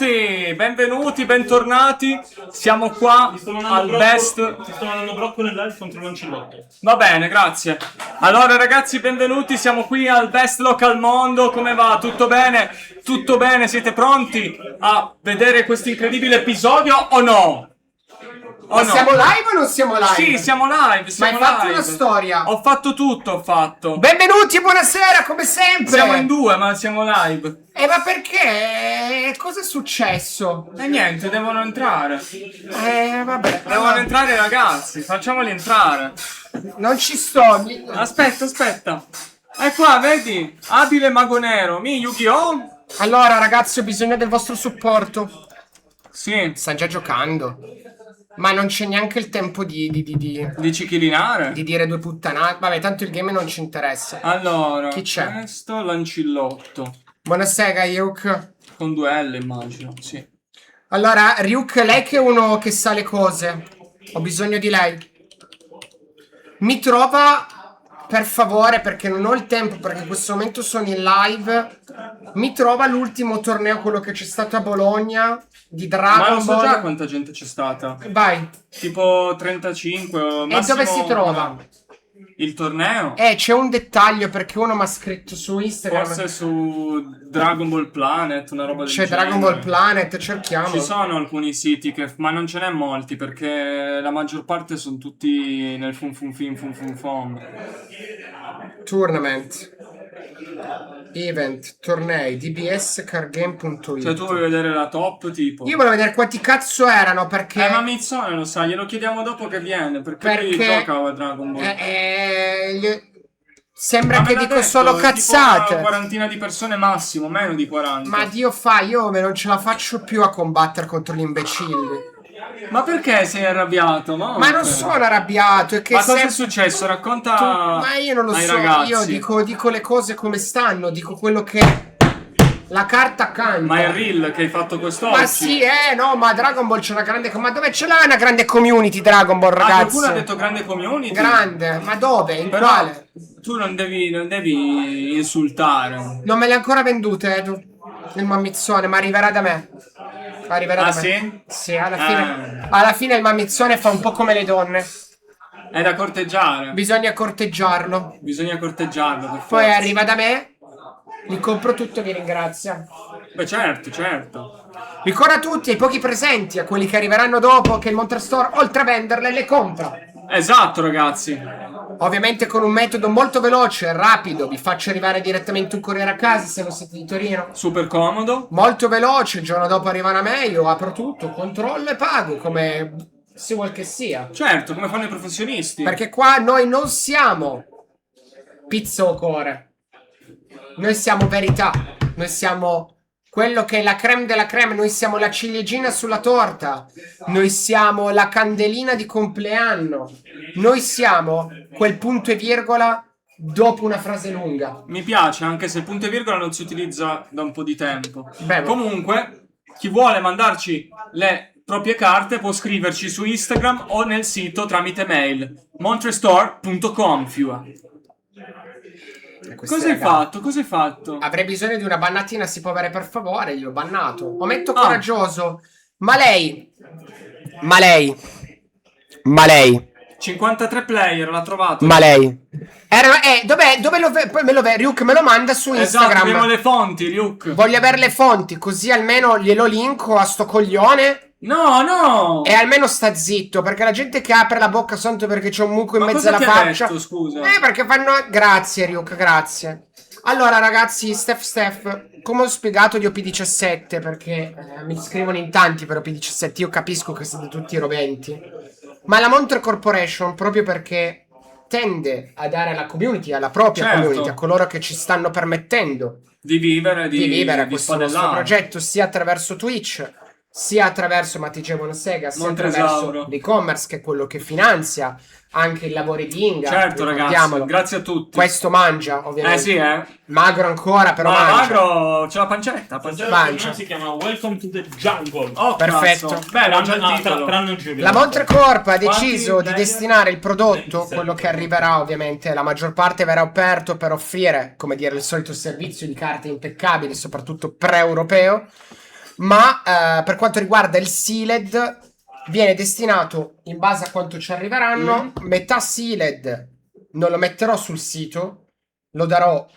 benvenuti, bentornati. Siamo qua al Best. Ti sto mandando Brocco nell'live contro l'Ancillotto. Va bene, grazie. Allora ragazzi, benvenuti, siamo qui al Best Local Mondo. Come va? Tutto bene? Tutto bene? Siete pronti a vedere questo incredibile episodio o no? Ma siamo live o non siamo live? Sì, siamo live. Ma hai fatto una storia. Ho fatto tutto, ho fatto. Benvenuti e buonasera, come sempre. Siamo in due, ma siamo live. Ma perché? Cosa è successo? E niente, devono entrare. Vabbè. Devono entrare i ragazzi, facciamoli entrare. Non ci sto. Aspetta. E qua, vedi? Abile Mago Nero, Yu-Gi-Oh! Allora, ragazzi, ho bisogno del vostro supporto. Sì. Sta già giocando. Ma non c'è neanche il tempo di cichilinare? Di dire due puttanate. Vabbè, tanto il game non ci interessa. Allora, chi c'è? Questo l'Ancillotto. Buonasera, Ryuk. Con 2 L, immagino, sì. Allora, Ryuk, lei che è uno che sa le cose. Ho bisogno di lei. Mi trova, per favore, perché non ho il tempo, perché in questo momento sono in live. Mi trova l'ultimo torneo, quello che c'è stato a Bologna, di Dragon Ball. Ma non so già quanta gente c'è stata. Vai. Tipo 35 o massimo. E dove si trova? Il torneo? C'è un dettaglio, perché uno mi ha scritto su Instagram. Forse su Dragon Ball Planet, una roba del genere. C'è Dragon Ball Planet, cerchiamo. Ci sono alcuni siti ma non ce n'è molti, perché la maggior parte sono tutti nel fun. Tournament, event, tornei, dbscargame.it. Cioè tu vuoi vedere la top, tipo? Io volevo vedere quanti cazzo erano, perché... Ma Mizzone lo sa, glielo chiediamo dopo che viene, perché lui gioca a Dragon Ball. Sembra che dico solo cazzate. Tipo una quarantina di persone massimo, meno di 40. Ma Dio fa, io non ce la faccio più a combattere contro gli imbecilli. Ma perché sei arrabbiato? Ma non sono arrabbiato, è che ma cosa è successo? Racconta ma io non lo so, ragazzi. Io dico le cose come stanno, dico quello che... La carta canta. Ma è il reel che hai fatto quest'oggi? Ma sì, no, ma Dragon Ball c'è una grande... Ma dove ce l'ha una grande community Dragon Ball, ragazzi? Qualcuno ha detto grande community? Grande, ma dove? In però quale? Tu non devi insultare. Non me le ha ancora vendute, tu. Il mammizzone, ma arriverà da me. Arriverà da me. Sì? Sì, alla fine il mammizzone fa un po' come le donne. È da corteggiare. Bisogna corteggiarlo. Per Poi forza. arriva da me, gli compro tutto e mi ringrazia. Beh, certo. Ricorda a tutti, ai pochi presenti, a quelli che arriveranno dopo, che il Monster Store, oltre a venderle, le compra. Esatto, ragazzi. Ovviamente con un metodo molto veloce e rapido. Vi faccio arrivare direttamente un corriere a casa se non siete di Torino. Super comodo. Molto veloce, il giorno dopo arrivano a me, io apro tutto, controllo e pago, come si vuol che sia. Certo, come fanno i professionisti. Perché qua noi non siamo pizza o core. Noi siamo verità. Noi siamo quello che è la creme della creme. Noi siamo la ciliegina sulla torta. Noi siamo la candelina di compleanno. Noi siamo quel punto e virgola dopo una frase lunga. Mi piace, anche se il punto e virgola non si utilizza da un po' di tempo. Beh, comunque, chi vuole mandarci le proprie carte può scriverci su Instagram o nel sito tramite mail montrestore.com. Cosa hai fatto? Avrei bisogno di una bannatina, si può avere per favore? Gli ho bannato. Ometto coraggioso. Ma lei 53 player, l'ha trovato. Ma lei dove Ryuk me lo manda su Instagram. Esatto, abbiamo le fonti, Ryuk. Voglio avere le fonti, così almeno glielo linko a sto coglione. No! E almeno sta zitto, perché la gente che apre la bocca soltanto perché c'è un muco in mezzo alla faccia. Detto, scusa? Perché fanno... Grazie Ryuk, grazie. Allora ragazzi, Steph, come ho spiegato di OP17, perché mi scrivono in tanti per OP17, io capisco che siete tutti roventi. Ma la Montre Corporation, proprio perché tende a dare alla community, alla propria community, a coloro che ci stanno permettendo di vivere questo nostro progetto, sia attraverso Twitch, sia attraverso Matige Buonasega, sia attraverso l'e-commerce, che è quello che finanzia anche i lavori di Inga. Certo, ragazzi, grazie a tutti. Questo mangia, ovviamente. Sì, magro ancora, però mangia. Magro, c'è la pancetta. Mangia. Si chiama Welcome to the Jungle. Oh, perfetto. Beh, mangia il titolo. La Montre Corp ha deciso di destinare il prodotto, quello che arriverà, ovviamente, la maggior parte verrà aperto per offrire, come dire, il solito servizio di carte impeccabili, soprattutto pre-europeo, Ma per quanto riguarda il sealed, viene destinato in base a quanto ci arriveranno. Metà sealed non lo metterò sul sito, lo darò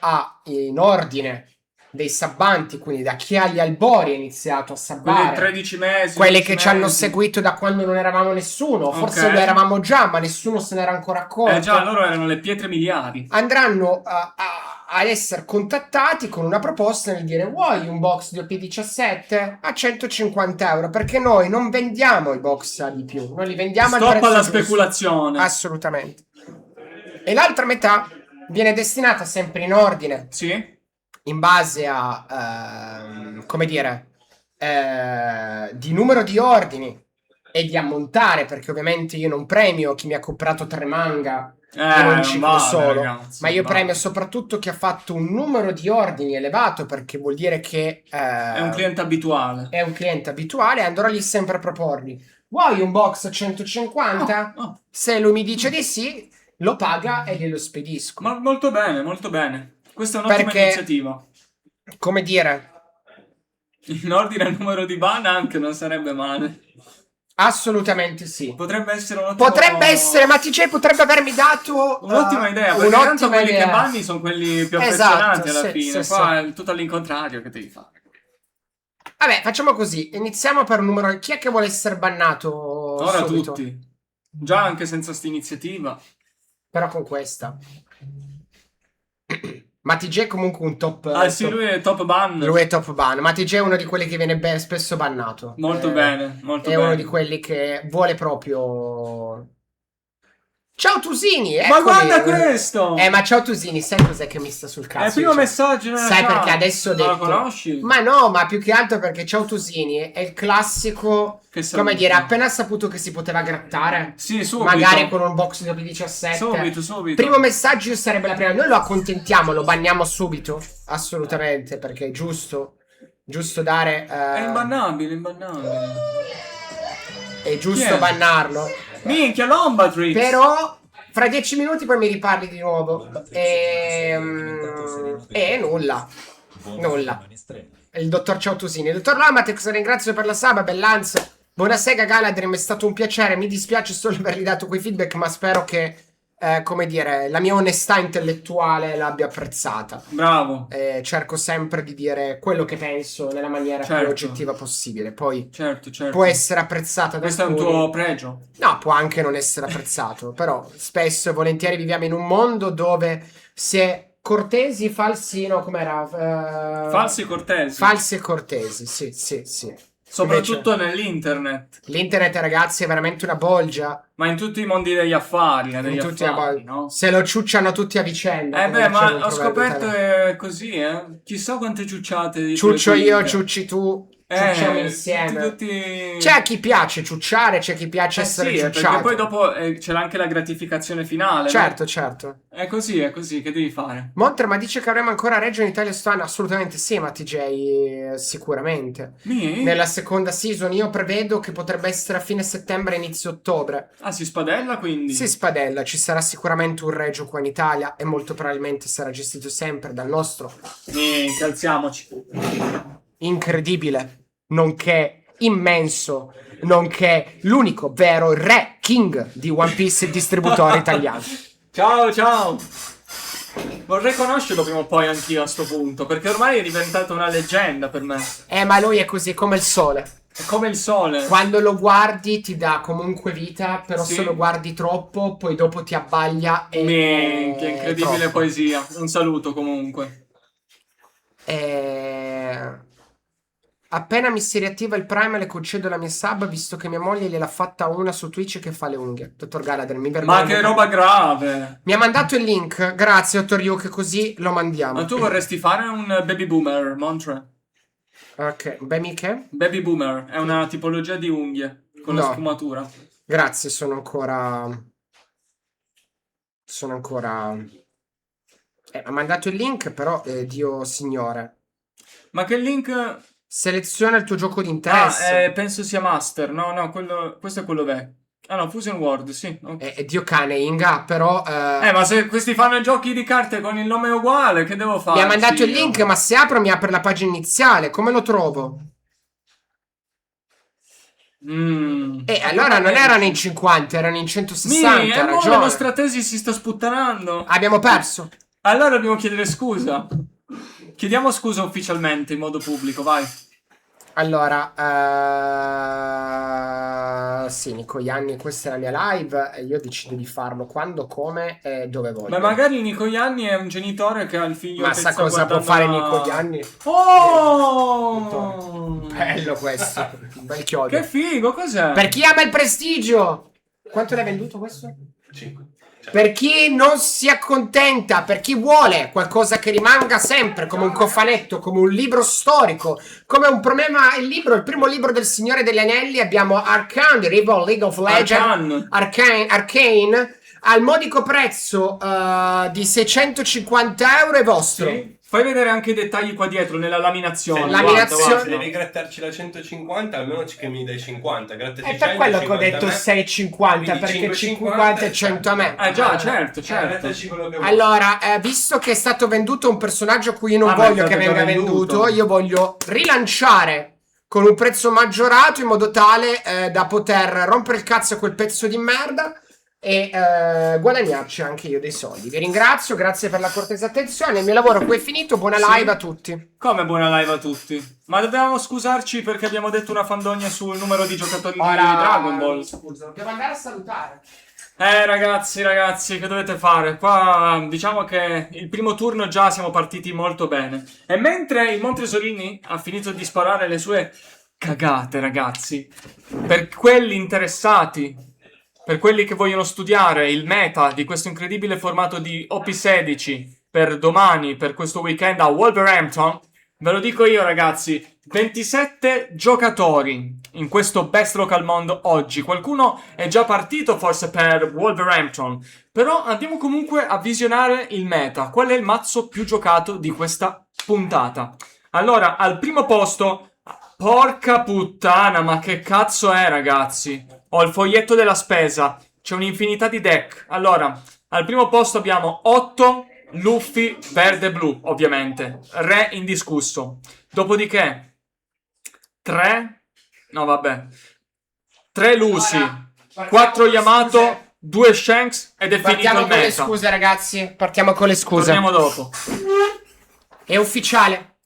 in ordine dei sabbanti, quindi da chi agli albori ha iniziato a Quindi sabbare, 13 mesi. quelli 12 che ci hanno mesi. seguito da quando non eravamo nessuno, forse Ok. lo eravamo già, ma nessuno se n'era ancora accorto. Già, loro erano le pietre miliari. Andranno ad essere contattati con una proposta nel dire: vuoi un box di OP17 a 150 euro? Perché noi non vendiamo i box a di più, noi li vendiamo al Stop prezzo alla giusto. speculazione. Assolutamente. E l'altra metà viene destinata sempre in ordine, Sì? in base a, come dire, di numero di ordini e di ammontare, perché ovviamente io non premio chi mi ha comprato 3 manga in un non ciclo vale, solo, ragazzi, ma io vale. premio soprattutto chi ha fatto un numero di ordini elevato, perché vuol dire che È un cliente abituale. è un cliente abituale e andrò lì sempre a proporgli: vuoi un box a 150? Oh. Se lui mi dice di sì, lo paga e glielo spedisco. Ma molto bene, molto bene. Questa è un'ottima Perché- iniziativa. Come dire, In ordine al numero di ban anche non sarebbe male. assolutamente sì. Potrebbe essere un ottimo... Potrebbe essere, ma TJ potrebbe avermi dato Un'ottima idea, perché tanto un'ottima quelli idea. che banni sono quelli più Esatto, affezionati alla sì, fine. sì, Qua è tutto all'incontrario che devi fare. Vabbè, facciamo così. Iniziamo per un numero. Chi è che vuole essere bannato Ora subito? tutti. Già anche senza sta iniziativa. Però con questa. Ma TJ è comunque un top. Ah sì, top- lui è top ban. lui è top ban. Ma TJ è uno di quelli che viene spesso bannato. Molto bene, molto È bene. uno di quelli che vuole proprio. Ciao Tusini, Ma eccomi. guarda questo! Ma ciao Tusini, sai cos'è che mi sta sul È cazzo? il primo Cioè, messaggio nella sai chat. perché adesso ho Non lo detto. conosci? Ma no, ma più che altro perché ciao Tusini è il classico. Che Come saluto. dire, appena saputo che si poteva grattare. Sì, subito. Magari con un box di OP17. Subito. Primo messaggio io sarebbe la prima. Noi lo accontentiamo, lo banniamo subito. Assolutamente, perché è giusto. Giusto dare. È imbannabile, imbannabile. È giusto Chi è? bannarlo. Minchia, Lombatrix! Però fra 10 minuti poi mi riparli di nuovo. E nulla. Nulla. Il dottor Ciautusini. Il dottor Lamatex, ringrazio per la saba, Bellanza. Buonasera Galadrim, è stato un piacere. Mi dispiace solo avergli dato quei feedback, ma spero che, come dire, la mia onestà intellettuale l'abbia apprezzata. Bravo. Cerco sempre di dire quello che penso nella maniera più Certo. oggettiva possibile. Poi Certo. può essere apprezzata da Questo è un alcuni. tuo pregio. No, può anche non essere apprezzato, però spesso e volentieri viviamo in un mondo dove si è cortesi, falsi, no, com'era? Falsi e cortesi. Falsi e cortesi, sì. Soprattutto nell'internet. L'internet, ragazzi, è veramente una bolgia. Ma in tutti i mondi degli affari. Degli In tutti affari, a no? Se lo ciucciano tutti a vicenda. come diceva Ma un ho proverbio scoperto italiano. è così, Chissà quante ciucciate di Ciuccio tue io, figlie. ciucci tu, ciucciamo insieme. Tutti... C'è a chi piace ciucciare, c'è a chi piace essere sì, perché ciucciato. poi dopo c'è anche la gratificazione finale. Certo. No? È così, che devi fare? Monter, ma dice che avremo ancora Reggio in Italia Stan? Assolutamente sì, ma TJ sicuramente. Nella seconda season io prevedo che potrebbe essere a fine settembre, inizio ottobre. Ah, si spadella quindi? Si spadella, ci sarà sicuramente un Reggio qua in Italia e molto probabilmente sarà gestito sempre dal nostro Niente, alziamoci. incredibile, nonché immenso, nonché l'unico vero re king di One Piece, il distributore italiano. Ciao. Vorrei conoscerlo prima o poi anch'io a sto punto, perché ormai è diventato una leggenda per me. Ma lui è così, come il sole. È come il sole. Quando lo guardi ti dà comunque vita, però Sì. se lo guardi troppo, poi dopo ti abbaglia e... Minchia, incredibile troppo. poesia. Un saluto comunque. Appena mi si riattiva il Prime le concedo la mia sub, visto che mia moglie gliel'ha fatta una su Twitch che fa le unghie. Dottor Galadriel, mi vergogno. Ma che roba grave. Mi ha mandato il link, grazie dottor Yuke, così lo mandiamo. Ma tu vorresti fare un baby boomer, Montre? Ok, beh mica? Baby boomer è una tipologia di unghie con la No. sfumatura. Grazie, sono ancora... ha mandato il link, però, Dio signore. Ma che link? Seleziona il tuo gioco di interesse. Penso sia Master. No, questo è quello vecchio. Ah no, Fusion World, sì. Ok. Dio cane, Inga, però... Ma se questi fanno giochi di carte con il nome uguale, che devo fare? mi ha mandato il link, ma se apro mi apre la pagina iniziale. Come lo trovo? E allora non erano in 50, erano in 160. Mi, Ha la ragione. nostra tesi si sta sputtanando. Abbiamo perso. Allora dobbiamo chiedere scusa. Chiediamo scusa ufficialmente in modo pubblico, vai. Allora, sì, Nico Ianni, questa è la mia live e io decido di farlo quando, come e dove voglio. Ma magari Nico Ianni è un genitore che ha il figlio Ma che sa sta cosa può guardando fare Nico Ianni? Oh! Bello questo, un bel chiodo. Che figo, cos'è? Per chi ama il prestigio. Quanto l'hai venduto questo? 5. Per chi non si accontenta, per chi vuole qualcosa che rimanga sempre, come un cofanetto, come un libro storico, come un problema, il primo libro del Signore degli Anelli, abbiamo Arcane, The Rival League of Legends, Arcane, al modico prezzo di 650 euro è vostro. Sì. Fai vedere anche i dettagli qua dietro nella laminazione. Laminazione. Se devi grattarci la 150, almeno che mi dai 50. Grattati È per 100, quello che ho 50 detto a me. 650, Quindi perché 5,50 50 e 100 a me. Già, certo. Grattaci quello che vuoi. Allora, visto che è stato venduto un personaggio a cui io non Ah, ma è voglio che stato venga già venduto. venduto, io voglio rilanciare con un prezzo maggiorato in modo tale da poter rompere il cazzo a quel pezzo di merda e guadagnarci anche io dei soldi. Vi ringrazio, grazie per la cortese attenzione. Il mio lavoro qui è finito, buona Sì. live a tutti. Come buona live a tutti. Ma dovevamo scusarci perché abbiamo detto una fandogna sul numero di giocatori di Dragon Ball. Scusa, devo andare a salutare. Ragazzi, che dovete fare? Qua diciamo che il primo turno già siamo partiti molto bene. E mentre il Montresolini ha finito di sparare le sue cagate, ragazzi, per quelli interessati, per quelli che vogliono studiare il meta di questo incredibile formato di OP16 per domani, per questo weekend a Wolverhampton, ve lo dico io, ragazzi. 27 giocatori in questo Best Local Mondo oggi. Qualcuno è già partito forse per Wolverhampton, però andiamo comunque a visionare il meta. Qual è il mazzo più giocato di questa puntata? Allora, al primo posto, porca puttana, ma che cazzo è, ragazzi? Ho il foglietto della spesa, c'è un'infinità di deck. Allora, al primo posto abbiamo 8 Luffy verde e blu, ovviamente, re indiscusso. Dopodiché 3 3 Lucy, 4 Yamato, 2 Shanks ed è finito Partiamo il con le meta. scuse, ragazzi. Partiamo con le scuse. Torniamo dopo. È ufficiale.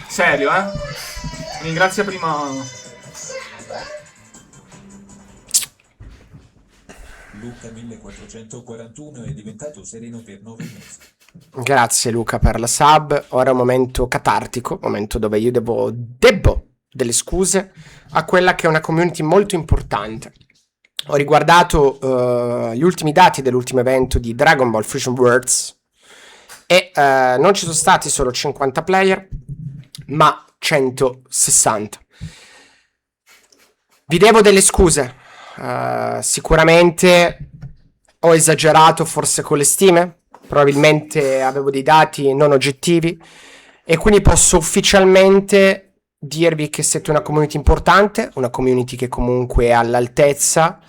Serio, Ringrazia prima. Luca 1441 è diventato sereno per 9 mesi. Grazie Luca per la sub. Ora è un momento catartico, momento dove io debbo delle scuse a quella che è una community molto importante. Ho riguardato gli ultimi dati dell'ultimo evento di Dragon Ball Fusion Worlds e non ci sono stati solo 50 player, ma 160. Vi devo delle scuse. Sicuramente ho esagerato forse con le stime. Probabilmente avevo dei dati non oggettivi e quindi posso ufficialmente dirvi che siete una community importante, una community che comunque è all'altezza.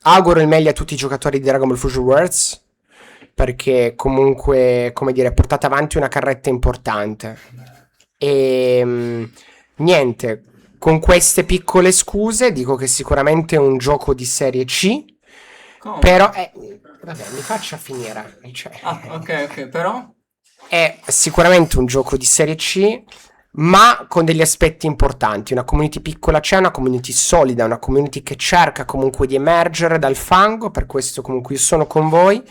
Auguro il meglio a tutti i giocatori di Dragon Ball Fusion Worlds perché comunque, come dire, portate avanti una carretta importante e niente, con queste piccole scuse dico che sicuramente è un gioco di serie C. Come? Però vabbè, mi faccia finire. Cioè, Ok, però? è sicuramente un gioco di serie C, ma con degli aspetti importanti. Una community piccola c'è, una community solida, una community che cerca comunque di emergere dal fango. Per questo comunque io sono con voi.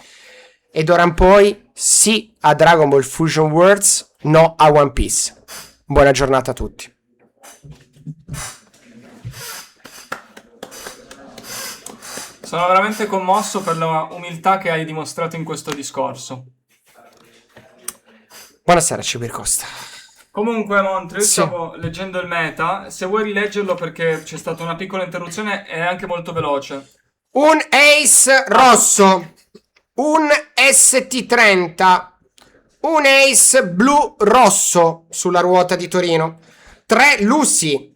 E d'ora in poi sì a Dragon Ball Fusion Worlds, no a One Piece. Buona giornata a tutti. Sono veramente commosso per la umiltà che hai dimostrato in questo discorso. Buonasera Cibir Costa. Comunque, Montre, io Sì. stavo leggendo il meta. Se vuoi rileggerlo perché c'è stata una piccola interruzione, è anche molto veloce. Un Ace rosso, un ST30, un Ace blu rosso sulla ruota di Torino, 3 Lucy,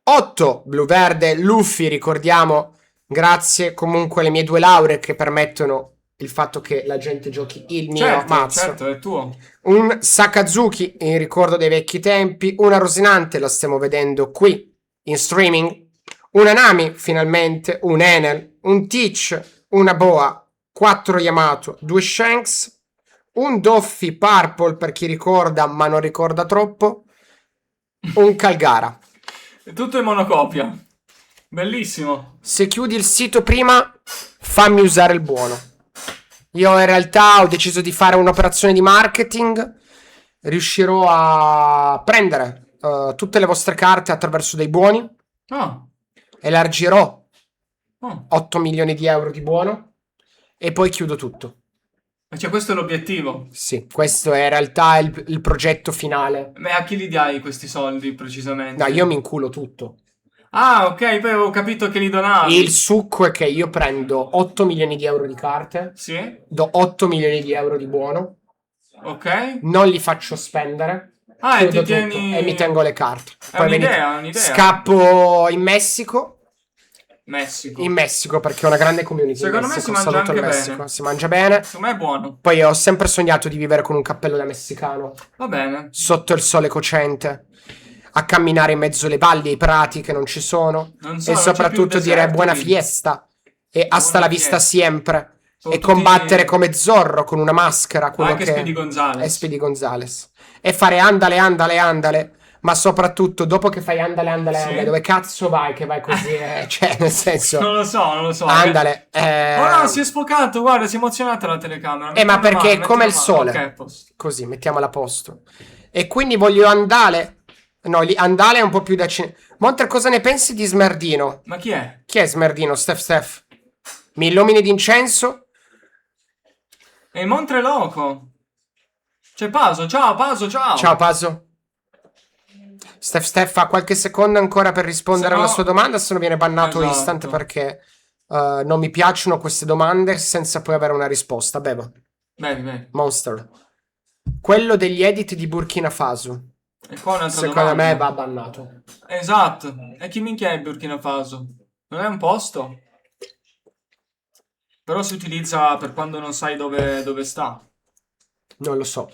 8 blu verde Luffy, ricordiamo, grazie comunque alle mie 2 lauree che permettono il fatto che la gente giochi il mio Certo, mazzo. certo, è tuo. Un Sakazuki in ricordo dei vecchi tempi, una Rosinante la stiamo vedendo qui in streaming, una Nami finalmente, un Enel, un Teach, una Boa, 4 Yamato, 2 Shanks, un Doffy Purple per chi ricorda ma non ricorda troppo, un Calgara. È tutto in monocopia. Bellissimo. Se chiudi il sito prima, fammi usare il buono. Io in realtà ho deciso di fare un'operazione di marketing. Riuscirò a prendere tutte le vostre carte attraverso dei buoni. Ah, Elargirò oh. 8 milioni di euro di buono. E poi chiudo tutto. Cioè, questo è l'obiettivo. Sì, questo è in realtà il progetto finale. Ma a chi li dai questi soldi precisamente? No, io mi inculo tutto. Ah, ok, poi avevo capito che li donavi. Il succo è che io prendo 8 milioni di euro di carte. Sì, Do 8 milioni di euro di buono. ok. Non li faccio spendere. Ah, e Chiudo ti tutto tieni... e mi tengo le carte. È un'idea, venite- un'idea. Scappo in Messico. Messico. In Messico perché ho una grande community. Secondo in me Messico. si mangia Saluto il anche Messico. bene. Si mangia bene. Secondo me è buono. Poi ho sempre sognato di vivere con un cappello da messicano Va bene. sotto il sole cocente, a camminare in mezzo alle valli e ai prati che non ci sono, Non so, e non c'è soprattutto più il dire deserto, buona quindi. fiesta e hasta Buona la vista fiesta. siempre. Sono E tutti- combattere come Zorro con una maschera, quello Anche che Speedy Gonzales. è Speedy Gonzales, e fare andale andale andale. Ma soprattutto dopo che fai andale andale Sì. andale, dove cazzo vai che vai così? Cioè, nel senso, Non lo so, non lo so. andale. Oh no, si è sfocato, guarda, si è emozionata la telecamera. Ma Mettiamola perché male, è come il mettiamola male. sole. Ok, a posto. Così, mettiamola a posto. E quindi voglio andale. No, andale è un po' più da Monter, cosa ne pensi di Smerdino? Ma chi è? Chi è Smerdino? Steph. Mi illumini d'incenso? È il Montreloco. C'è Paso, ciao Paso, ciao. Ciao, Paso. Steph ha qualche secondo ancora per rispondere Se no- alla sua domanda, se no viene bannato Esatto. instant perché non mi piacciono queste domande senza poi avere una risposta. Bevo. Bene, bene. Monster. Quello degli edit di Burkina Faso. E qua un'altra Secondo domanda. me va bannato. Esatto. E chi minchia è il Burkina Faso? Non è un posto? Però si utilizza per quando non sai dove sta. Non lo so.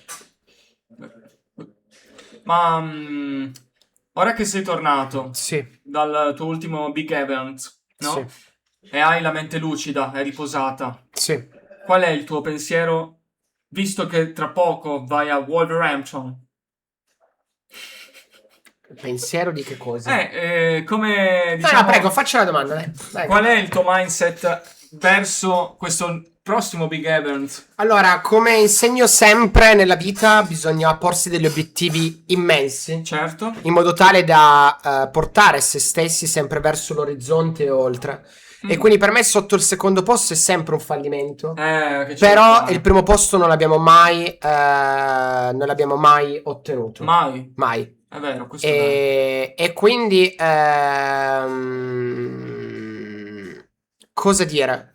Ma ora che sei tornato Sì. dal tuo ultimo big event, no? Sì. E hai la mente lucida e riposata, Sì. qual è il tuo pensiero, visto che tra poco vai a Wolverhampton? Pensiero di che cosa? Come No, diciamo, no, prego, faccia la domanda. Dai. qual è il tuo mindset verso questo prossimo big event? Allora, come insegno sempre nella vita, bisogna porsi degli obiettivi immensi, Certo. in modo tale da portare se stessi sempre verso l'orizzonte e oltre. E quindi per me sotto il secondo posto è sempre un fallimento. Che Però c'è il primo posto non l'abbiamo mai ottenuto. mai. Mai. È vero, questo è vero. E quindi cosa dire?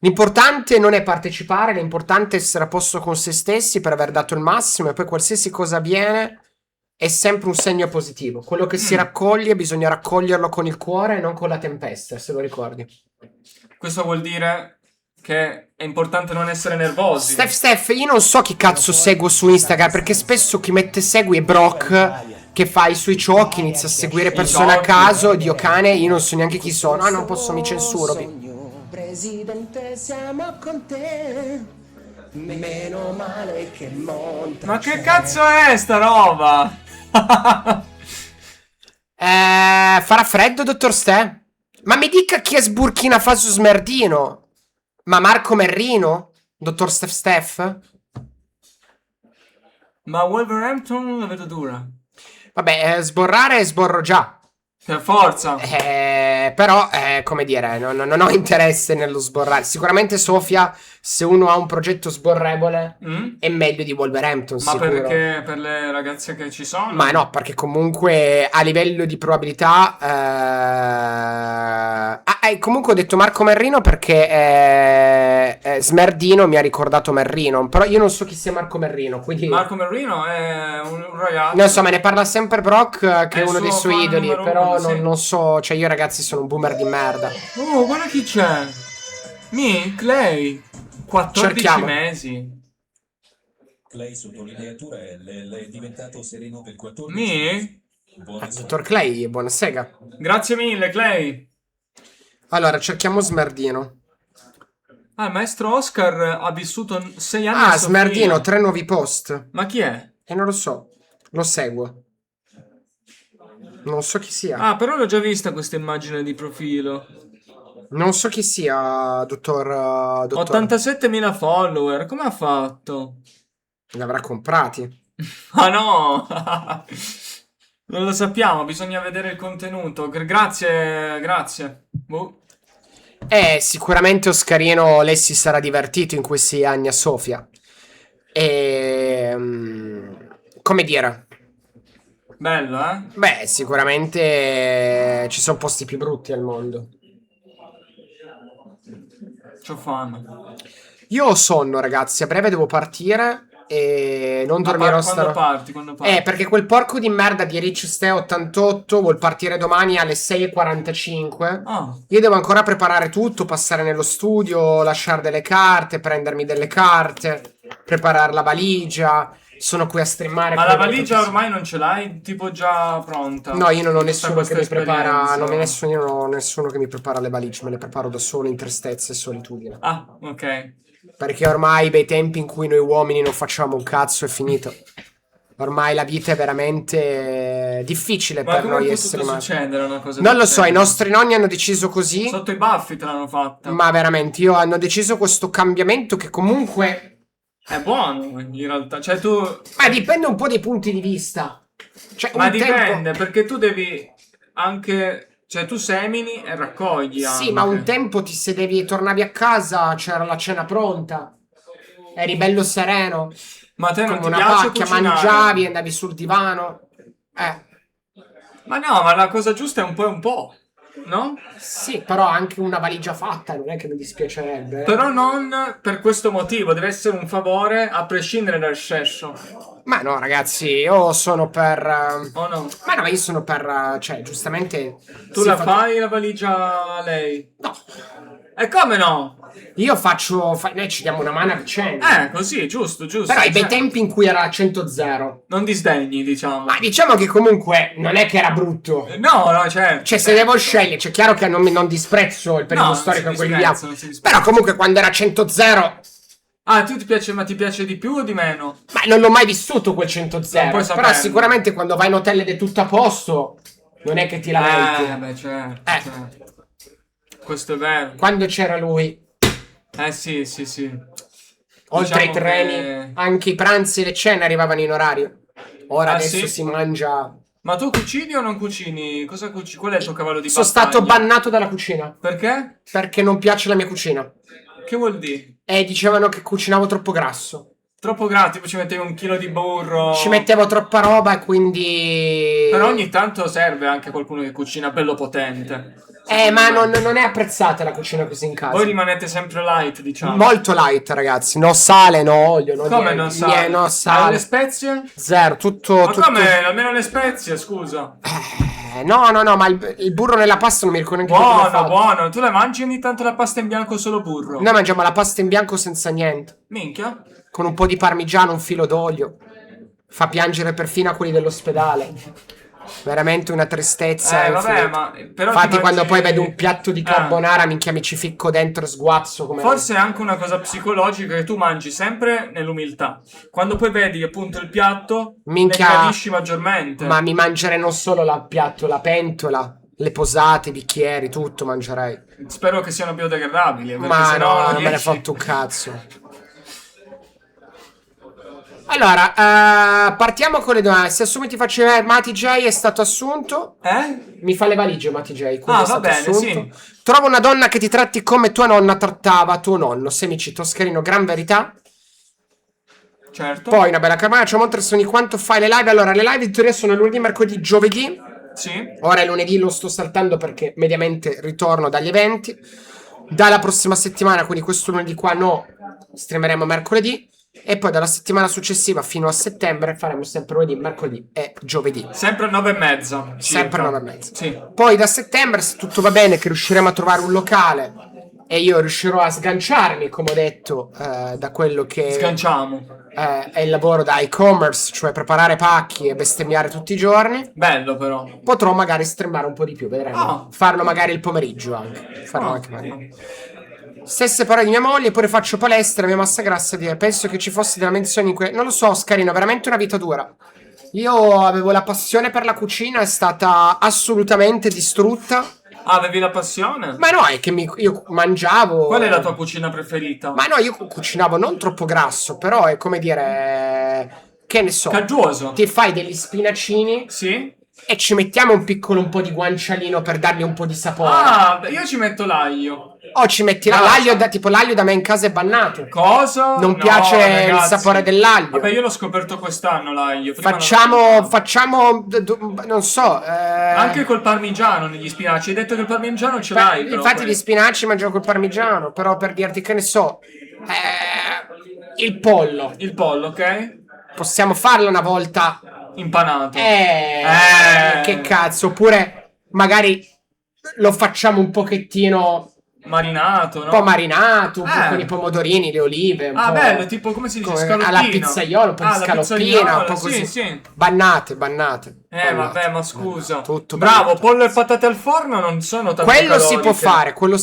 L'importante non è partecipare, l'importante è essere a posto con se stessi per aver dato il massimo, e poi qualsiasi cosa avviene è sempre un segno positivo. Quello che si raccoglie bisogna raccoglierlo con il cuore e non con la tempesta, se lo ricordi. Questo vuol dire che è importante non essere nervosi. Steph, io non so chi cazzo seguo su Instagram, perché spesso chi mette segui è Brock, che fa i suoi ciocchi, inizia a seguire persone a ciocchi. caso, Dio cane, io non so neanche chi sono. Ah, non posso, mi censuro. Presidente, siamo con te. Meno male che monta. Ma che cazzo è sta roba? Farà freddo, dottor Ste? Ma mi dica chi è Burkina Faso Smerdino? Ma Marco Merrino? Dottor Steph? Ma Wolverhampton la vedo dura. Vabbè, sborrare sborro già. Per forza. Però, come dire, non ho interesse nello sborrare. Sicuramente Sofia, se uno ha un progetto sborrevole, è meglio di Wolverhampton, Ma sicuro. perché per le ragazze che ci sono? Ma no, perché comunque a livello di probabilità... comunque ho detto Marco Merrino perché Smerdino mi ha ricordato Merrino. Però io non so chi sia Marco Merrino, quindi... Marco Merrino è un ragazzo. Non so, me ne parla sempre Brock, che è È uno il dei suo suoi fan idoli. numero Però uno, sì. non so, cioè io ragazzi sono un boomer di merda. Oh, guarda chi c'è. Clay. 14 Cerchiamo. mesi. Clay sottolineatura L è diventato sereno per 14 Mi? mesi. Buona Dottor Clay, buona sega. Grazie mille, Clay. Allora, cerchiamo Smerdino. Ah, il maestro Oscar ha vissuto 6 anni a Ah, Sofia. Smerdino, 3 nuovi post. Ma chi è? E non lo so. Lo seguo. Non so chi sia. Ah, però l'ho già vista questa immagine di profilo. Non so chi sia, dottor. 87.000 follower, come ha fatto? Li avrà comprati. Ah no! Non lo sappiamo, bisogna vedere il contenuto. Grazie. Boh. Sicuramente Oscarino, lei si sarà divertito in questi anni a Sofia. Come dire? Bello, eh? Beh, sicuramente ci sono posti più brutti al mondo. C'ho fame. Io ho sonno, ragazzi. A breve devo partire e non Ma dormirò quando stanotte. parti? Perché quel porco di merda di Rich Ste 88 vuol partire domani alle 6:45. Ah, Io devo ancora preparare tutto, passare nello studio, lasciare delle carte, prendermi delle carte, preparare la valigia. Sono qui a streamare. ma con la le valigia notizie. ormai non ce l'hai tipo già pronta? No, io non ho Tutta nessuno questa che mi prepara. esperienza. Io non ho nessuno che mi prepara le valigie, me le preparo da solo in tristezza e solitudine. Ah, ok. Perché ormai bei tempi in cui noi uomini non facciamo un cazzo è finito. Ormai la vita è veramente difficile Ma per come è noi potuto esseri umani. succedere una cosa Non del lo so, i genere? nostri nonni hanno deciso così. Sotto i baffi te l'hanno fatta. Ma veramente, hanno deciso questo cambiamento che comunque. È buono, in realtà. Cioè tu... Ma dipende un po' dai punti di vista. Cioè, Ma un dipende, tempo. perché tu devi anche... Cioè tu semini e raccogli anche. Sì, ma un tempo ti sedevi, tornavi a casa, c'era la cena pronta. Eri bello sereno. Ma a te non Come ti una piace pacchia, cucinare? mangiavi, andavi sul divano. Ma no, ma la cosa giusta è un po', no? Sì, però anche una valigia fatta, non è che mi dispiacerebbe. Però non per questo motivo, deve essere un favore a prescindere dal sesso. Ma no, ragazzi, io sono per. O no? Ma no, io sono per. Cioè, giustamente. Tu si la fa- fai la valigia a lei? No. E come no? Io faccio. Noi ci diamo una mano a vicenda. Così, giusto. Però ai bei Cioè, tempi in cui era 100-0. non disdegni, diciamo. Ma diciamo che comunque non è che era brutto. No, certo. Cioè, se devo scegliere, c'è chiaro che non disprezzo il periodo No, non storico si in cui disprezza, viviamo. non si disprezza. Però comunque quando era 100-0. Ah, ti piace, ma ti piace di più o di meno? Ma non l'ho mai vissuto quel 100-0. Non puoi Però saperlo. sicuramente quando vai in hotel ed è tutto a posto, non è che ti lamenti. Beh, certo, Eh. certo. Questo è vero. Quando c'era lui, Sì. oltre ai Diciamo treni, che- anche i pranzi e le cene arrivavano in orario. Ora Ah, adesso sì? si mangia. Ma tu cucini o non cucini? Cosa cucini? Qual è il tuo cavallo di Sono battaglia? stato bannato dalla cucina Perché? perché non piace la mia cucina. Che vuol dire? E dicevano che cucinavo troppo grasso. Troppo gratis, tipo ci mettevi 1 chilo di burro. Ci mettevo troppa roba e quindi. Però ogni tanto serve anche qualcuno che cucina bello potente. Ma non è apprezzata la cucina così in casa. Voi rimanete sempre light, diciamo. Molto light, ragazzi. No sale, no olio, no Come niente. non sale? No Ma sale. le spezie? Zero, tutto. Ma tutto. come? Almeno le spezie, scusa. No, ma il burro nella pasta non mi ricordo neanche come l'ho Buono, fatto. buono. Tu la mangi ogni tanto la pasta in bianco solo burro? Noi mangiamo la pasta in bianco senza niente. Minchia. Con un po' di parmigiano, un filo d'olio. Fa piangere perfino a quelli dell'ospedale. Veramente una tristezza. Vabbè, infinita. ma però Infatti, ti quando mangi- poi vedo un piatto di Eh. carbonara, minchia, mi ci ficco dentro e sguazzo. Come Forse è anche una cosa psicologica che tu mangi sempre nell'umiltà. Quando poi vedi appunto il piatto, Minchia. ne gradisci maggiormente. Ma mi mangerei non solo il piatto, la pentola, le posate, i bicchieri, tutto mangerei. Spero che siano biodegradabili. Perché Ma sennò no, non me ne riesci- fatto un cazzo. Allora, partiamo con le domande. Se assumi ti faccio Mati J è stato assunto. Mi fa le valigie Mati J. quindi è va stato bene, assunto. sì. Trova una donna che ti tratti come tua nonna trattava tuo nonno. Semicito, Toscherino, gran verità. Certo. Poi una bella carbonara. Ci mostrano di quanto fai le live. Allora, le live in teoria sono lunedì, mercoledì, giovedì. Sì. Ora è lunedì, lo sto saltando perché mediamente ritorno dagli eventi. Dalla prossima settimana, quindi questo lunedì qua no, streameremo mercoledì. E poi dalla settimana successiva fino a settembre faremo sempre lunedì, mercoledì e giovedì. Sempre 9:30. Sempre circa. 9:30. Sì. Poi da settembre, se tutto va bene, che riusciremo a trovare un locale, e io riuscirò a sganciarmi, come ho detto, da quello che Sganciamo. è il lavoro da e-commerce, cioè preparare pacchi e bestemmiare tutti i giorni, Bello però. potrò magari streamare un po' di più, vedremo. Ah. Farlo magari il pomeriggio anche. Farlo Ah. anche magari. Stesse parole di mia moglie, eppure faccio palestra, mia massa grassa dire, penso che ci fosse della menzione in non lo so, Oscarino, veramente una vita dura. Io avevo la passione per la cucina, è stata assolutamente distrutta. Ah, avevi la passione? Ma no, è che io mangiavo. Qual è la tua cucina preferita? Ma no, io cucinavo non troppo grasso, però è come dire. Che ne so. Caggiuoso. Ti fai degli spinacini Sì? e ci mettiamo un po' di guancialino per dargli un po' di sapore. Ah, beh, io ci metto l'aglio. O ci metti l'aglio, tipo l'aglio da me in casa è bannato. Cosa? Non No, piace il ragazzi. sapore dell'aglio. Vabbè, io l'ho scoperto quest'anno l'aglio. Prima Facciamo, non so. Anche col parmigiano negli spinaci. Hai detto che il parmigiano ce l'hai, però. Infatti gli spinaci mangio col parmigiano, però per dirti che ne so, il pollo. Il pollo, ok? Possiamo farlo una volta. Impanato. Che cazzo, oppure magari lo facciamo un pochettino Marinato, no? un po' marinato, un po' Eh. con i pomodorini, le olive, un Ah, po' bello, tipo, come si dice? come- Scaloppino. alla pizzaiola, un po' di alla scaloppina, pizzaiola, un po' così. Sì, sì. Bannate. Vabbè, ma scusa. Tutto Bravo, bannato. pollo e patate al forno non sono tanto Quello si caloriche. può fare, quello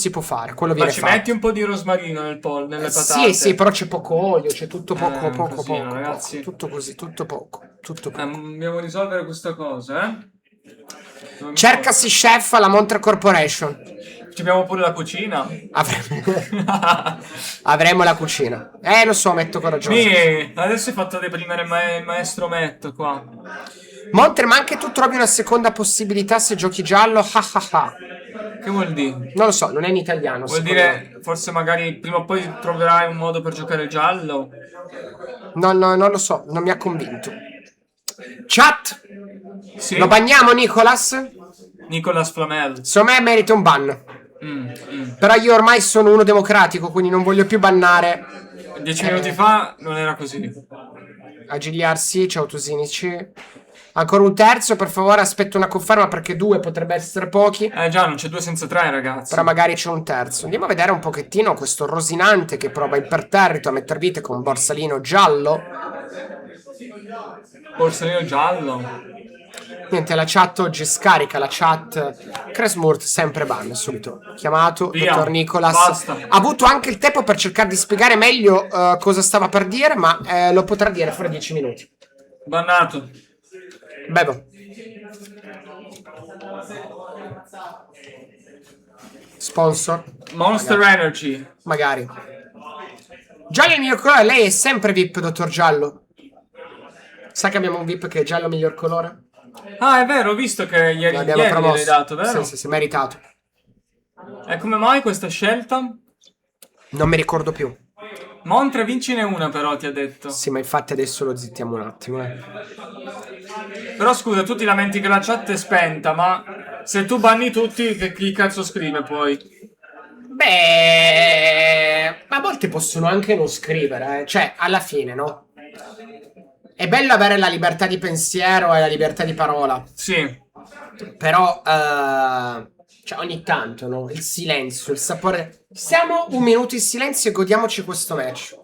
Ma viene ci fatto. metti un po' di rosmarino nel pollo, nelle patate? Sì, però c'è poco olio, c'è tutto poco, casino, ragazzi. tutto così, tutto poco. Dobbiamo risolvere questa cosa, eh? Cercasi chef alla Montre Corporation. Ci abbiamo pure la cucina. Avremo la cucina. Lo so, Metto coraggioso. Adesso hai fatto deprimere il maestro Metto qua. Montre, ma anche tu trovi una seconda possibilità se giochi giallo? Che vuol dire? Non lo so, non è in italiano. Vuol secondo dire, forse magari prima o poi troverai un modo per giocare giallo. me. No, non lo so, non mi ha convinto. Chat, Sì. lo banniamo, Nicolas? Nicolas Flamel. Secondo me merita un ban. Però io ormai sono uno democratico, quindi non voglio più bannare. 10 minuti fa non era così. Agiliarsi, ciao Tosinici. Ancora un terzo, per favore, aspetto una conferma perché 2 potrebbe essere pochi. Già, non c'è 2 senza 3, ragazzi. Però magari c'è un terzo. Andiamo a vedere un pochettino questo Rosinante che prova imperterrito a metter vite con un borsalino giallo. Borsalino giallo. Niente, la chat oggi scarica la chat. Cresmurt sempre ban, subito chiamato. Via, Dottor Nicolas basta. ha avuto anche il tempo per cercare di spiegare meglio cosa stava per dire, ma lo potrà dire fra 10 minuti. Bannato. Bevo. Sponsor? Monster Energy. Magari. Giallo è il miglior colore, lei è sempre VIP, dottor Giallo. Sa che abbiamo un VIP che è giallo miglior colore? Ah, è vero, ho visto che ieri L'abbiamo gliel'hai promosso. dato, vero? Sì, meritato. E come mai questa scelta? Non mi ricordo più. Montre vincine una però, ti ha detto. Sì, ma infatti adesso lo zittiamo un attimo. Però scusa, tu ti lamenti che la chat è spenta, ma se tu banni tutti, chi cazzo scrive poi? Beh, ma a volte possono anche non scrivere, cioè, alla fine, no? È bello avere la libertà di pensiero e la libertà di parola. Sì. Però, cioè, ogni tanto, no? Il silenzio, il sapore. Stiamo un minuto in silenzio e godiamoci questo match.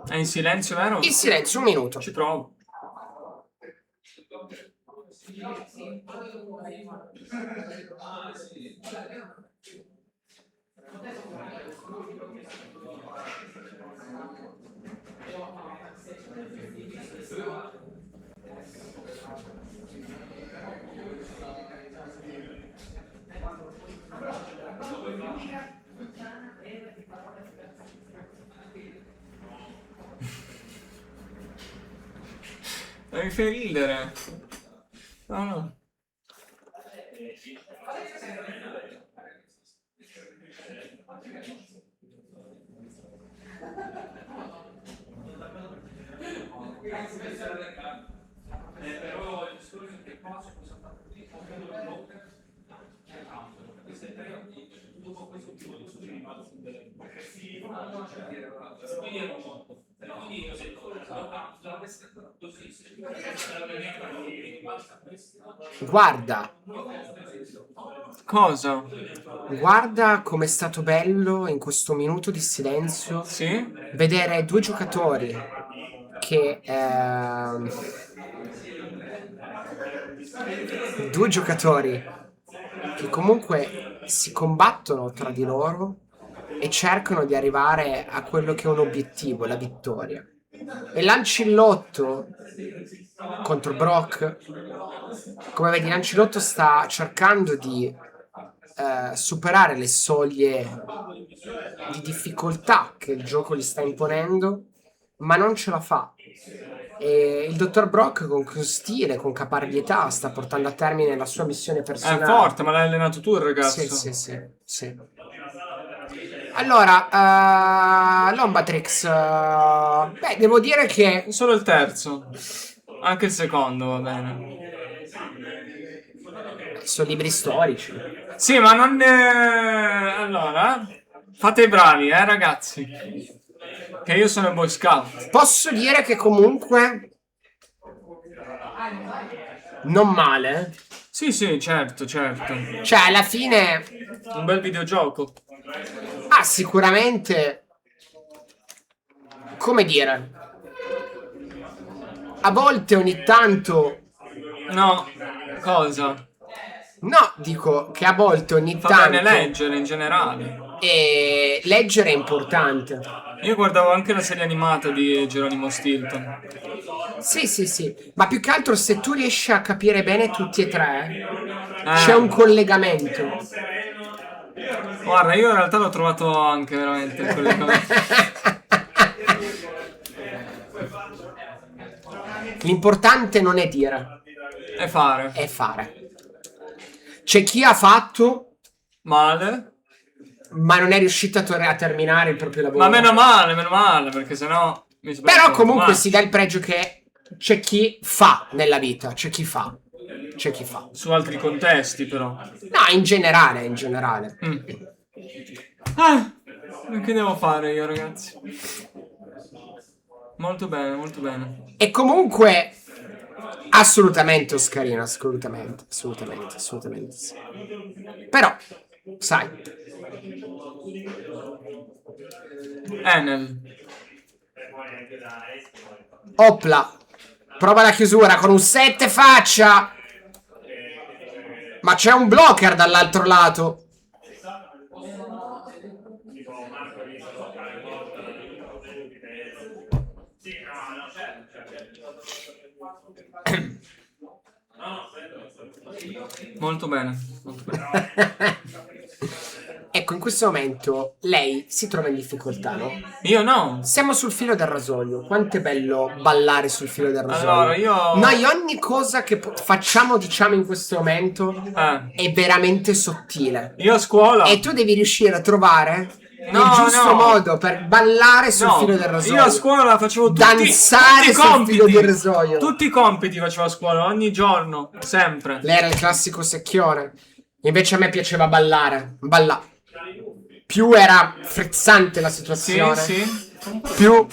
È in silenzio, vero? Il silenzio, un minuto. Ci provo. Mi fai ridere. No. Guarda. Cosa? Guarda com'è stato bello in questo minuto di silenzio Sì? vedere due giocatori che due giocatori che comunque si combattono tra di loro e cercano di arrivare a quello che è un obiettivo, la vittoria. E Lancillotto contro Brock, come vedi, Lancillotto sta cercando di superare le soglie di difficoltà che il gioco gli sta imponendo, ma non ce la fa. E il dottor Brock con stile, con caparbietà, sta portando a termine la sua missione È personale. forte, ma l'hai allenato tu il ragazzo. Sì. Allora, Lombatrix, beh, devo dire che Solo il terzo. Anche il secondo va bene. sono libri storici. Sì, ma non... Allora... Fate i bravi, ragazzi. Che io sono il Boy Scout. Posso dire che comunque non male. Sì, certo. Cioè, alla fine Un bel videogioco. ha sicuramente, come dire, a volte ogni tanto, No, cosa? no, dico che a volte ogni Fa tanto bene leggere in generale. e leggere è importante. Io guardavo anche la serie animata di Geronimo Stilton. Sì, ma più che altro se tu riesci a capire bene tutti e tre, Eh. c'è un collegamento. Guarda, io in realtà l'ho trovato anche veramente il collegamento. L'importante non è dire, E fare. è fare. C'è chi ha fatto, Male. ma non è riuscito a terminare il proprio lavoro. Ma meno male, perché sennò mi sbaglio. Però comunque Ma si dà il pregio che c'è chi fa nella vita, c'è chi fa. su altri contesti, però. No, in generale. Che devo fare io, ragazzi? Molto bene. E comunque assolutamente Oscarino, assolutamente sì. Però, sai, Enel. opla, prova la chiusura con un 7 faccia. Ma c'è un blocker dall'altro lato. Molto bene. Ecco, in questo momento lei si trova in difficoltà, no? Io no. Siamo sul filo del rasoio. Quanto è bello ballare sul filo del rasoio. Allora, io... Noi ogni cosa che facciamo, diciamo, in questo momento è veramente sottile. Io a scuola... E tu devi riuscire a trovare No, il giusto no. modo per ballare sul No, filo del rasoio. io a scuola facevo tutti Danzare i sul compiti. filo del rasoio. Tutti i compiti facevo a scuola, ogni giorno, sempre. Lei era il classico secchione. Invece a me piaceva ballare. Più era frizzante la situazione. Sì. Più...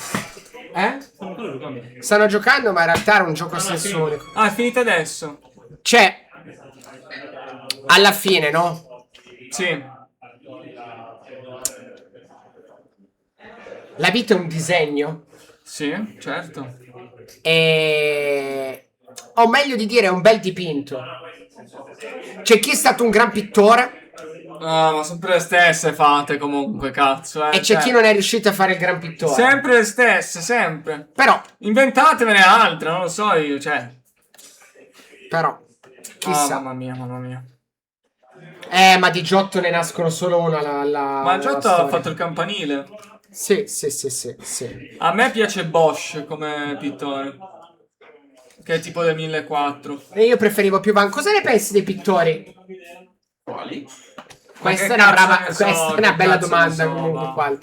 Stanno giocando, ma in realtà era un gioco a senso unico. Ah, è finita adesso. Cioè, alla fine, no? Sì. La vita è un disegno. Sì, certo. O meglio di dire, è un bel dipinto. C'è chi è stato un gran pittore Ah, ma sempre le stesse fate comunque, cazzo. e c'è chi non è riuscito a fare il gran pittore. Sempre le stesse, sempre. Però, Inventatevene altre, non lo so io, cioè. chissà. Mamma mia. Ma di Giotto ne nascono solo una Ma Giotto ha fatto il campanile. Sì. A me piace Bosch come pittore. Che è tipo del 1400. E io preferivo più Cosa ne pensi dei pittori? Quali? Questa che è una cazzo ne so, questa è una che bella cazzo domanda ne so, comunque va. qua.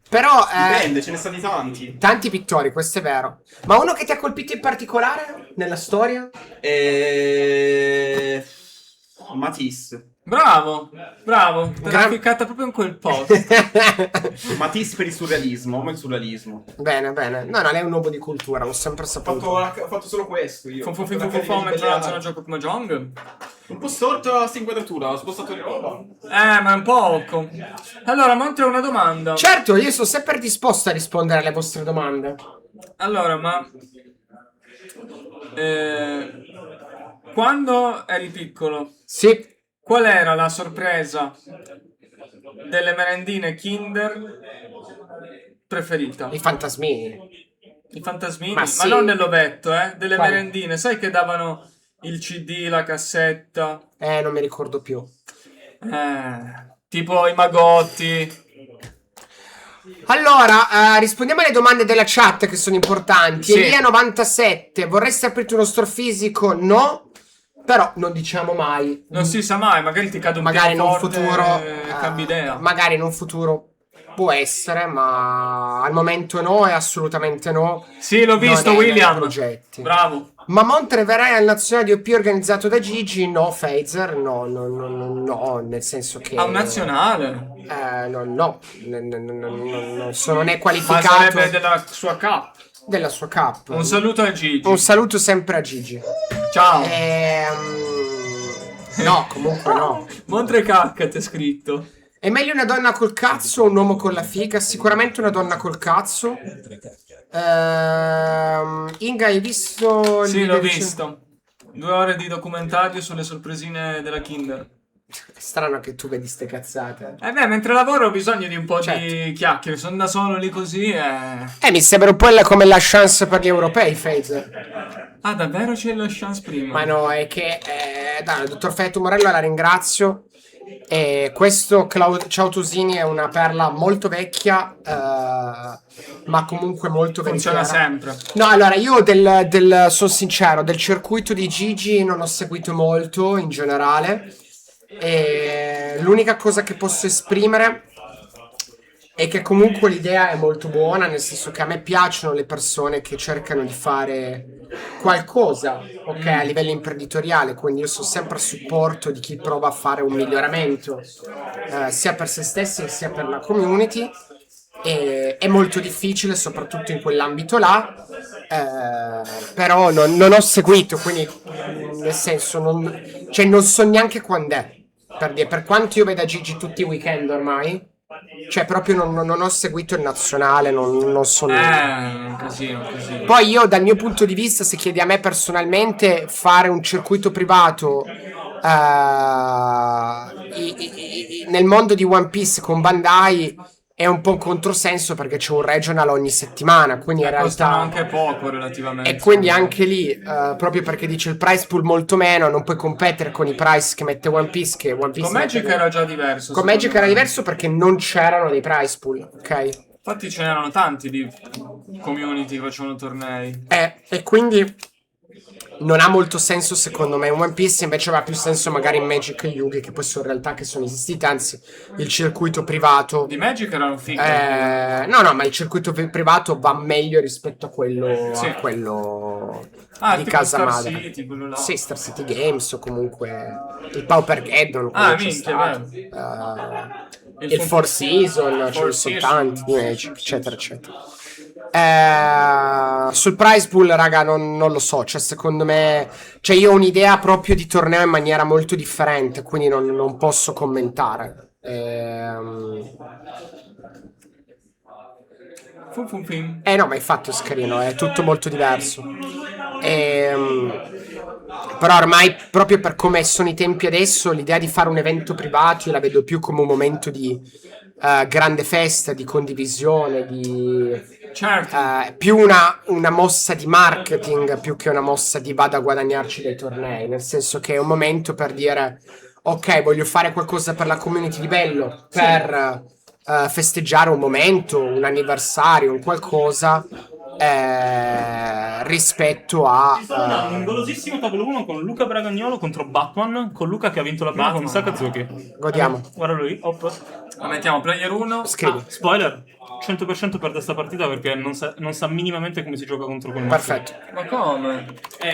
Però Dipende, ce ne stati tanti. tanti pittori, questo è vero. Ma uno che ti ha colpito in particolare nella storia? Matisse. Bravo, bravo. Te l'ha Gran- cliccata proprio in quel posto. Matisse per il surrealismo, amo il surrealismo. Bene, bene. No, non è un uomo di cultura, l'ho sempre saputo. Ho fatto solo questo io. Mentre lancio una gioco come Jong. Un po' storto a sta inquadratura, ho spostato il roba. Ma è un poco. Allora, Monte, una domanda. Certo, io sono sempre disposto a rispondere alle vostre domande. Allora, ma quando eri piccolo, Sì. qual era la sorpresa delle merendine Kinder preferita? I fantasmini. I fantasmini? Ma Ma sì. non nell'ovetto, delle Quali? merendine. Sai che davano il CD, la cassetta? Non mi ricordo più. Tipo i Magotti. Allora, rispondiamo alle domande della chat che sono importanti. Sì. Elia97, vorresti aprirti uno store fisico? No. Però non diciamo mai. Non si sa mai, magari ti cade un Magari in un pianoforte futuro e cambi idea. magari in un futuro può essere, ma al momento no, è assolutamente no. Sì, l'ho visto, Non è nei William. progetti. Bravo. Ma Monteverai al nazionale di OP organizzato da Gigi? No, Phaser, no, nel senso che A un nazionale. no, non sono né Ma qualificato sarebbe della sua K. della sua Cup. Un saluto a Gigi. Un saluto sempre a Gigi. Ciao. No, comunque no. Montre cacca, ti è scritto. È meglio una donna col cazzo o un uomo con la figa? Sicuramente una donna col cazzo. Inga, hai visto il Sì, video l'ho di- visto. 2 ore di documentario sulle sorpresine della Kinder. È strano che tu vedi ste cazzate. Mentre lavoro ho bisogno di un po' Certo. di chiacchiere. Sono da solo lì così e... Mi sembra un po' come la chance per gli europei, Phaser. Ah, davvero c'è la chance prima? Ma no, è che dai, il dottor Feto Morello la ringrazio. E questo Ciao Tosini è una perla molto vecchia, ma comunque molto Funziona veritiera. sempre. No, allora io sono sincero, del circuito di Gigi non ho seguito molto in generale. E l'unica cosa che posso esprimere è che comunque l'idea è molto buona, nel senso che a me piacciono le persone che cercano di fare qualcosa, ok, a livello imprenditoriale, quindi io sono sempre a supporto di chi prova a fare un miglioramento, sia per se stessi sia per la community. E è molto difficile, soprattutto in quell'ambito là, però non ho seguito, quindi nel senso non so neanche quando è, per quanto io veda Gigi tutti i weekend ormai. Cioè, proprio non ho seguito il nazionale, non so nulla. Un casino. Poi io, dal mio punto di vista, se chiedi a me personalmente, fare un circuito privato nel mondo di One Piece con Bandai è un po' un controsenso, perché c'è un regional ogni settimana, quindi in Costano realtà... anche poco relativamente. E quindi anche lì, proprio perché dice il price pool molto meno, non puoi competere con i price che mette One Piece, che One Piece Con Magic mette- era già diverso. Con secondo Magic me. era diverso perché non c'erano dei price pool, ok? Infatti ce n'erano tanti di community che facevano tornei. E quindi non ha molto senso secondo me. One Piece invece aveva più senso magari in Magic e Yugi, che poi sono realtà che sono esistite, anzi il circuito privato... Di Magic erano fighi. No, ma il circuito privato va meglio rispetto a quello, Sì. a quello di tipo casa Star madre. City, quello là. Sì, Star City Games o comunque il Paupergeddon. Minchia, Il Four Season, ce ne sono tanti di Magic, eccetera, eccetera. Sul prize pool, raga, non lo so. Cioè, secondo me, cioè, io ho un'idea proprio di torneo in maniera molto differente, quindi non posso commentare. No, ma infatti è carino, è tutto molto diverso. Però ormai, proprio per come sono i tempi adesso, l'idea di fare un evento privato io la vedo più come un momento di grande festa, di condivisione, di Certo. più una mossa di marketing più che una mossa di vado a guadagnarci dei tornei, nel senso che è un momento per dire ok, voglio fare qualcosa per la community di bello, per festeggiare un momento, un anniversario, un qualcosa, rispetto a Un golosissimo tavolo 1 con Luca Bragagnolo contro Batman, con Luca che ha vinto la prima con Sakazuki. godiamo. Guarda lui, hop. La mettiamo player 1. Scrivi. Spoiler, 100% perde sta partita perché non sa minimamente come si gioca contro quel Perfetto. Ma come?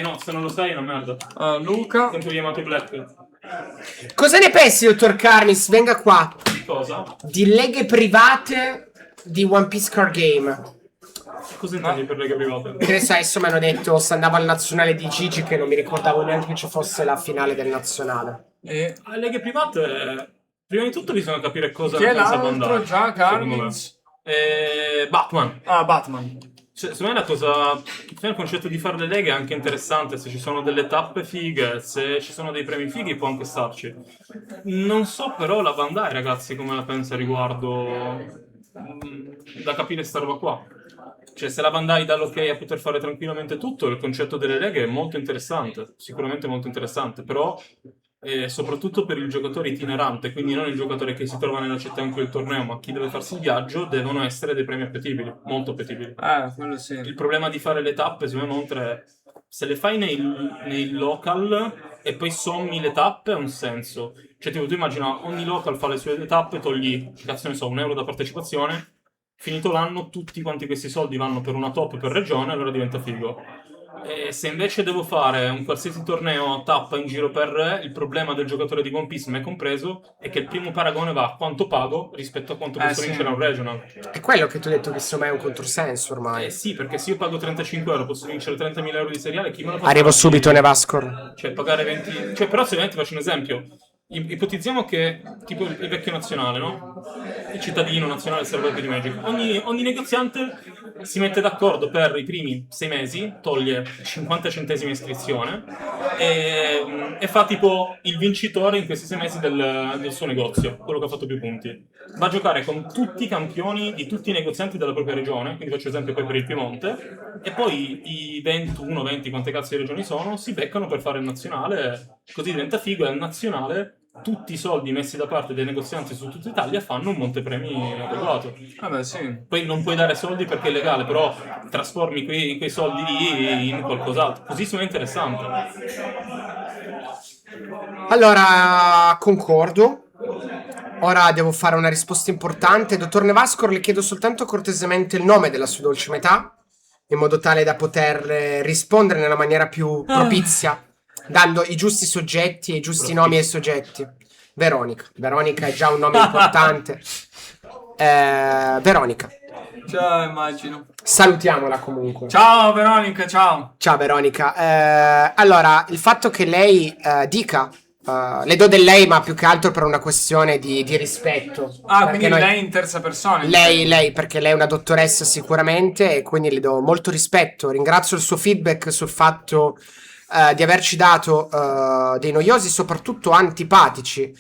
No, se non lo sai è una merda. Luca. Contro Yamato Black. Cosa ne pensi, dottor Carnis? Venga qua. Cosa? Di leghe private di One Piece Card Game. Cosa intendi per leghe private? Che ne so, adesso mi hanno detto se andavo al nazionale di Gigi che non mi ricordavo neanche che ci fosse la finale del nazionale. A leghe private, prima di tutto bisogna capire cosa Chi è pensa l'altro Bandai. già, secondo me. Carnage? Batman. Ah, Batman. Cioè, secondo me la cosa. Il concetto di fare le leghe è anche interessante. Se ci sono delle tappe fighe, se ci sono dei premi fighi, può anche starci. Non so però la Bandai, ragazzi, come la pensa riguardo. Da capire sta roba qua. Cioè, se la Bandai dà l'ok a poter fare tranquillamente tutto, il concetto delle leghe è molto interessante. Sicuramente molto interessante, però. Soprattutto per il giocatore itinerante, quindi non il giocatore che si trova nella città in quel torneo, ma chi deve farsi il viaggio, devono essere dei premi appetibili, molto appetibili. Quello sì. Il problema di fare le tappe, secondo me, oltre se le fai nei local e poi sommi le tappe, ha un senso. Cioè, tipo, tu immagina, ogni local fa le sue tappe, togli, cazzo ne so, €1 da partecipazione, finito l'anno, tutti quanti questi soldi vanno per una top per regione, allora diventa figo. E se invece devo fare un qualsiasi torneo a tappa in giro per re, il problema del giocatore di One Piece, me compreso, è che il primo paragone va a quanto pago rispetto a quanto posso sì. vincere a un regional. È quello che ti ho detto che secondo me è un controsenso ormai. Sì, perché se io pago €35 posso vincere 30.000 euro di seriale, chi me lo fa? Arrivo fare? subito, Nevascor. Cioè, pagare 20. Cioè, però, se veramente faccio un esempio. Ipotizziamo che, tipo il vecchio nazionale, no? Il cittadino nazionale server di Magic. Ogni negoziante si mette d'accordo per i primi 6 mesi, toglie 50 centesimi iscrizione e fa tipo il vincitore in questi 6 mesi del suo negozio, quello che ha fatto più punti. Va a giocare con tutti i campioni di tutti i negozianti della propria regione, quindi faccio esempio poi per il Piemonte, e poi i 21, 20, quante cazzo di regioni sono, si beccano per fare il nazionale, così diventa figo, e al nazionale tutti i soldi messi da parte dei negozianti su tutta Italia fanno un montepremi adeguato. Vabbè, sì. Poi non puoi dare soldi perché è legale, però trasformi quei soldi lì in qualcos'altro. Così sono interessante. Allora, concordo. Ora devo fare una risposta importante. Dottor Nevascor, le chiedo soltanto cortesemente il nome della sua dolce metà, in modo tale da poter rispondere nella maniera più propizia, dando i giusti soggetti e i giusti nomi ai soggetti. Veronica. Veronica è già un nome importante. Veronica. Ciao, immagino. Salutiamola comunque. Ciao, Veronica, ciao. Ciao Veronica. Allora, il fatto che lei dica, le do del lei, ma più che altro per una questione di rispetto. Ah, Perché quindi noi- lei in terza persona. Lei, perché lei è una dottoressa sicuramente, e quindi le do molto rispetto. Ringrazio il suo feedback sul fatto di averci dato dei noiosi, soprattutto antipatici.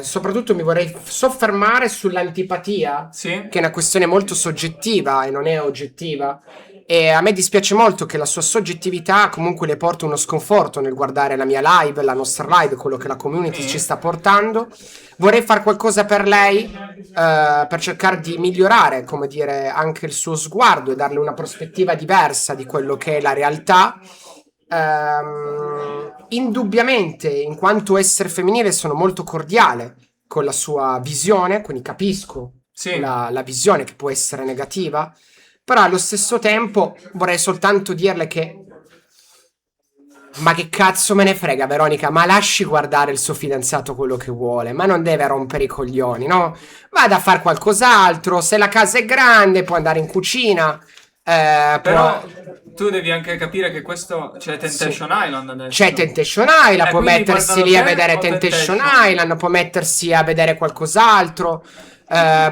Soprattutto mi vorrei soffermare sull'antipatia, Sì. che è una questione molto soggettiva e non è oggettiva. E a me dispiace molto che la sua soggettività comunque le porta uno sconforto nel guardare la mia live, la nostra live, quello che la community ci sta portando. Vorrei fare qualcosa per lei, per cercare di migliorare, come dire, anche il suo sguardo e darle una prospettiva diversa di quello che è la realtà. Indubbiamente, in quanto essere femminile, sono molto cordiale con la sua visione, quindi capisco Sì. la visione che può essere negativa, però allo stesso tempo vorrei soltanto dirle che ma che cazzo me ne frega, Veronica, ma lasci guardare il suo fidanzato quello che vuole, ma non deve rompere i coglioni, no? Vada a fare qualcos'altro, se la casa è grande può andare in cucina, Però tu devi anche capire che questo c'è Temptation Island adesso. c'è Temptation Island, può quindi mettersi guardalo lì a te vedere o Temptation Temptation? Island, può mettersi a vedere qualcos'altro,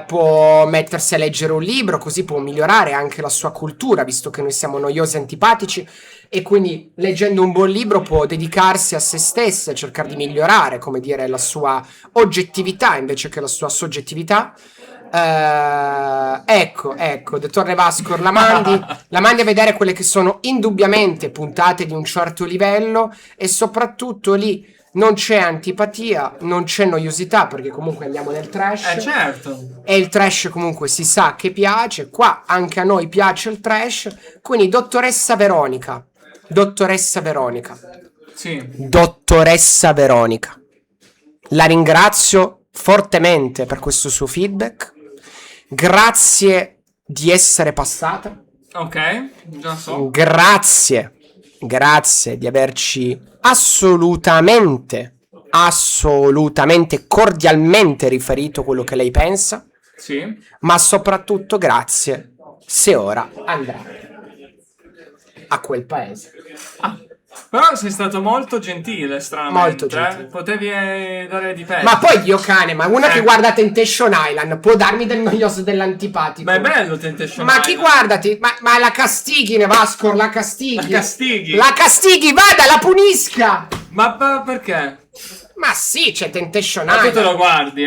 può mettersi a leggere un libro, così può migliorare anche la sua cultura, visto che noi siamo noiosi e antipatici, e quindi leggendo un buon libro può dedicarsi a se stessa e cercare di migliorare, come dire, la sua oggettività invece che la sua soggettività. Ecco, dottor Nevascor, la mandi a vedere quelle che sono indubbiamente puntate di un certo livello, e soprattutto lì non c'è antipatia, non c'è noiosità, perché comunque andiamo nel trash. Certo. E il trash comunque si sa che piace, qua anche a noi piace il trash, quindi dottoressa Veronica, Sì. dottoressa Veronica, la ringrazio fortemente per questo suo feedback, grazie di essere passata, Ok, già so. grazie di averci assolutamente assolutamente cordialmente riferito quello che lei pensa, Sì. ma soprattutto grazie se ora andrà a quel paese. Però sei stato molto gentile, stranamente. Molto gentile. Potevi dare di peggio. Ma poi Dio cane, ma una che Eh. guarda Temptation Island può darmi del noioso dell'antipatico? Ma è bello Temptation Ma chi Island. guardati? Ma la castighi, Nevascor, la castighi. La castighi? La castighi, vada, la punisca. Ma perché? Ma sì, c'è Temptation Ma tu te Island. lo guardi,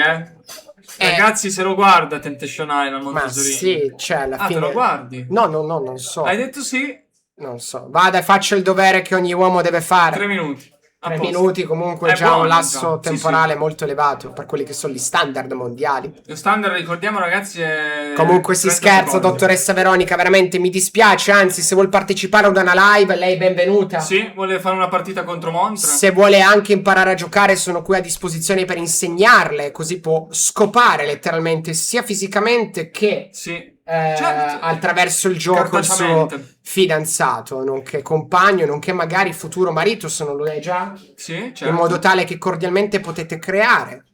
Ragazzi, se lo guarda Temptation Island, Ma Montesorini. sì, cioè alla Ah, fine... te lo guardi? No, non so. Hai detto sì? Non so. Vada e faccia il dovere che ogni uomo deve fare. 3 minuti. A 3 posto. minuti comunque È è già buono, un lasso già. Sì, temporale sì. molto elevato per quelli che sono gli standard mondiali. Lo standard, ricordiamo ragazzi, è... Comunque si 30 scherza, secondi. dottoressa Veronica, veramente mi dispiace, anzi se vuol partecipare ad una live lei è benvenuta. Sì, vuole fare una partita contro Montra? Se vuole anche imparare a giocare sono qui a disposizione per insegnarle, così può scopare letteralmente sia fisicamente che Sì. Certo. attraverso il gioco il suo Cartacciamente. fidanzato, nonché compagno, nonché magari futuro marito, se non lo è già, Sì, certo. in modo tale che cordialmente potete creare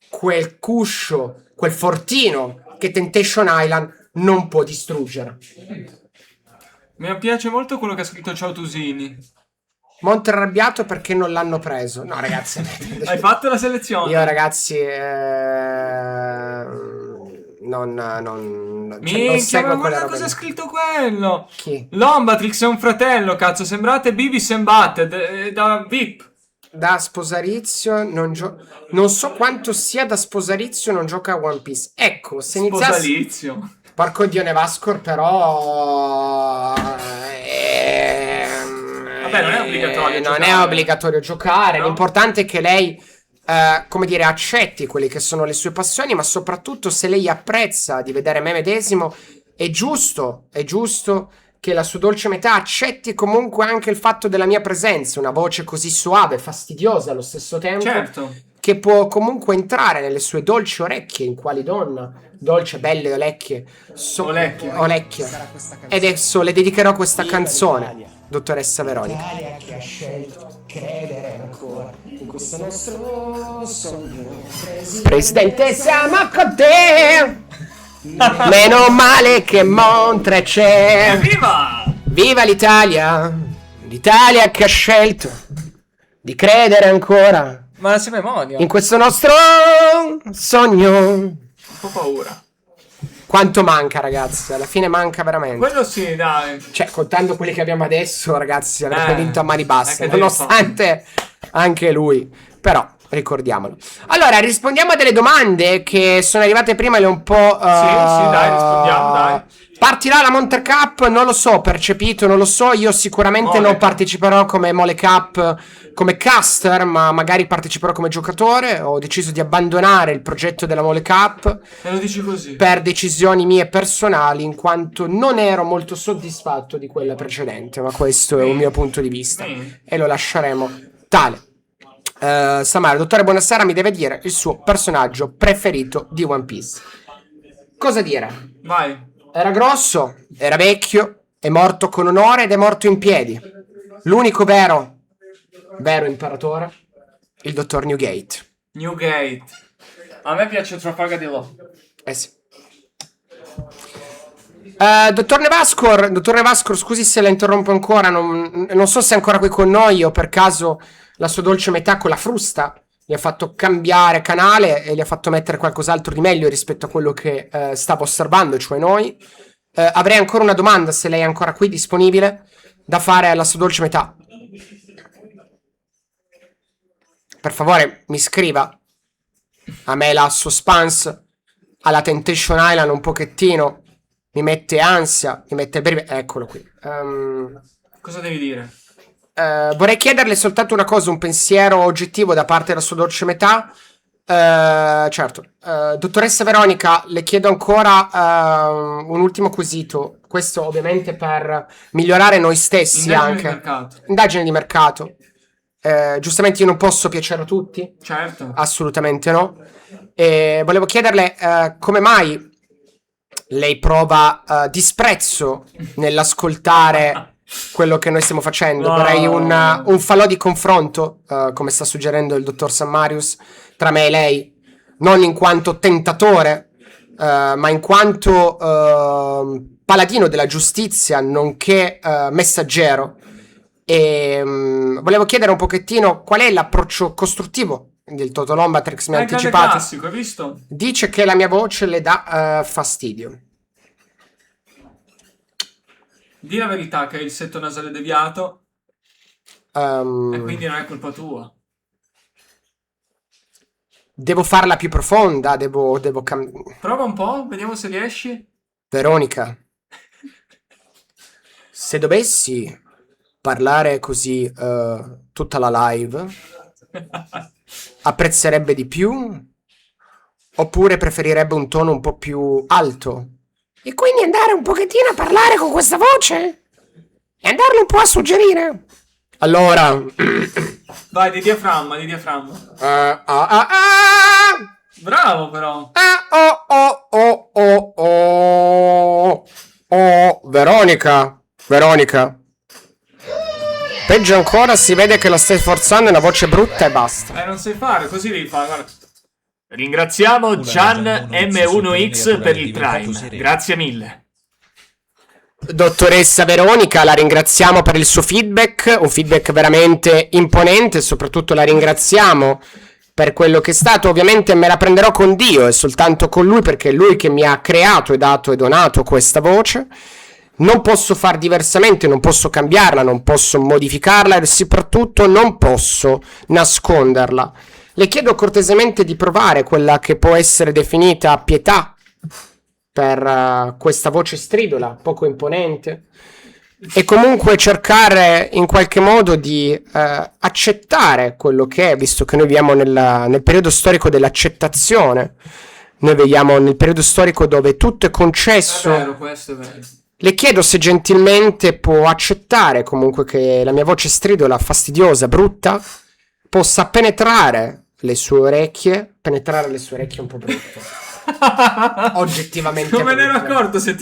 quel cuscio, quel fortino che Temptation Island non può distruggere. Mi piace molto quello che ha scritto Ciao Tusini. Molto arrabbiato perché non l'hanno preso. No, ragazzi. Hai fatto la selezione? Io, ragazzi, non Minchia, seguo ma quella guarda roba cosa ha lì. scritto quello. Chi? Lombatrix è un fratello, cazzo. Sembrate Beavis and Butthead da VIP. Da Sposarizio non so quanto sia da Sposarizio non gioca a One Piece. Ecco, se iniziassi... Sposalizio. Porco Dio Nevascor, però... Vabbè, non è obbligatorio Non giocare. è obbligatorio giocare. No. L'importante è che lei, come dire, accetti quelle che sono le sue passioni, ma soprattutto se lei apprezza di vedere me medesimo, è giusto che la sua dolce metà accetti comunque anche il fatto della mia presenza, una voce così suave, fastidiosa allo stesso tempo, Certo. che può comunque entrare nelle sue dolci orecchie, in quali donna, dolce, belle orecchie, orecchie. Ed adesso le dedicherò questa canzone, dottoressa Veronica. L'Italia che ha scelto credere ancora in questo nostro sogno. Presidente, siamo con te. Meno male che Montre c'è. Viva! Viva l'Italia! L'Italia che ha scelto di credere ancora Ma la si memoria. in questo nostro sogno. Un po' paura. Quanto manca, ragazzi? Alla fine manca veramente. Quello sì, dai. Cioè, contando quelli che abbiamo adesso, ragazzi, avrebbe vinto a mani basse. che devi Nonostante anche lui. Però, ricordiamolo. Allora, rispondiamo a delle domande che sono arrivate prima e le ho un po'... Sì, dai, rispondiamo, dai. Partirà la Monster Cup? Non lo so, percepito, non lo so. Io sicuramente Mole non Cup. parteciperò come Mole Cup, come caster, ma magari parteciperò come giocatore. Ho deciso di abbandonare il progetto della Mole Cup E lo dici così. per decisioni mie personali, in quanto non ero molto soddisfatto di quella precedente, ma questo è un mio punto di vista e lo lasceremo tale. Samara, dottore, buonasera, mi deve dire il suo personaggio preferito di One Piece. Cosa dire? Vai. Era grosso, era vecchio, è morto con onore ed è morto in piedi. L'unico vero imperatore, il dottor Newgate. Newgate. A me piace Trafalgar di Law. Eh sì. Dottor Nevascor, scusi se la interrompo ancora, non so se è ancora qui con noi o per caso la sua dolce metà con la frusta gli ha fatto cambiare canale e gli ha fatto mettere qualcos'altro di meglio rispetto a quello che stavo osservando, cioè noi. Avrei ancora una domanda, se lei è ancora qui disponibile, da fare alla sua dolce metà. Per favore, mi scriva. A me la suspense alla Temptation Island un pochettino mi mette ansia, mi mette brividi. Eccolo qui. Cosa devi dire? Vorrei chiederle soltanto una cosa, un pensiero oggettivo da parte della sua dolce metà. Certo. Dottoressa Veronica, le chiedo ancora un ultimo quesito. Questo ovviamente per migliorare noi stessi Indagine anche. di mercato. Indagine di mercato. Giustamente io non posso piacere a tutti. Certo. Assolutamente no. E volevo chiederle come mai lei prova disprezzo nell'ascoltare quello che noi stiamo facendo. No. Vorrei un falò di confronto, come sta suggerendo il dottor Sammarius, tra me e lei. Non in quanto tentatore, ma in quanto paladino della giustizia, nonché messaggero. E volevo chiedere un pochettino qual è l'approccio costruttivo del Totolombatrix. Mi ha È il grande anticipato. classico, hai visto? Dice che la mia voce le dà fastidio. Di la verità che il setto nasale deviato e quindi non è colpa tua. Devo farla più profonda, devo Prova un po', vediamo se riesci. Veronica, se dovessi parlare così tutta la live, apprezzerebbe di più? Oppure preferirebbe un tono un po' più alto? E quindi andare un pochettino a parlare con questa voce? E andarlo un po' a suggerire? Allora... Vai, di diaframma, di diaframma. Bravo però. Veronica. Peggio ancora, si vede che la stai sforzando, è una voce brutta e basta. Non sai fare, così devi fare, guarda. Ringraziamo Gian Gian M1X per il diventato Prime. sereno. Grazie mille. Dottoressa Veronica, la ringraziamo per il suo feedback, un feedback veramente imponente, e soprattutto la ringraziamo per quello che è stato. Ovviamente me la prenderò con Dio e soltanto con Lui, perché è Lui che mi ha creato e dato e donato questa voce. Non posso far diversamente, non posso cambiarla, non posso modificarla e soprattutto non posso nasconderla. Le chiedo cortesemente di provare quella che può essere definita pietà per questa voce stridula, poco imponente, e comunque cercare in qualche modo di accettare quello che è, visto che noi viviamo nel periodo storico dell'accettazione. Noi viviamo nel periodo storico dove tutto è concesso. È vero, questo è vero. Le chiedo se gentilmente può accettare comunque che la mia voce stridula, fastidiosa, brutta, possa penetrare le sue orecchie è un po' brutto. Oggettivamente Non me ne ero brutto. accorto se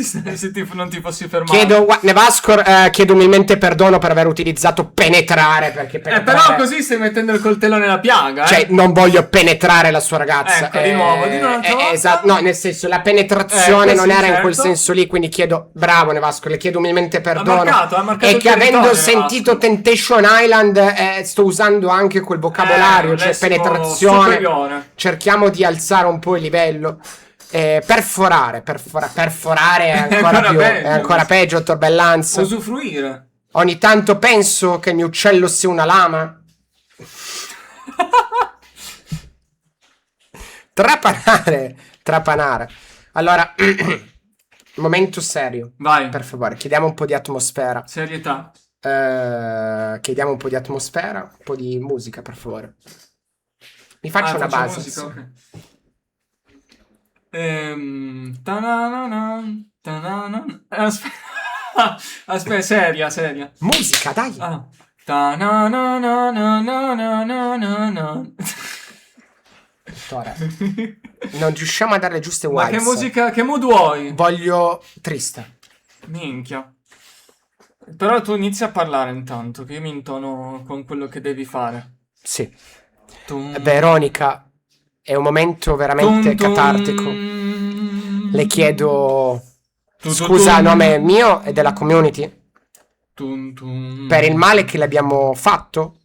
non ti fossi fermato. Chiedo, Nevascor, chiedo umilmente perdono per aver utilizzato penetrare, perché penetrare... Però così stai mettendo il coltello nella piaga, Cioè, non voglio penetrare la sua ragazza. Ecco, di nuovo, dillo un'altra volta. Esatto, no, nel senso, la penetrazione non sì, era in quel certo. senso lì, quindi chiedo, bravo Nevasco, le chiedo umilmente perdono. Ha marcato E il che avendo territorio, sentito Nevasco. Temptation Island, sto usando anche quel vocabolario, cioè lessico penetrazione. superiore. Cerchiamo di alzare un po' il livello. Perforare è ancora peggio, dottor Bellanza. Usufruire. Ogni tanto penso che il mio uccello sia una lama. Trapanare. Allora, momento serio. Vai. Per favore, chiediamo un po' di atmosfera. Serietà. Chiediamo un po' di atmosfera, un po' di musica, per favore. Mi faccio una faccio base. musica, sì. ok. Ta-na-na-na, ta-na-na. Aspetta, seria. Musica, dai. Ah. Ta-na-na-na-na-na-na-na-na. Dottore, non riusciamo a dare le giuste Ma vibes. che musica, che mood vuoi? Voglio triste. Minchia. Però tu inizi a parlare intanto, che io mi intono con quello che devi fare. Sì. Tum. Veronica, è un momento veramente Tum, tum. catartico. Le chiedo Tum, tum, scusa a tum. nome mio e della community Tum, tum. per il male che le abbiamo fatto.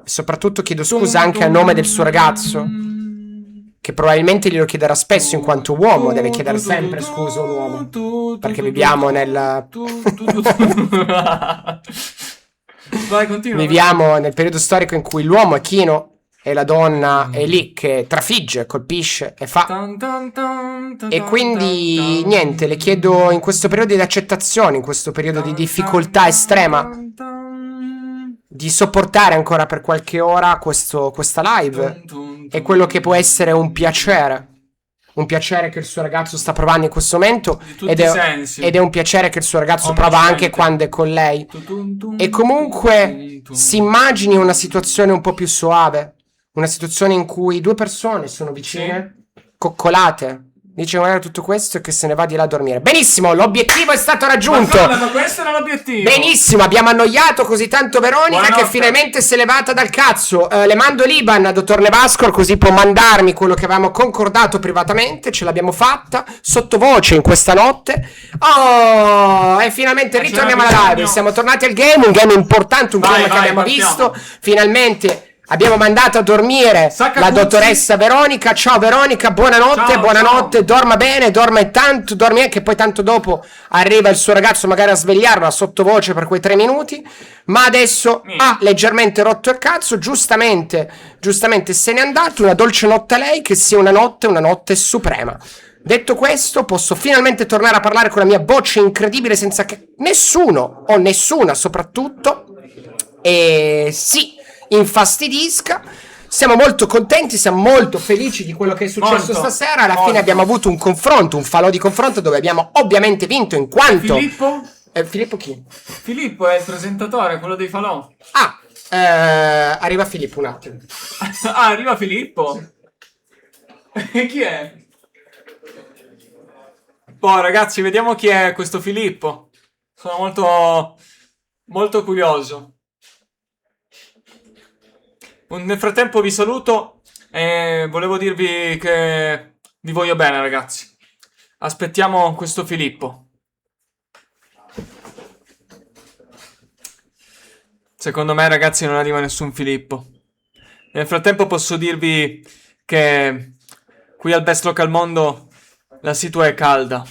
E soprattutto chiedo scusa anche a nome del suo ragazzo, che probabilmente glielo chiederà spesso in quanto uomo. Deve chiedere sempre scusa a un uomo, perché viviamo nel Vai, continua. viviamo nel periodo storico in cui l'uomo è chino e la donna è lì che trafigge, colpisce e fa. E quindi niente, le chiedo in questo periodo di accettazione, in questo periodo di difficoltà estrema, di sopportare ancora per qualche ora questa live e quello che può essere un piacere che il suo ragazzo sta provando in questo momento, Di tutti i sensi. ed è un piacere che il suo ragazzo prova anche quando è con lei. E comunque si immagini una situazione un po' più suave, una situazione in cui due persone sono vicine, coccolate, Dice magari tutto questo e che se ne va di là a dormire. Benissimo, l'obiettivo è stato raggiunto. Ma questo era l'obiettivo. Benissimo, abbiamo annoiato così tanto Veronica Buonanotte. che finalmente si è levata dal cazzo. Le mando l'Iban a dottor Nevascor così può mandarmi quello che avevamo concordato privatamente. Ce l'abbiamo fatta sottovoce in questa notte. Oh, e finalmente ritorniamo alla live. bisogno. Siamo tornati al game, un game importante, un Vai, game che vai, abbiamo partiamo. visto. Finalmente abbiamo mandato a dormire Sacca la Cuzzi. dottoressa Veronica. Ciao Veronica, buonanotte, Ciao, buonanotte. ciao. Dorma bene, dorma intanto, dormi anche poi tanto dopo arriva il suo ragazzo magari a svegliarla sottovoce per quei 3 minuti. Ma adesso ha leggermente rotto il cazzo, giustamente se n'è andato. Una dolce notte a lei, che sia una notte suprema. Detto questo, posso finalmente tornare a parlare con la mia voce incredibile senza che nessuno, o nessuna soprattutto, infastidisca. Siamo molto contenti, siamo molto felici di quello che è successo Molto, stasera. Alla molto. fine abbiamo avuto un confronto, un falò di confronto dove abbiamo ovviamente vinto in quanto... Filippo? Filippo chi? Filippo è il presentatore, quello dei falò. Arriva Filippo un attimo. Ah, arriva Filippo. E chi è? Boh, ragazzi, vediamo chi è questo Filippo. Sono molto curioso. Nel frattempo vi saluto e volevo dirvi che vi voglio bene, ragazzi. Aspettiamo questo Filippo. Secondo me, ragazzi, non arriva nessun Filippo. Nel frattempo posso dirvi che qui al Best Local Mondo la situa è calda.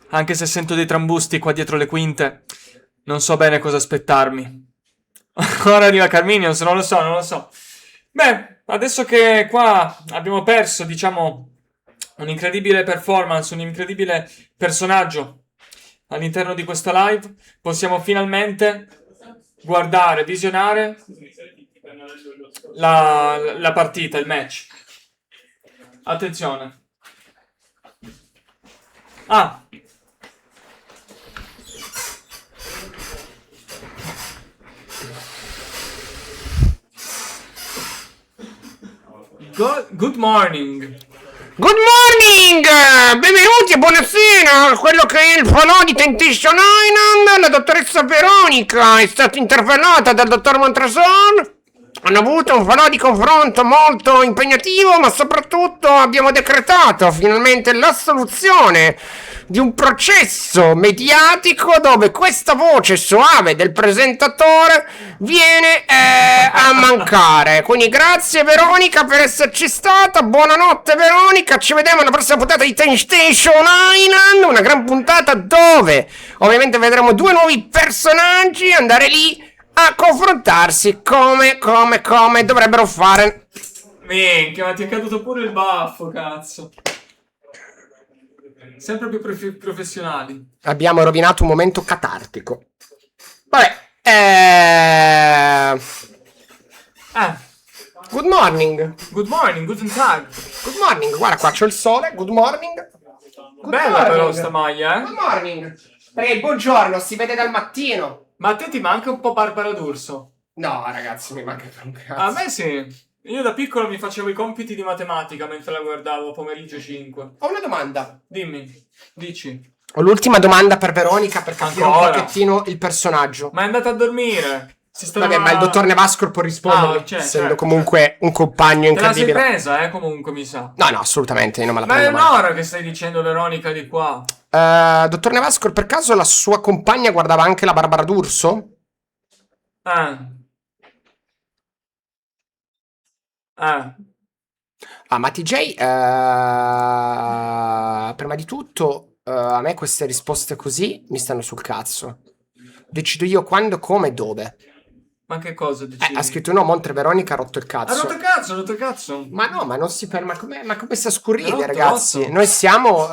Anche se sento dei trambusti qua dietro le quinte, non so bene cosa aspettarmi. Ora arriva Carminius, non lo so. Beh, adesso che qua abbiamo perso, diciamo, un'incredibile performance, un incredibile personaggio all'interno di questa live, possiamo finalmente guardare, visionare la partita, il match. Attenzione. Good morning. Good morning! Benvenuti e buonasera! Quello che è il falò di Temptation Island, la dottoressa Veronica è stata interpellata dal dottor Montresor. Hanno avuto un falò di confronto molto impegnativo, ma soprattutto abbiamo decretato finalmente la soluzione di un processo mediatico dove questa voce soave del presentatore viene a mancare. Quindi grazie Veronica per esserci stata, buonanotte Veronica, ci vediamo alla prossima puntata di Temptation Island, una gran puntata dove ovviamente vedremo 2 nuovi personaggi andare lì a confrontarsi come dovrebbero fare. Minchia, ma ti è caduto pure il baffo, cazzo. Sempre più professionali. Abbiamo rovinato un momento catartico. Vabbè, good morning. Good morning, guten Tag. Good morning, guarda qua c'ho il sole, good morning. Good Bella morning. però sta maglia, Good morning. Perché il buongiorno si vede dal mattino. Ma a te ti manca un po' Barbara D'Urso? No ragazzi, mi manca un cazzo. A me sì. Io da piccolo mi facevo i compiti di matematica mentre la guardavo pomeriggio 5. Ho una domanda. Dimmi, dici. Ho l'ultima domanda per Veronica per capire un Ancora? pochettino il personaggio. Ma è andata a dormire. Si stava... Vabbè, ma il dottor Nevascor può rispondere, cioè, essendo certo, comunque un compagno Te la sei incredibile. presa, comunque mi sa. No, assolutamente, io non me la Ma è prendo mai. un'ora che stai dicendo Veronica di qua. Dottor Nevascor, per caso la sua compagna guardava anche la Barbara D'Urso? Ma TJ, prima di tutto, a me queste risposte così mi stanno sul cazzo. Decido io quando, come e dove. Ma che cosa decidi? Ha scritto no, Montre Veronica ha rotto il Ha cazzo. rotto il cazzo. Ma no, ma non si ferma. Ma come sta a scurrile, Rotto, ragazzi? rotto. Noi siamo,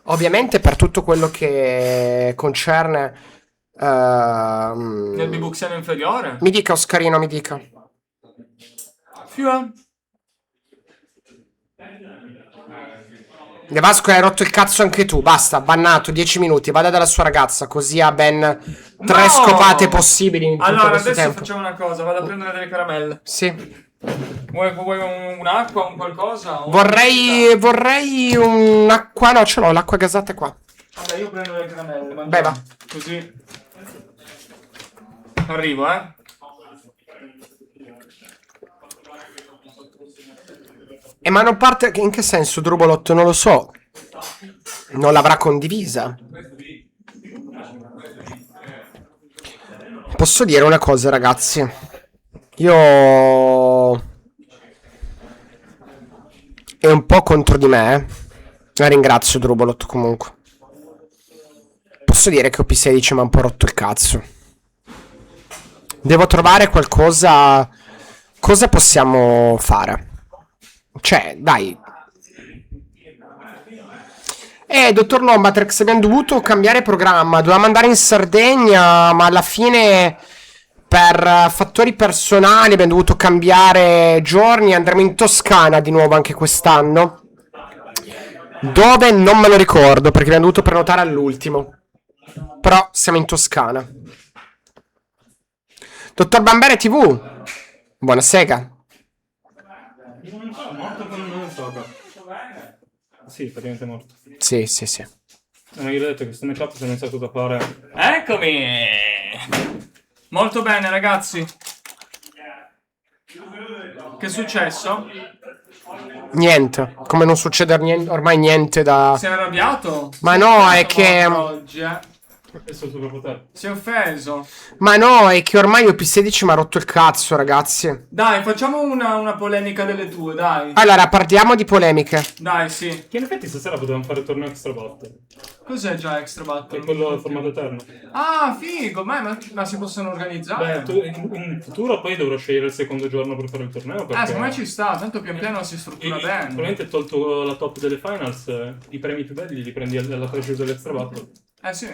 ovviamente, per tutto quello che concerne. Nel bibuxiano inferiore? Mi dica, Oscarino, mi dica. Fiua. Nevasco, hai rotto il cazzo anche tu. Basta, bannato, 10 minuti. Vada dalla sua ragazza, così ha ben 3 No! scopate possibili in tutto Allora, questo adesso tempo. facciamo una cosa. Vado a prendere delle caramelle. Sì. Vuoi un'acqua, un qualcosa? Vorrei un'acqua. No, ce l'ho, l'acqua gasata qua. Vabbè, io prendo le caramelle. Beva. Così. Arrivo, eh. Ma non parte. In che senso, Drubolot? Non lo so. Non l'avrà condivisa. Posso dire una cosa, ragazzi? Io. È un po' contro di me, eh. La ringrazio, Drubolot, comunque. Posso dire che OP16 mi ha un po' rotto il cazzo. Devo trovare qualcosa. Cosa possiamo fare? Cioè, dai. Dottor Lombatrix, abbiamo dovuto cambiare programma. Dovevamo andare in Sardegna, ma alla fine, per fattori personali, abbiamo dovuto cambiare giorni. Andremo in Toscana di nuovo anche quest'anno. Dove non me lo ricordo, perché abbiamo dovuto prenotare all'ultimo. Però siamo in Toscana. Dottor Bambere TV. Buonasera. Morto con non so. Sì, praticamente morto. Sì. Non gli ho detto che questo make-up si è iniziato da fare. Eccomi! Molto bene, ragazzi. Che è successo? Niente. Come non succede ormai niente da. Si è arrabbiato? Ma no, è che. Oggi, Questo è il superpotere. Si è offeso. Ma no, è che ormai OP16 mi ha rotto il cazzo, ragazzi. Dai, facciamo una polemica delle tue, dai. Allora, parliamo di polemiche. Dai, sì. Che in effetti stasera potevamo fare il torneo extra battle. Cos'è già Extra È Battle? quello del formato eterno. Ah, figo, ma si possono organizzare? Beh, in futuro poi dovrò scegliere il secondo giorno per fare il torneo. Perché Secondo me ci sta, tanto pian piano si struttura bene. Probabilmente tolto la top delle finals, i premi più belli li prendi alla preview dell'extra battle. Sì.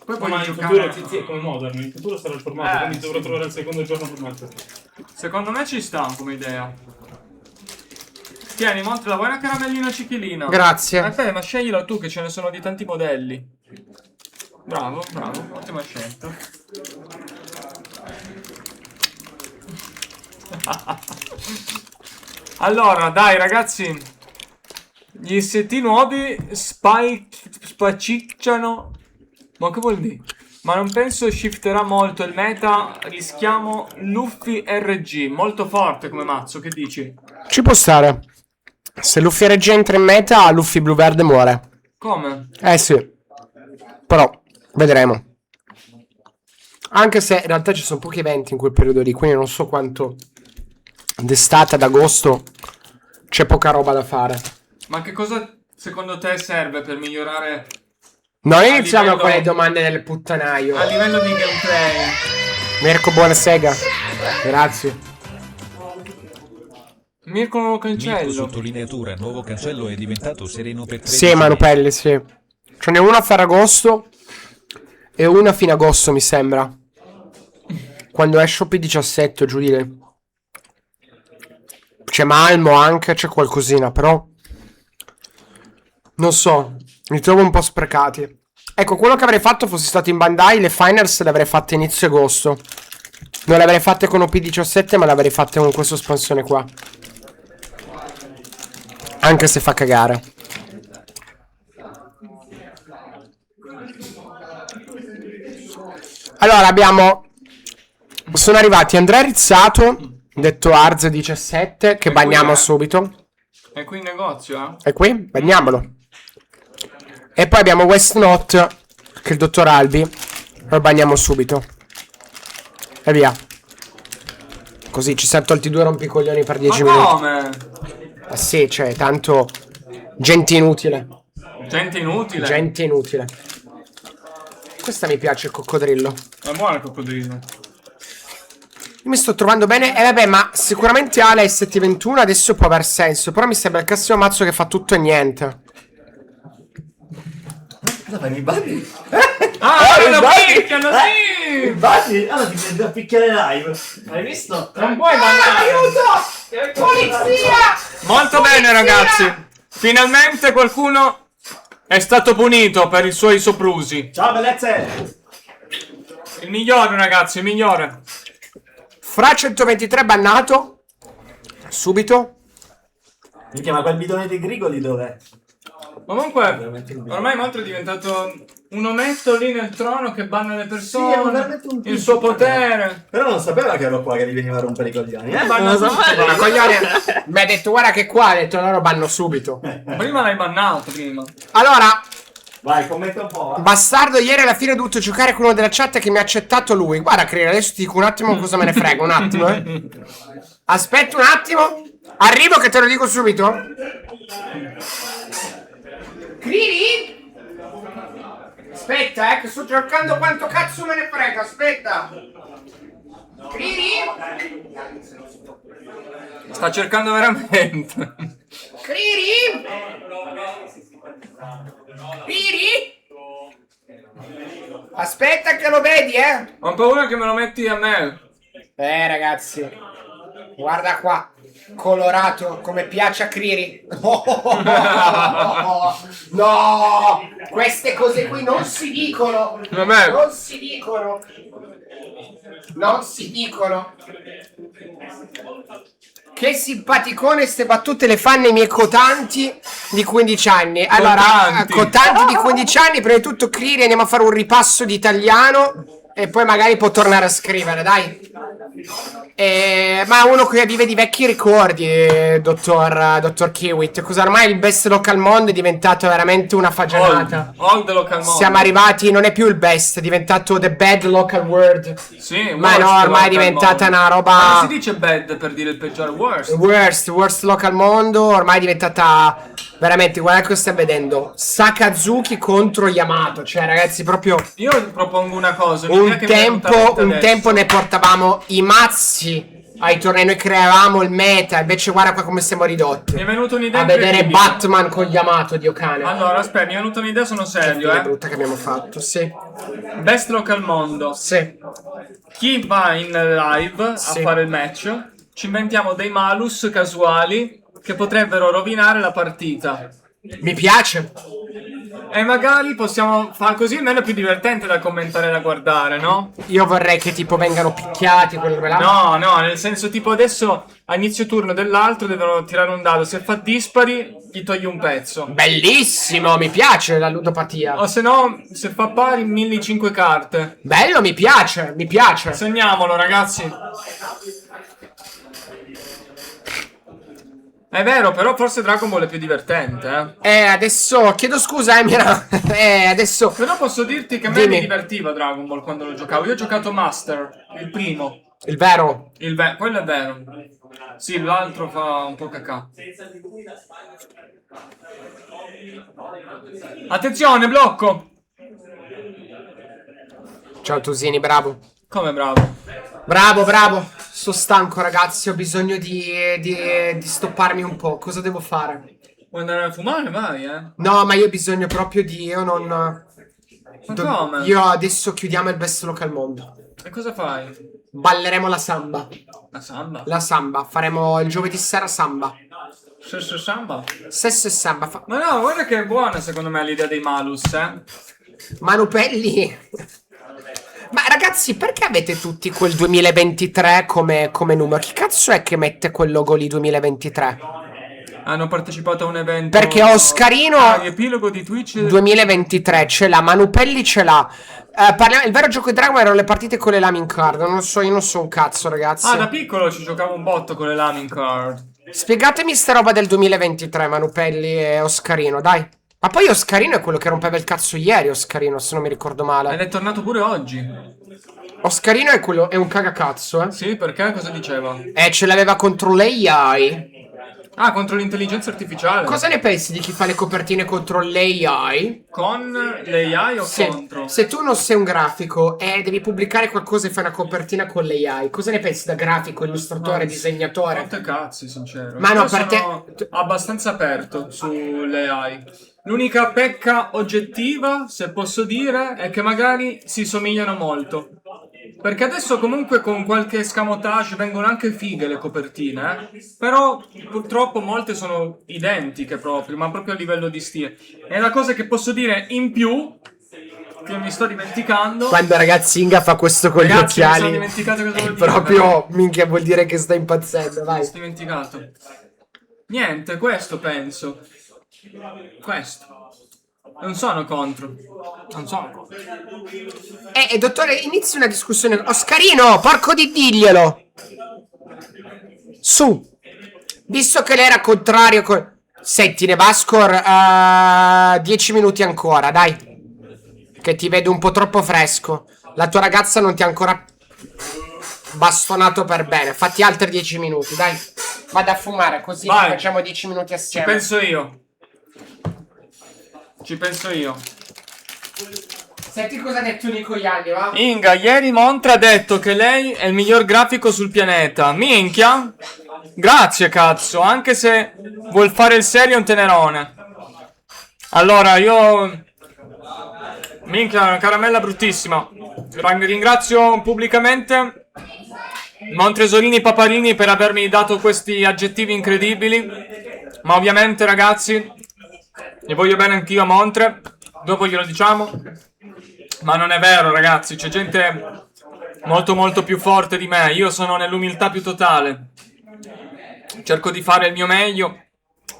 Poi Ma puoi in giocare. futuro è come Modern, in futuro sarà il formato, quindi sì. dovrò trovare il secondo giorno per metterlo. Secondo me ci sta come idea. Tieni, Montla, vuoi una caramellina cicchilina? Grazie. Beh, ma sceglila tu che ce ne sono di tanti modelli. Bravo, ottima scelta. Allora, dai ragazzi. Gli insetti nuovi spacicciano. Ma che vuol dire? Ma non penso shifterà molto il meta. Rischiamo Luffy RG. Molto forte come mazzo, che dici? Ci può stare. Se Luffy RG entra in meta, Luffy Blu Verde muore. Come? Sì. Però, vedremo. Anche se in realtà ci sono pochi eventi in quel periodo lì, quindi non so quanto d'estate ad agosto c'è poca roba da fare. Ma che cosa secondo te serve per migliorare Non iniziamo livello- con le domande del puttanaio. a livello di gameplay? Mirko, buonasera. Grazie. Mirko nuovo Mirko cancello. sottolineatura nuovo cancello è diventato sereno per 13 Sì, Manupelli, sì. Ce n'è una a Ferragosto e una a fine agosto, mi sembra. Quando esce OP17, giù di lì. C'è Malmo anche, c'è qualcosina, però non so, mi trovo un po' sprecati. Ecco, quello che avrei fatto fosse stato in Bandai, le finals le avrei fatte inizio agosto. Non le avrei fatte con OP17, ma le avrei fatte con questa espansione qua. Anche se fa cagare. Allora abbiamo. Sono arrivati Andrea Rizzato, detto Arz17, che banniamo subito. È qui in negozio, È qui? Banniamolo. E poi abbiamo West Note, che è il dottor Albi. Lo banniamo subito. E via. Così ci siamo tolti 2 rompicoglioni per 10 Ma minuti. come? Sì, cioè, tanto. Gente inutile. Gente inutile. Gente inutile. Questa mi piace, il coccodrillo. È buono il coccodrillo. Io mi sto trovando bene. Vabbè, ma sicuramente Ale S721 adesso può aver senso. Però mi sembra il classico mazzo che fa tutto e niente. Dove mi batti? Lo picchiano, sì! Batti? Allora ti prendo a picchiare live. Hai visto? Non puoi bannare. Molto bene, ragazzi. Finalmente qualcuno è stato punito per i suoi soprusi. Ciao bellezze! Il migliore, ragazzi, il migliore. Fra 123 bannato. Subito. Minchia, ma quel bidone di Grigoli dov'è? Comunque, ormai Moltro è diventato un ometto lì nel trono che banna le persone, Sì, è veramente un il tipo, suo potere. Però non sapeva che ero qua che gli veniva a rompere i coglioni, eh? Banna tutto, Ma coglione, mi ha detto guarda che qua, ha detto loro banno subito. Prima l'hai bannato, prima. Allora, Vai, commenta un po', va. bastardo, ieri alla fine ho dovuto giocare con uno della chat che mi ha accettato lui. Guarda, Criri, adesso ti dico un attimo cosa me ne frega, un attimo, Aspetta un attimo. Arrivo che te lo dico subito. Criri? Aspetta, che sto cercando quanto cazzo me ne frega, aspetta. Criri? Sta cercando veramente. Criri? Criri? Aspetta che lo vedi, Ho paura che me lo metti a me. Ragazzi, guarda qua, colorato come piace a Criri. No, queste cose qui non si dicono. Vabbè. Non si dicono. Non si dicono. Che simpaticone ste battute le fanno i miei cotanti di 15 anni. Allora, cotanti di 15 anni, prima di tutto Criri, andiamo a fare un ripasso di italiano e poi magari può tornare a scrivere, dai. Ma uno che vive di vecchi ricordi, dottor Kiwit. Cosa ormai il best local mondo è diventato veramente una fagianata. Old local mondo. Siamo arrivati, non è più il best, è diventato the bad local world. Sì, Ma no, ormai è diventata una roba. Ma non si dice bad per dire il peggior worst. Worst local mondo, ormai è diventata veramente, guarda cosa stiamo vedendo. Sakazuki contro Yamato, cioè ragazzi proprio Io propongo una cosa. un tempo ne portavamo i mazzi ai tornei, noi creavamo il meta, invece guarda qua come siamo ridotti. Mi è venuta un'idea A vedere incredibile. Batman con Yamato, Dio cane. Allora, aspetta, mi è venuta un'idea, sono serio, Che brutta che abbiamo fatto, sì. Best local mondo. Sì. Chi va in live Sì. a fare il match, ci inventiamo dei malus casuali che potrebbero rovinare la partita. Mi piace. E magari possiamo fare così, almeno è più divertente da commentare e da guardare, no? Io vorrei che tipo vengano picchiati quello là. No, nel senso tipo adesso a inizio turno dell'altro devono tirare un dado, se fa dispari gli togli un pezzo. Bellissimo, mi piace la ludopatia. O se no, se fa pari milli 5 carte. Bello, mi piace, mi piace. Segniamolo, ragazzi. È vero, però forse Dragon Ball è più divertente, Adesso chiedo scusa, Mira. Adesso Però posso dirti che a me Dimmi. mi divertiva Dragon Ball quando lo giocavo. Io ho giocato Master, il primo. il vero. Quello è vero. Sì, l'altro fa un po' cacà. Attenzione, blocco! Ciao Tusini, bravo. Come bravo. Bravo. Sto stanco, ragazzi. Ho bisogno di stopparmi un po'. Cosa devo fare? Vuoi andare a fumare? Vai, No, ma io ho bisogno proprio di. Io non. Ma come? Io adesso chiudiamo il best local mondo. E cosa fai? Balleremo la samba. La samba? La samba. Faremo il giovedì sera samba. Samba? Sesso e samba. Ma no, guarda che è buona secondo me l'idea dei malus, Manupelli. Ma ragazzi, perché avete tutti quel 2023 come numero? Chi cazzo è che mette quel logo lì 2023? Hanno partecipato a un evento. Perché Oscarino Riepilogo di Twitch 2023 ce l'ha, Manupelli ce l'ha. Il vero gioco di Dragon erano le partite con le Lamin Card. Io non so un cazzo, ragazzi. Ah, da piccolo ci giocavo un botto con le Lamin Card. Spiegatemi sta roba del 2023, Manupelli e Oscarino, dai. Ma poi Oscarino è quello che rompeva il cazzo ieri, Oscarino, se non mi ricordo male. Ed è tornato pure oggi. Oscarino è un cagacazzo, Sì, perché? Cosa diceva? Ce l'aveva contro l'AI. Ah, contro l'intelligenza artificiale. Cosa ne pensi di chi fa le copertine contro l'AI? Con l'AI o contro? Se tu non sei un grafico e devi pubblicare qualcosa e fai una copertina con l'AI, cosa ne pensi da grafico, illustratore, disegnatore? Quante cazzi, sincero. Ma no, Io per sono abbastanza aperto sulle AI. L'unica pecca oggettiva, se posso dire, è che magari si somigliano molto. Perché adesso comunque con qualche escamotage vengono anche fighe le copertine, però purtroppo molte sono identiche proprio, ma proprio a livello di stile. E la cosa che posso dire in più che mi sto dimenticando. Quando ragazzi Inga fa questo con Ragazzi, gli mi sono occhiali, dimenticato cosa è vuol dire, proprio, minchia, vuol dire che sta impazzendo, vai. Mi sono dimenticato. Niente, questo penso. Questo. Non sono contro. Non sono contro. Dottore, inizi una discussione. Oscarino, porco di diglielo. Su. Visto che lei era contrario Senti, Nevascor, 10 minuti ancora, dai. Che ti vedo un po' troppo fresco. La tua ragazza non ti ha ancora bastonato per bene. Fatti altri 10 minuti, dai. Vado a fumare, così Vai. facciamo 10 minuti Ci assieme. penso io. Ci penso io. Senti cosa ha detto Nico Ianni, va? Inga, ieri Montre ha detto che lei è il miglior grafico sul pianeta. Minchia. Grazie, cazzo. Anche se vuol fare il serio è un tenerone. Allora, io... Minchia, una caramella bruttissima. Ringrazio pubblicamente Montresolini Paparini per avermi dato questi aggettivi incredibili. Ma ovviamente, ragazzi, gli voglio bene anch'io a Montre. Dopo glielo diciamo. Ma non è vero, ragazzi. C'è gente molto molto più forte di me. Io sono nell'umiltà più totale. Cerco di fare il mio meglio.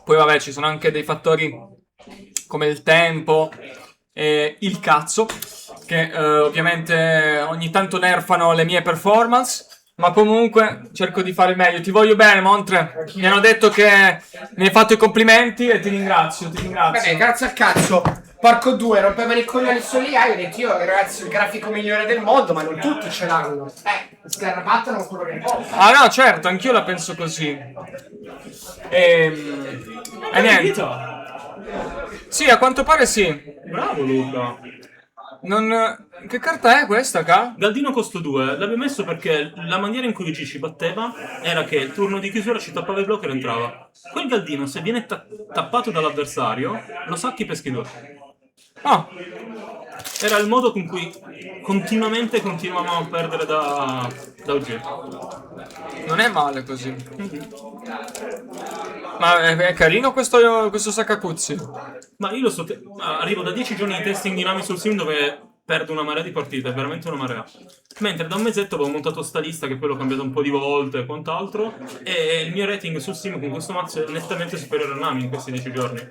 Poi vabbè, ci sono anche dei fattori come il tempo e il cazzo che ovviamente ogni tanto nerfano le mie performance. Ma comunque cerco di fare il meglio. Ti voglio bene, Montre. Mi hanno detto che mi hai fatto i complimenti e ti ringrazio, ti ringrazio. Vabbè, grazie al cazzo. Porco due, rompevano i coglioni solo io. Ho detto io, ragazzi, il grafico migliore del mondo, ma non tutti ce l'hanno. Scarrabattano quello che vogliono. Ah no, certo, anch'io la penso così. E niente. Sì, a quanto pare sì. Bravo Luca. Non... Che carta è questa, ca? Galdino costo 2, l'avevo messo perché la maniera in cui Luigi ci batteva era che il turno di chiusura ci tappava il blocco e entrava. Quel Galdino, se viene tappato dall'avversario, lo sacchi per schidore. Ah, Era il modo con cui continuamente continuavamo a perdere da OG. non è male così. Ma è carino questo Sakakuzzi. Ma io lo so, arrivo da 10 giorni di testing di Nami sul sim dove perdo una marea di partite, è veramente una marea. Mentre da un mesetto avevo montato sta lista che poi l'ho cambiato un po' di volte e quant'altro, e il mio rating sul sim con questo mazzo è nettamente superiore a Nami in questi 10 giorni.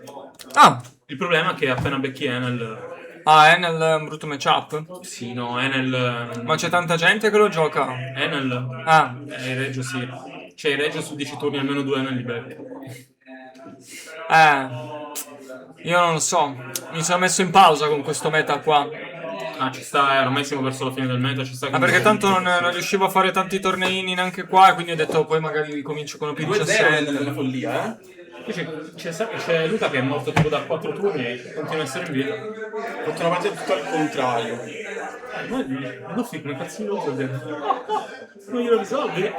Ah, Il problema è che appena becchi Enel... è nel brutto matchup? Sì, no, Enel... Ma c'è tanta gente che lo gioca. Enel... Ah, il Reggio sì. Cioè il Reggio su 10 turni almeno 2 Enel li becchi. io non lo so. Mi sono messo in pausa con questo meta qua. Ah, ci sta, ormai siamo verso la fine del meta, ci sta... Ma perché tanto non riuscivo a fare tanti torneini neanche qua, e quindi ho detto poi magari comincio con P2-0 P17. nella follia, C'è Luca che è morto tipo da 4 turni e continua a essere in vita. Ho fatto una partita tutto al contrario. Ma Luffy come cazzo lo usa dentro? Non glielo risolvi?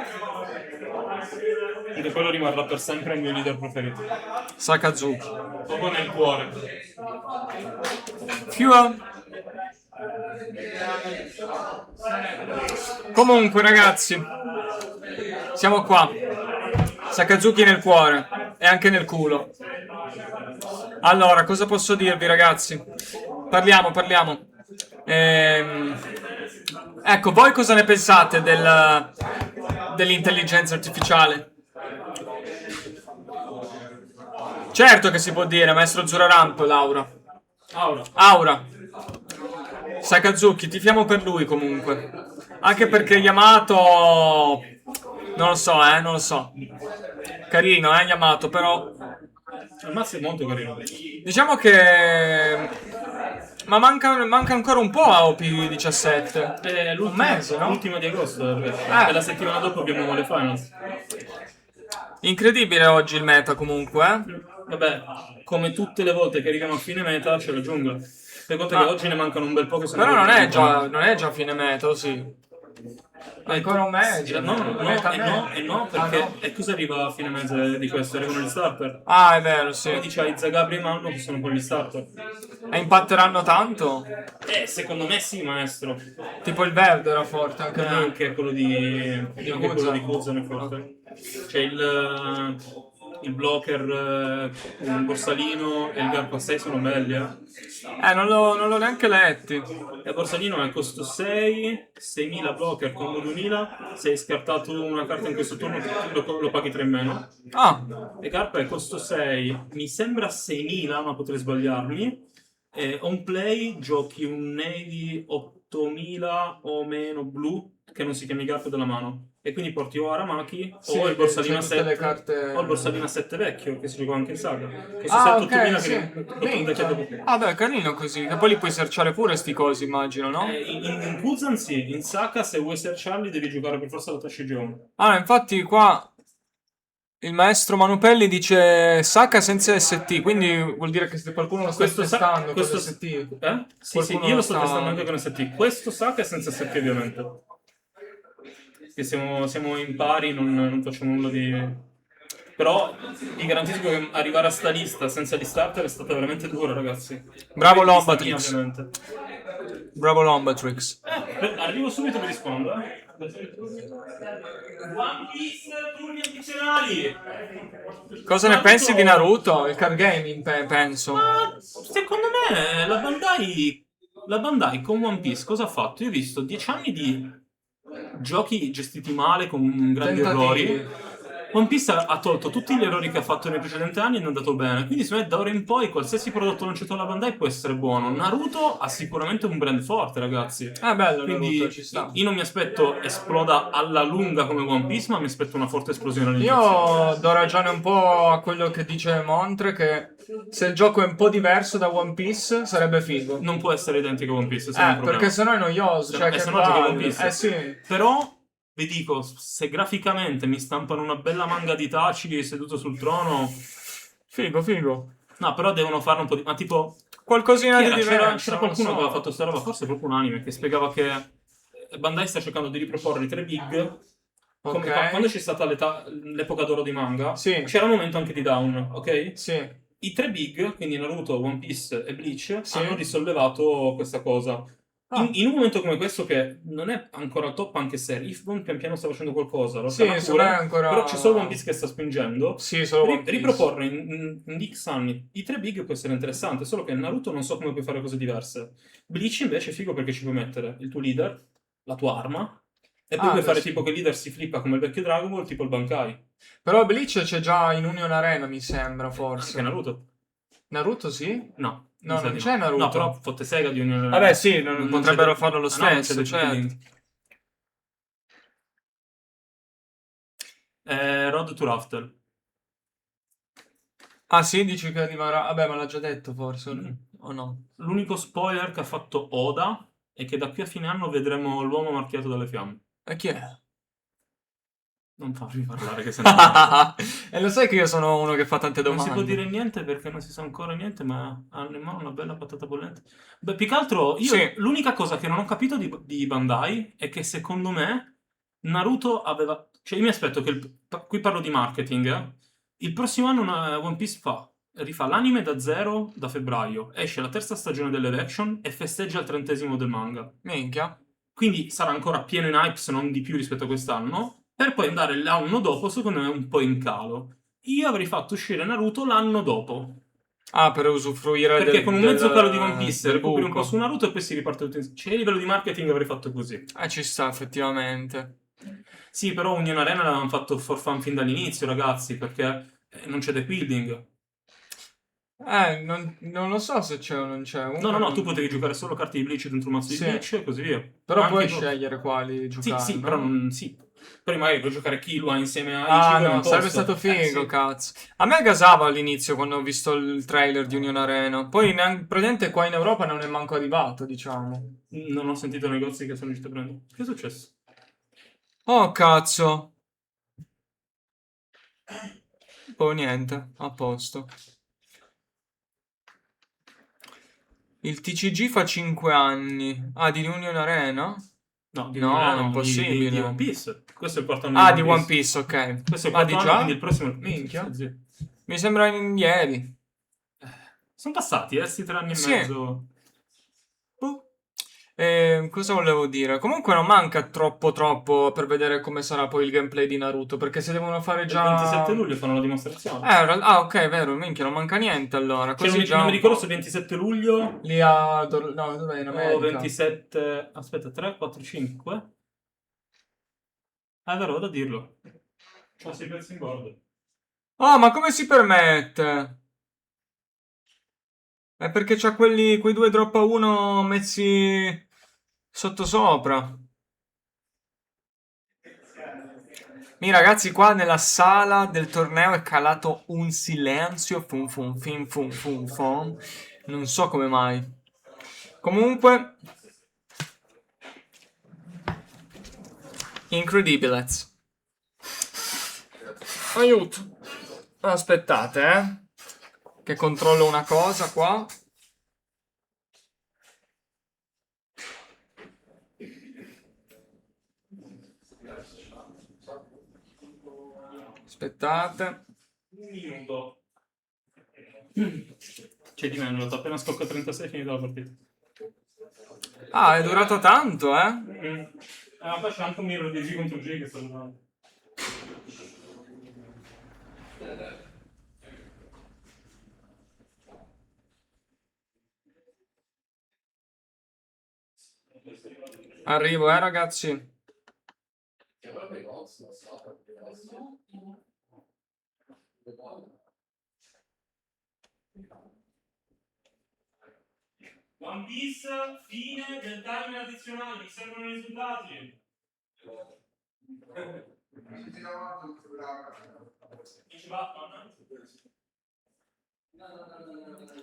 Quindi quello rimarrà per sempre il mio leader preferito. Sakazuki. Proprio nel cuore. Fiua. Comunque ragazzi, siamo qua. Sakazuki nel cuore e anche nel culo. Allora, cosa posso dirvi ragazzi? Parliamo. Ecco, voi cosa ne pensate dell'intelligenza artificiale? Certo che si può dire, maestro Zuraramp, Aura. Sakazuki, tifiamo per lui comunque. Anche perché Yamato... Non lo so. Carino, Yamato, però... Il mazzo è molto carino. Diciamo che... Ma manca ancora un po' a OP17. Un mese, no? L'ultima di agosto. E la settimana dopo abbiamo le finals. Incredibile oggi il meta comunque, Vabbè, come tutte le volte che arriviamo a fine meta c'è la giungla. Fai conto che oggi ne mancano un bel po' che sono... Però non è già fine meta, o sì? Ancora un mese? No, perché... E cosa arriva a fine mese di questo? Arrivano gli starter. Ah, è vero, sì. Quindi c'hai Zagabri e Malmo che sono con gli starter. E impatteranno tanto? Secondo me sì, maestro. Tipo il verde era forte anche lui. Anche quello di Kuzan è forte. C'è il... il blocker, un borsalino e il garpo a 6 sono belli, Non l'ho neanche letti. Il borsalino è costo 6, 6.000 blocker con 2000, se hai scartato una carta in questo turno lo paghi 3 in meno. Ah, E carpa è costo 6, mi sembra 6.000, ma potrei sbagliarmi. On play giochi un Navy 8.000 o meno blu, che non si chiama Garp della mano. E quindi porti o Aramaki sì, o il borsalino a c'è tutte 7 le carte... o il borsalino a 7 vecchio, che si gioca anche in saga. Che su 7-8.000 sì. che un deck dopo. Ah, beh, carino così. Che poi li puoi searchare pure sti cosi, immagino, no? In Kuzan sì, in Saka se vuoi searcharli devi giocare per forza la Tashi Geom. Ah, infatti qua il maestro Manupelli dice Saka senza ST, quindi vuol dire che se qualcuno lo sta testando con ST. Sì, Qualcuno io lo lo sto sta- testando anche con ST. Questo Saka è senza ST ovviamente. Che siamo in pari, non facciamo nulla di... Però vi garantisco che arrivare a sta lista senza gli starter è stata veramente dura, ragazzi. Bravo Lista Lombatrix. mia, ovviamente. Bravo Lombatrix. Arrivo subito e vi rispondo, One Piece, turni addizionali. Cosa ne pensi di Naruto? Il card gaming, penso. Ma secondo me la Bandai con One Piece cosa ha fatto? Io ho visto 10 anni di giochi gestiti male con grandi Tentativi. errori. One Piece ha tolto tutti gli errori che ha fatto nei precedenti anni e è andato bene. Quindi secondo me da ora in poi qualsiasi prodotto lanciato dalla Bandai può essere buono. Naruto ha sicuramente un brand forte, ragazzi. Bello, Quindi Naruto, ci sta. io non mi aspetto esploda alla lunga come One Piece, ma mi aspetto una forte esplosione all'inizio. Io do ragione un po' a quello che dice Montre, che se il gioco è un po' diverso da One Piece sarebbe figo. Non può essere identico a One Piece, se è un problema. Perché sennò è noioso. Cioè, che se no giochi palle. One Piece. Sì. Però vi dico, se graficamente mi stampano una bella manga di Tachi seduto sul trono, Figo. no, però devono farlo un po' di... Ma tipo, Qualcosina chi di era? diverso. C'era qualcuno che aveva fatto sta roba, forse proprio un anime, che spiegava che Bandai sta cercando di riproporre i 3 big. Come Ok. quando c'è stata l'epoca d'oro di manga, Sì. c'era un momento anche di down, ok? Sì. I 3 big, quindi Naruto, One Piece e Bleach, Sì. hanno risollevato questa cosa. In un momento come questo, che non è ancora al top, anche se Ifbon pian piano sta facendo qualcosa, lo Sì, farà secondo pure, me ancora... però c'è solo One Piece che sta spingendo. Sì, solo One Piece. Riproporre in X anni i 3 big può essere interessante, solo che Naruto non so come puoi fare cose diverse. Bleach invece è figo perché ci puoi mettere il tuo leader, la tua arma, e poi puoi fare sì. tipo che il leader si flippa come il vecchio Dragon Ball, tipo il Bankai. Però Bleach c'è già in Union Arena, mi sembra, forse. Anche Naruto? Naruto sì? No. No, mi sa non di c'è Naruto. No, però fotte Sega di Unione. Vabbè, sì, Non potrebbero c'è farlo lo no, non c'è stesso, del certo. link. Road to Raftel. Ah sì, dici che arriverà... Vabbè, ma l'ha già detto forse, o no? L'unico spoiler che ha fatto Oda è che da qui a fine anno vedremo l'uomo marchiato dalle fiamme. E chi è? Non farmi parlare che se no... E lo sai che io sono uno che fa tante Non domande. si può dire niente perché non si sa ancora niente, ma hanno in mano una bella patata bollente. Beh, più che altro, io Sì. l'unica cosa che non ho capito di Bandai è che secondo me Naruto aveva... Cioè io mi aspetto che... Qui parlo di marketing, Il prossimo anno One Piece rifà l'anime da zero da febbraio, esce la terza stagione delle live action e festeggia il 30° del manga. Minchia. Quindi sarà ancora pieno in hype, se non di più rispetto a quest'anno, per poi andare l'anno dopo, secondo me, un po' in calo. Io avrei fatto uscire Naruto l'anno dopo. Ah, per usufruire Perché con un mezzo calo di One Piece del recuperi un buco. po' su Naruto e poi si riparte tutto insieme. Cioè, a livello di marketing avrei fatto così. Ci sta, effettivamente. Sì, però Union Arena l'avevano fatto for fun fin dall'inizio, ragazzi, perché non c'è deck building. Non lo so se c'è o non c'è. No, tu potevi giocare solo carte di Bleach dentro un mazzo Sì. di Bleach e così via. Però Anche puoi dopo. scegliere quali giocare. Sì, no? però non... Sì. Poi magari puoi giocare Killua insieme a Ichigo in un sarebbe posto. stato figo, Sì. cazzo. A me gasava all'inizio quando ho visto il trailer di Union Arena. Poi praticamente qua in Europa non è manco arrivato, diciamo. Non ho sentito negozi che sono riusciti a prendere. Che è successo? Oh, cazzo. Poi niente, a posto. Il TCG fa 5 anni. Ah, di Union Arena? No, di No, Union Arena, impossibile. Di One Piece. Questo è il quarto anno Ah, di One Piece, ok. Questo è il Ah, quarto di anno, già? quindi il prossimo... Minchia. Sì. Mi sembra ieri. Sono passati, sti 3 anni e Sì. mezzo. Boh. Cosa volevo dire? Comunque non manca troppo per vedere come sarà poi il gameplay di Naruto, perché se devono fare Il già... 27 luglio fanno la dimostrazione. Ok, vero, minchia, non manca niente allora. Cioè, Così già non mi ricordo se il 27 luglio lì a... No, dov'è? In o America? 27... Aspetta, 3, 4, 5? Ah, è vero, vado a dirlo. Ho 6 pezzi in board. Oh, ma come si permette? È perché c'ha quei due drop a 1 messi sottosopra. Ragazzi, qua nella sala del torneo è calato un silenzio. Fum fum fum fum fum fum. Non so come mai. Comunque, incredibile. Aiuto. Aspettate, che controllo una cosa qua. Aspettate. Un minuto. C'è di meno, l'ho appena scocco 36 finito la partita. Ah, è durato tanto, eh? Ma poi c'è anche un mirror di G contro G che sto giocando. Arrivo, ragazzi. One Piece, fine del timer addizionale, mi servono i risultati.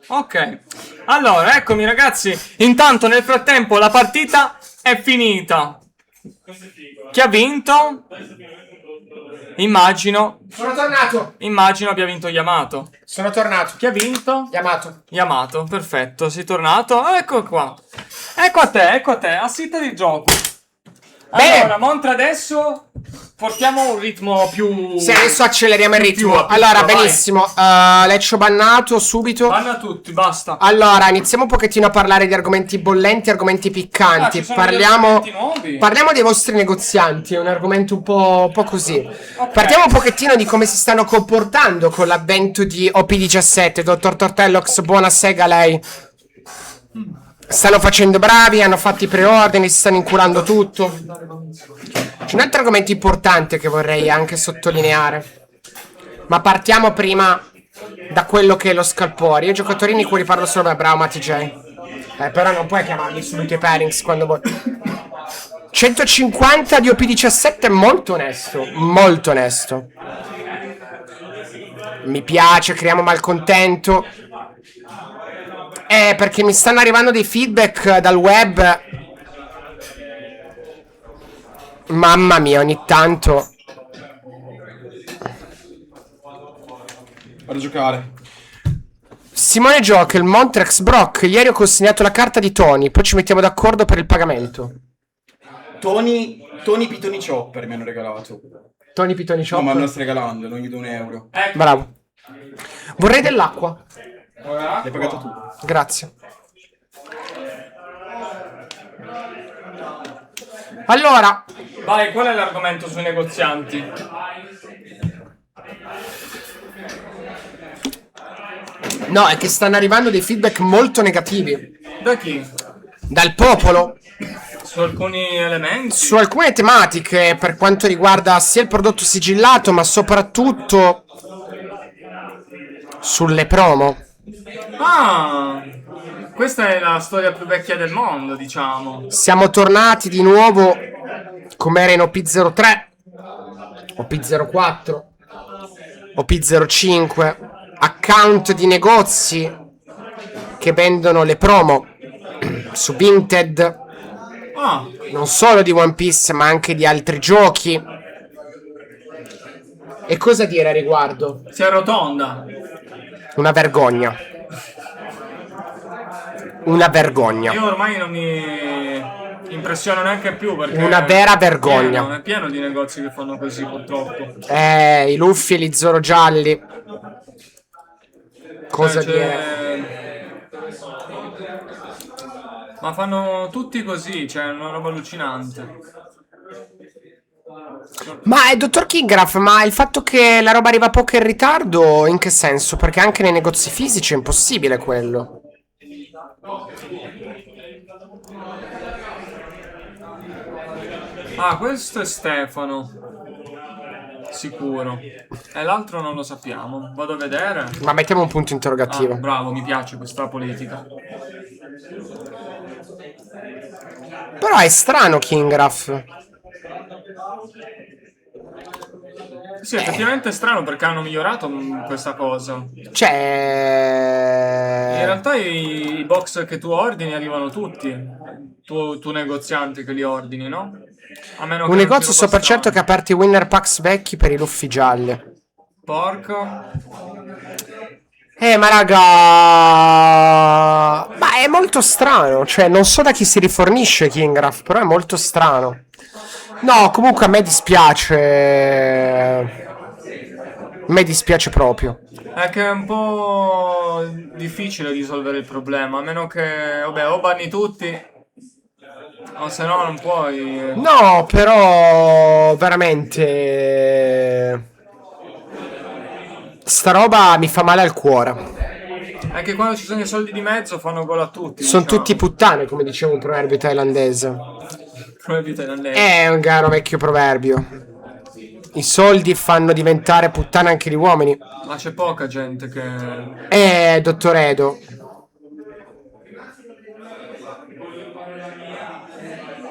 Ok, allora, eccomi ragazzi. Intanto nel frattempo la partita è finita. Chi ha vinto? Immagino Sono tornato. abbia vinto Yamato. Sono tornato. Chi ha vinto? Yamato. Yamato, perfetto, sei tornato. Ecco qua. Ecco a te, assita di gioco. Bene. Allora, Montra adesso portiamo un ritmo più... Sì, adesso acceleriamo il ritmo. più Allora, vai. benissimo. Leccio bannato subito. Vanno a tutti, basta. Allora, iniziamo un pochettino a parlare di argomenti bollenti, argomenti piccanti. Ci sono degli argomenti nuovi. Parliamo dei vostri negozianti, è un argomento un po' così. Partiamo un pochettino di come si stanno comportando con l'avvento di OP17. Dottor Tortellox, buona sega lei. Stanno facendo bravi, hanno fatto i preordini, si stanno inculando tutto. C'è un altro argomento importante che vorrei anche sottolineare. Ma partiamo prima da quello che è lo scalpore. Io giocatori cui parlo solo per bravo Mati J. Però non puoi chiamarli subito i pairings quando vuoi. 150 di OP17 è molto onesto. Molto onesto. Mi piace, creiamo malcontento. Perché mi stanno arrivando dei feedback dal web. Mamma mia, ogni tanto. Vado a giocare. Simone gioca il Montrex Brock. Ieri ho consegnato la carta di Tony. Poi ci mettiamo d'accordo per il pagamento. Tony Pitoni Chopper mi hanno regalato. Tony Pitoni No, Shop. ma me lo sta regalando, non gli do €1. Bravo. Vorrei dell'acqua. L'hai pagato tu. Grazie. Allora, Vai, qual è l'argomento sui negozianti? no, è che stanno arrivando dei feedback molto negativi Da chi? dal popolo Su alcuni elementi? su alcune tematiche per quanto riguarda sia il prodotto sigillato, ma soprattutto sulle promo. Ah, questa è la storia più vecchia del mondo, diciamo. Siamo tornati di nuovo come era in OP03, OP04, OP05, account di negozi che vendono le promo su Vinted, Ah, non solo di One Piece ma anche di altri giochi. E cosa dire a riguardo? si arrotonda. Una vergogna. Una vergogna. Io ormai non mi impressiono neanche più perché Una vera vergogna. È pieno di negozi che fanno così, purtroppo. I Luffy e gli Zoro gialli. Cosa Cioè, dire? Ma fanno tutti così, cioè è una roba allucinante. Ma dottor Kingraf, ma il fatto che la roba arriva poco in ritardo, in che senso? Perché anche nei negozi fisici è impossibile quello. Ah, questo è Stefano. Sicuro. E l'altro non lo sappiamo. Vado a vedere. Ma mettiamo un punto interrogativo. Ah, bravo, mi piace questa politica. Però è strano Kingraf. Sì, effettivamente è strano perché hanno migliorato questa cosa. In Cioè... realtà i box che tu ordini arrivano tutti. Tu negoziante che li ordini, no? A meno che Un non negozio sia so per certo strano. che ha aperto i Winner Packs vecchi per i luffi gialli. Porco. Ma raga... Ma è molto strano. Cioè, non so da chi si rifornisce Kingraf, però è molto strano. No, comunque a me dispiace. A me dispiace proprio. È che è un po' difficile risolvere il problema. A meno che, vabbè, o banni tutti, o se no non puoi. No, però veramente sta roba mi fa male al cuore. È che quando ci sono i soldi di mezzo fanno gol a tutti. Sono diciamo. tutti puttane, come diceva un proverbio thailandese. Come vita irlandese. È un caro vecchio proverbio. I soldi fanno diventare puttane anche gli uomini. Ma c'è poca gente che. Dottor Edo.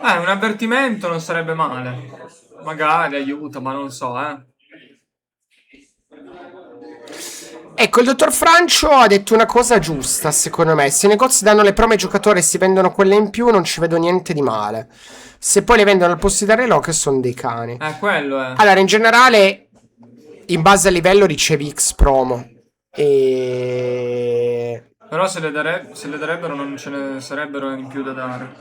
Un avvertimento non sarebbe male. Magari aiuta, ma non so, Ecco, il dottor Francio ha detto una cosa giusta, secondo me. Se i negozi danno le promo ai giocatori e si vendono quelle in più, non ci vedo niente di male. Se poi le vendono al posto di relò, che sono dei cani. Quello è. Allora, in generale, in base al livello ricevi X promo. Però se le darebbero non ce ne sarebbero in più da dare.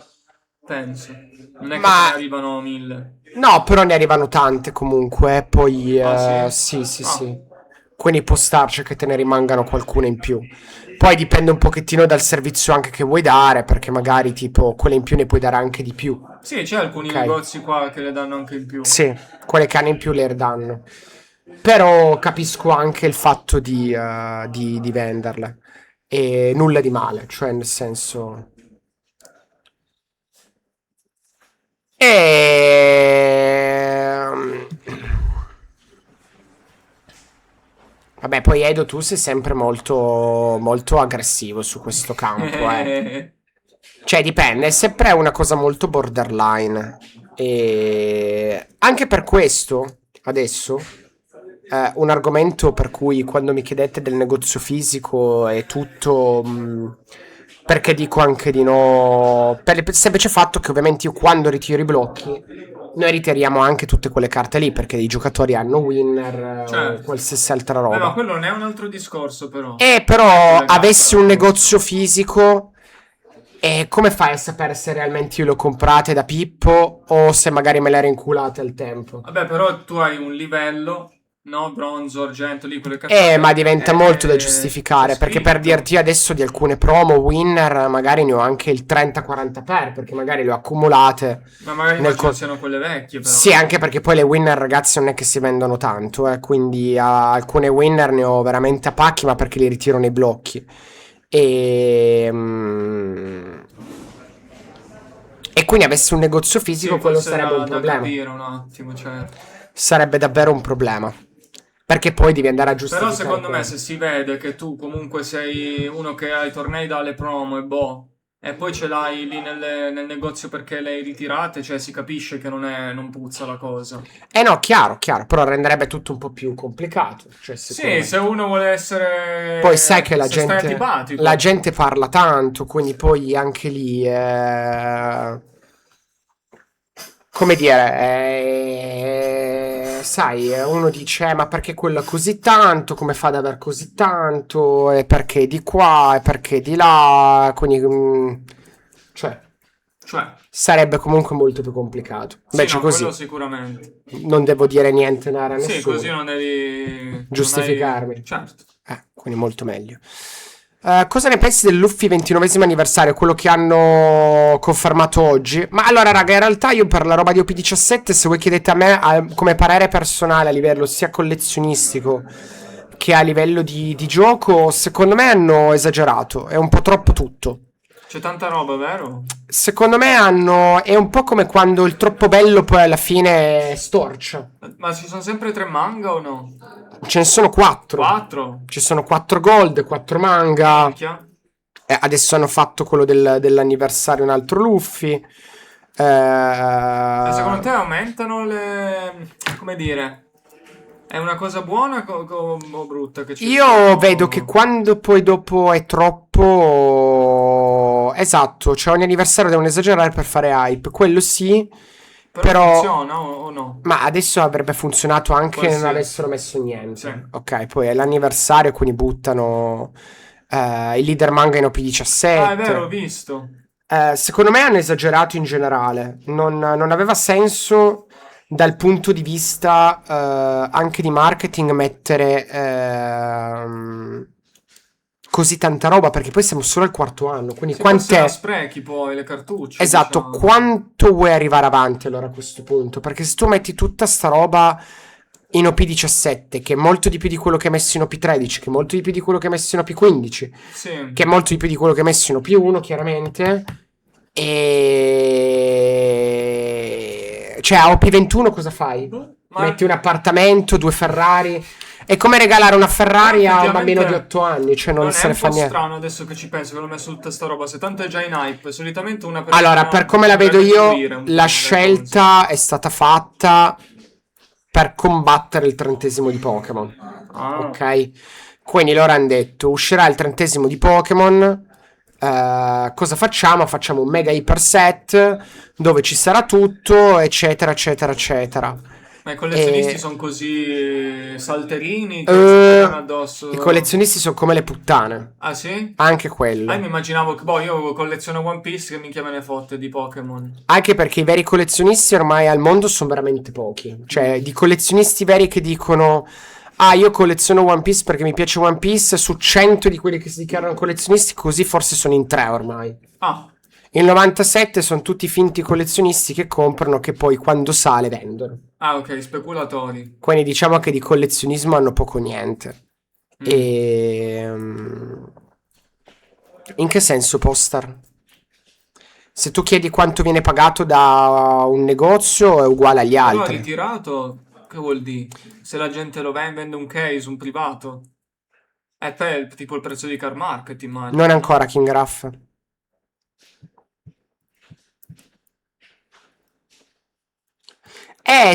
Penso. Non è che Ma- ne arrivano 1000. No, però ne arrivano tante comunque. Poi, Ah, sì, sì, Ah. sì. Quindi può starci che te ne rimangano qualcuna in più. Poi dipende un pochettino dal servizio anche che vuoi dare, perché magari tipo quelle in più ne puoi dare anche di più. Sì, c'è alcuni Ok. negozi qua che le danno anche in più. Sì, quelle che hanno in più le danno. Però capisco anche il fatto di venderle. E nulla di male, cioè nel senso... Vabbè, poi Edo, tu sei sempre molto, molto aggressivo su questo campo, Cioè, dipende, è sempre una cosa molto borderline. E anche per questo, adesso, un argomento per cui quando mi chiedete del negozio fisico è tutto... perché dico anche di no... Per il semplice fatto che ovviamente io quando ritiro i blocchi, noi ritiriamo anche tutte quelle carte lì, perché i giocatori hanno winner o Certo. qualsiasi altra Ma roba. quello non è un altro discorso, però. Però Collegato avessi alla un cosa. negozio fisico, come fai a sapere se realmente io le ho comprate da Pippo o se magari me le ero inculate al tempo? Vabbè, però tu hai un livello, no? Bronzo, argento, lì quelle cazzate. Ma diventa molto da giustificare, c'è perché per scritto. dirti adesso di alcune promo winner magari ne ho anche il 30-40 perché magari le ho accumulate. Ma magari nel immagino co- siano quelle vecchie, però. Sì, anche perché poi le winner, ragazzi, non è che si vendono tanto, quindi alcune winner ne ho veramente a pacchi, ma perché li ritiro nei blocchi. E quindi avessi un negozio fisico, Sì, quello forse sarebbe un da problema. capire un attimo, certo. Sarebbe davvero un problema. Perché poi devi andare a giustificare. Però secondo me quello. se si vede che tu comunque sei uno che ha i tornei dalle promo e boh, e poi ce l'hai lì nel negozio perché le hai ritirate, cioè si capisce che non puzza la cosa. No, chiaro, però renderebbe tutto un po' più complicato. Cioè, secondo Sì, me. se uno vuole essere... Poi sai che se stai antipatico. la gente parla tanto, quindi poi anche lì, come dire, sai, uno dice, ma perché quello ha così tanto, come fa ad aver così tanto, e perché di qua, e perché di là, quindi, cioè, sarebbe comunque molto più complicato. Sì, Invece no, così, quello sicuramente. non devo dire niente a Sì, nessuno. così non devi... Giustificarmi. non hai- Certo. Quindi molto meglio. Cosa ne pensi del Luffy 29esimo anniversario? Quello che hanno confermato oggi? Ma allora, raga, in realtà io per la roba di OP17, se voi chiedete a me, come parere personale a livello sia collezionistico che a livello di gioco, secondo me hanno esagerato. È un po' troppo tutto. C'è tanta roba, vero? Secondo me è un po' come quando il troppo bello poi alla fine storcia. Ma ci sono sempre 3 manga o no? Ce ne sono 4. 4? Ci sono 4 gold, 4 manga. Minchia. Adesso hanno fatto quello dell'anniversario, un altro Luffy. Secondo te aumentano le... come dire... È una cosa buona o brutta? Che Io vedo che quando poi dopo è troppo... Esatto, cioè ogni anniversario devono esagerare per fare hype. Quello sì, però... funziona o no? Ma adesso avrebbe funzionato anche se non avessero messo niente. Sì. Ok, poi è l'anniversario, quindi buttano il leader manga in OP17. Ah, è vero, ho visto. Secondo me hanno esagerato in generale. Non aveva senso dal punto di vista anche di marketing mettere così tanta roba, perché poi siamo solo al 4º anno, quindi quant'è? Sprechi poi le cartucce. Esatto, diciamo. Quanto vuoi arrivare avanti allora a questo punto? Perché se tu metti tutta sta roba in OP17, che è molto di più di quello che hai messo in OP13, che è molto di più di quello che hai messo in OP15, sì, che è molto di più di quello che hai messo in OP1, chiaramente, e... cioè a OP21 cosa fai? Metti un appartamento, 2 Ferrari. È come regalare una Ferrari a un bambino di 8 anni, cioè non se ne fa niente. È un po' strano adesso che ci penso, che l'ho messo tutta sta roba, se tanto è già in hype, solitamente una persona... Allora, per come la vedo io, la scelta è stata fatta per combattere il 30° di Pokémon. Ok? Quindi loro hanno detto, uscirà il 30° di Pokémon, cosa facciamo? Facciamo un mega hyper set dove ci sarà tutto, eccetera, eccetera, eccetera. Ma i collezionisti sono così salterini che si addosso. I collezionisti sono come le puttane. Ah sì? Anche quello. Mi immaginavo che io colleziono One Piece, che minchia me ne fotte di Pokémon. Anche perché i veri collezionisti ormai al mondo sono veramente pochi. Cioè, di collezionisti veri che dicono: ah, io colleziono One Piece perché mi piace One Piece, su 100 di quelli che si dichiarano collezionisti, così forse sono in 3 ormai. Ah. Il 97 sono tutti finti collezionisti che comprano, che poi quando sale vendono. Ah, ok, speculatori. Quindi diciamo che di collezionismo hanno poco niente. In che senso, Postar? Se tu chiedi quanto viene pagato da un negozio è uguale agli altri. Allora, ritirato, che vuol dire? Se la gente lo vende un case, un privato, è tipo il prezzo di car market, immagino. Non ancora, King Raff.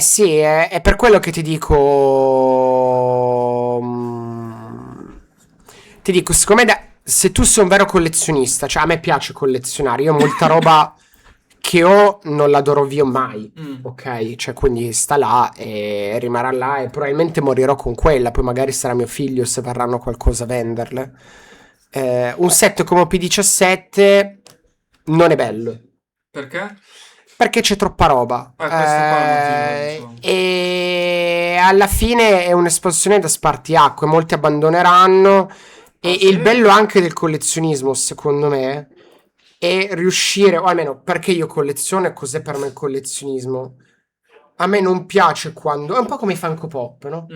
Sì, è per quello che ti dico, secondo me se tu sei un vero collezionista, cioè a me piace collezionare, io molta roba che ho non la darò via mai, ok? Cioè quindi sta là e rimarrà là e probabilmente morirò con quella, poi magari sarà mio figlio se varranno qualcosa a venderle. Un set come OP17 non è bello. Perché? Perché c'è troppa roba. E alla fine è un'espansione da spartiacque. Molti abbandoneranno. E il bello anche del collezionismo, secondo me, è riuscire, o almeno perché io colleziono e cos'è per me il collezionismo. A me non piace quando... È un po' come i Funko Pop, no?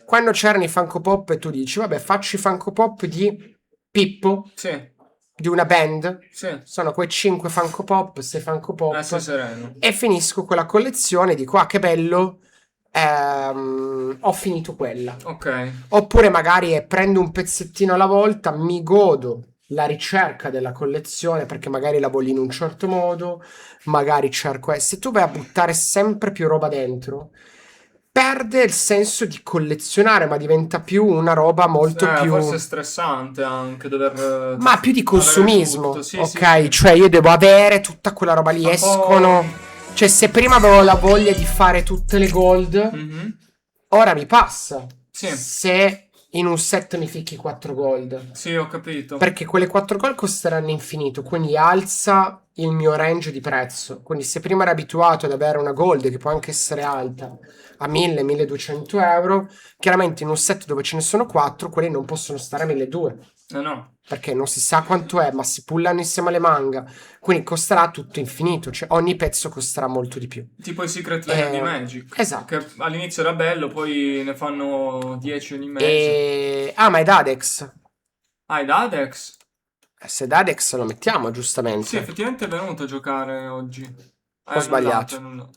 Quando c'erano i Funko Pop e tu dici, vabbè, faccio i Funko Pop di Pippo. Sì. Di una band, sì. Sono quei 5 Funko Pop, 6 Funko Pop, sereno. E finisco quella collezione e dico, ah, che bello, ho finito quella. Ok. Oppure magari prendo un pezzettino alla volta, mi godo la ricerca della collezione perché magari la voglio in un certo modo, magari cerco... Se tu vai a buttare sempre più roba dentro, perde il senso di collezionare, ma diventa più una roba molto più... Forse stressante anche dover... Ma più di consumismo, sì, ok? Sì. Cioè io devo avere tutta quella roba lì, escono... Cioè se prima avevo la voglia di fare tutte le gold, ora mi passa. Sì. Se in un set mi ficchi 4 gold. Sì, ho capito. Perché quelle 4 gold costeranno infinito, quindi alza il mio range di prezzo. Quindi se prima ero abituato ad avere una gold che può anche essere alta a 1000-1200 euro, chiaramente in un set dove ce ne sono 4, quelli non possono stare a 1200. No. Perché non si sa quanto è, ma si pullano insieme alle manga. Quindi costerà tutto infinito. Cioè ogni pezzo costerà molto di più. Tipo i Secret Lair di Magic. Esatto. Che all'inizio era bello, poi ne fanno 10 ogni mese. Ah, ma è Dadex. Ah, è Dadex? Se Dadex lo mettiamo, giustamente. Sì, effettivamente è venuto a giocare oggi. Ho sbagliato. Annullato.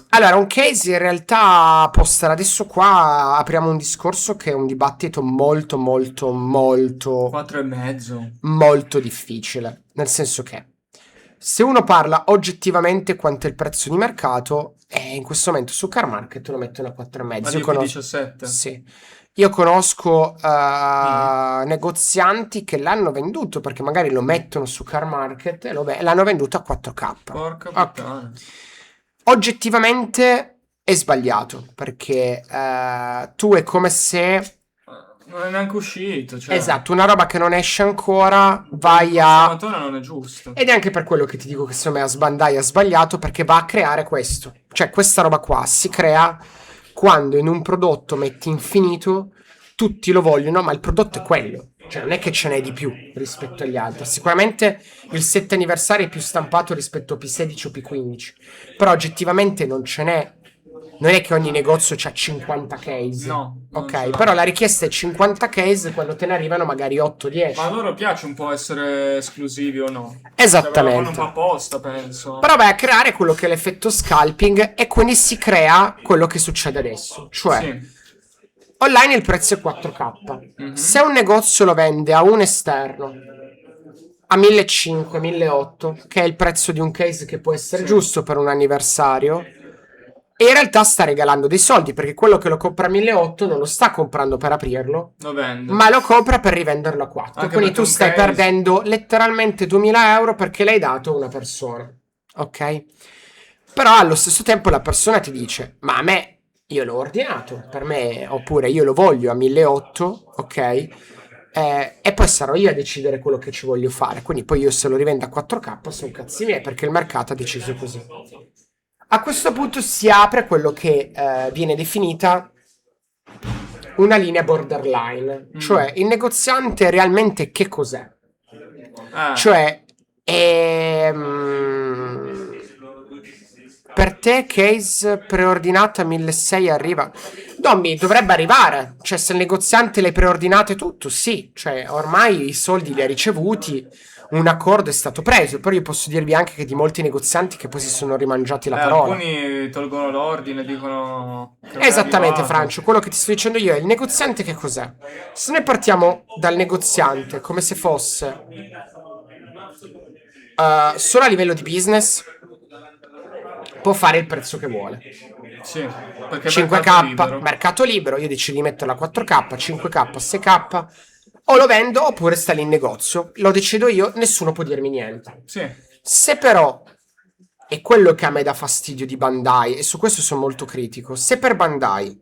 Allora, un case in realtà poster adesso qua apriamo un discorso che è un dibattito molto 4,5. molto difficile, nel senso che se uno parla oggettivamente quanto è il prezzo di mercato, in questo momento su Car Market lo mettono a 4,5. Io conosco 17. Sì. Io conosco negozianti che l'hanno venduto perché magari lo mettono su Car Market e l'hanno venduto a 4K. Porca puttana. Oggettivamente è sbagliato perché tu è come se... Non è neanche uscito. Cioè... Esatto, una roba che non esce ancora, vai il a... consumatore non è giusto. Ed è anche per quello che ti dico che secondo me Bandai ha sbagliato, perché va a creare questo. Cioè questa roba qua si crea quando in un prodotto metti infinito, tutti lo vogliono, ma il prodotto è quello. Cioè non è che ce n'è di più rispetto agli altri. Sicuramente il 7 anniversario è più stampato rispetto a P16 o P15. Però oggettivamente non ce n'è. Non è che ogni negozio c'ha 50 case. No. Ok, però la richiesta è 50 case quando te ne arrivano magari 8-10. Ma a loro piace un po' essere esclusivi o no? Esattamente. Cioè, lo fanno un po' apposta, penso. Però vai a creare quello che è l'effetto scalping e quindi si crea quello che succede adesso. Cioè, Sì. online il prezzo è 4K. Se un negozio lo vende a un esterno a 1.500, 1.800, che è il prezzo di un case che può essere giusto per un anniversario, e in realtà sta regalando dei soldi, perché quello che lo compra a 1.800 non lo sta comprando per aprirlo, Lo vendo. ma lo compra per rivenderlo a 4. Anche Quindi perché tu un stai case- perdendo letteralmente 2.000 euro perché l'hai dato a una persona. Ok? Però allo stesso tempo la persona ti dice: ma a me, io l'ho ordinato, per me, oppure io lo voglio a 1.800, ok? E poi sarò io a decidere quello che ci voglio fare. Quindi poi io se lo rivendo a 4K sono cazzi miei, perché il mercato ha deciso così. A questo punto si apre quello che viene definita una linea borderline. Cioè, il negoziante realmente che cos'è? Cioè, per te case preordinata a 1.600 arriva? No, mi dovrebbe arrivare. Cioè, se il negoziante le preordinate tutto, sì. Cioè, ormai i soldi li ha ricevuti, un accordo è stato preso. Però io posso dirvi anche che di molti negozianti che poi si sono rimangiati la parola. Alcuni tolgono l'ordine, dicono... che non è Esattamente, arrivato. Francio. Quello che ti sto dicendo io è il negoziante che cos'è? Se noi partiamo dal negoziante come se fosse solo a livello di business, può fare il prezzo che vuole. Sì, perché 5K, mercato libero, io decido di metterla a 4K, 5K, 6K, o lo vendo oppure sta lì in negozio. Lo decido io, nessuno può dirmi niente. Sì. Se però, è quello che a me dà fastidio di Bandai, e su questo sono molto critico, se per Bandai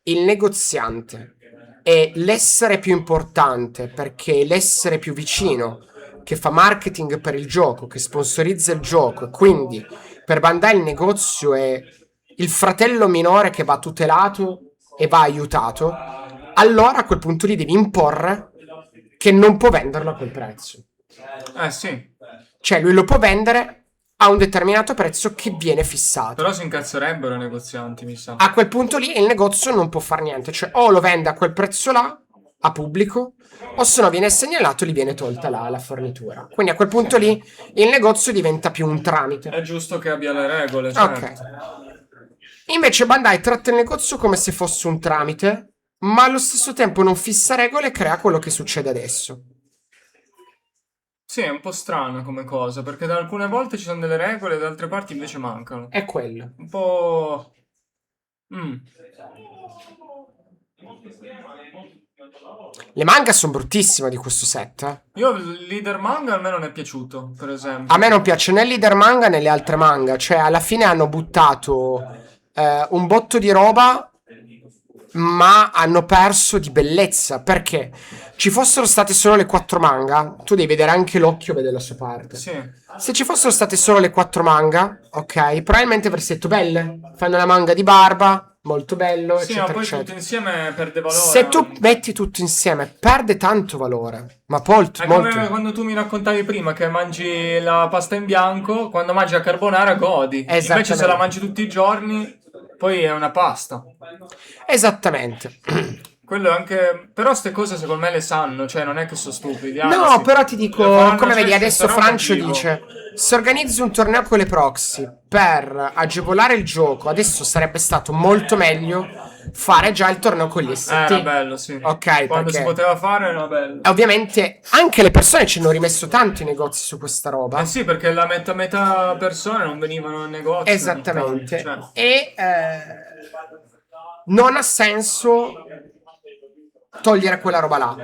il negoziante è l'essere più importante perché è l'essere più vicino, che fa marketing per il gioco, che sponsorizza il gioco, e quindi per Bandai il negozio è il fratello minore che va tutelato e va aiutato, allora a quel punto lì devi imporre che non può venderlo a quel prezzo. Sì. Cioè lui lo può vendere a un determinato prezzo che viene fissato. Però si incazzerebbero i negozianti, mi sa. A quel punto lì il negozio non può fare niente. Cioè o lo vende a quel prezzo là, a pubblico, o se no viene segnalato, gli viene tolta la fornitura. Quindi a quel punto lì il negozio diventa più un tramite. È giusto che abbia le regole, certo. Ok. Invece Bandai tratta il negozio come se fosse un tramite, ma allo stesso tempo non fissa regole e crea quello che succede adesso. Sì, è un po' strano come cosa, perché da alcune volte ci sono delle regole e da altre parti invece mancano. È quello. Un po'... Le manga sono bruttissime di questo set. Io il leader manga a me non è piaciuto, per esempio. A me non piace né il leader manga né le altre manga. Cioè, alla fine hanno buttato un botto di roba ma hanno perso di bellezza, perché ci fossero state solo le 4 manga, tu devi vedere anche l'occhio, vede la sua parte. Sì. Se ci fossero state solo le 4 manga, ok, probabilmente avresti detto belle, fanno la manga di barba, molto bello, Sì, ma eccetera, poi eccetera. tutto insieme perde valore. Se tu anche. metti tutto insieme, perde tanto valore, ma molto, È come molto. quando tu mi raccontavi prima che mangi la pasta in bianco, quando mangi la carbonara godi. Invece Esattamente. se la mangi tutti i giorni, poi è una pasta. Esattamente. Quello è anche... Però ste cose secondo me le sanno, cioè non è che sono stupidi. No, anzi. però ti Le dico, faranno, come cioè, vedi, adesso sarà un Francio motivo. dice: se organizzi un torneo con le proxy per agevolare il gioco, adesso sarebbe stato molto meglio fare già il torneo con gli ST. Era bello, sì. Ok, Quando perché si poteva fare era bello. ovviamente anche le persone ci hanno rimesso tanto i negozi su questa roba. Eh sì, perché la metà persone non venivano in negozio. Esattamente. Cioè, E non ha senso togliere quella roba là.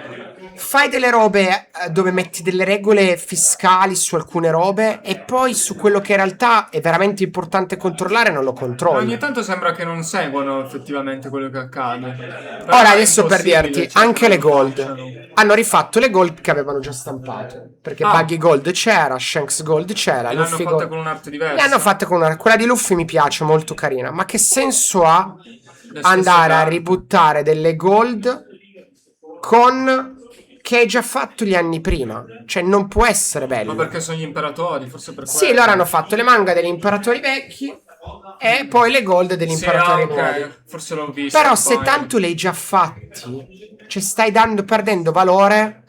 Fai delle robe dove metti delle regole fiscali su alcune robe e poi su quello che in realtà è veramente importante controllare non lo controlli. ogni tanto sembra che non seguano effettivamente quello che accade. Però Ora è adesso per impossibile, dirti, cioè, anche le non gold facciano. hanno rifatto le gold che avevano già stampato, perché Ah. Buggy Gold c'era, Shanks Gold c'era, E l'hanno Luffy fatta Gold. con un'arte Le diversa. hanno fatte con quella di Luffy mi piace, molto carina, ma che senso ha Le stesse andare a carte. ributtare delle gold con che hai già fatto gli anni prima? Cioè non può essere bello. Ma perché sono gli imperatori, forse per Sì, quello. loro hanno fatto le manga degli imperatori vecchi e poi le gold degli Sì, imperatori ok, nuovi. forse l'ho visto. Però un se paio. tanto li hai già fatti, cioè stai perdendo valore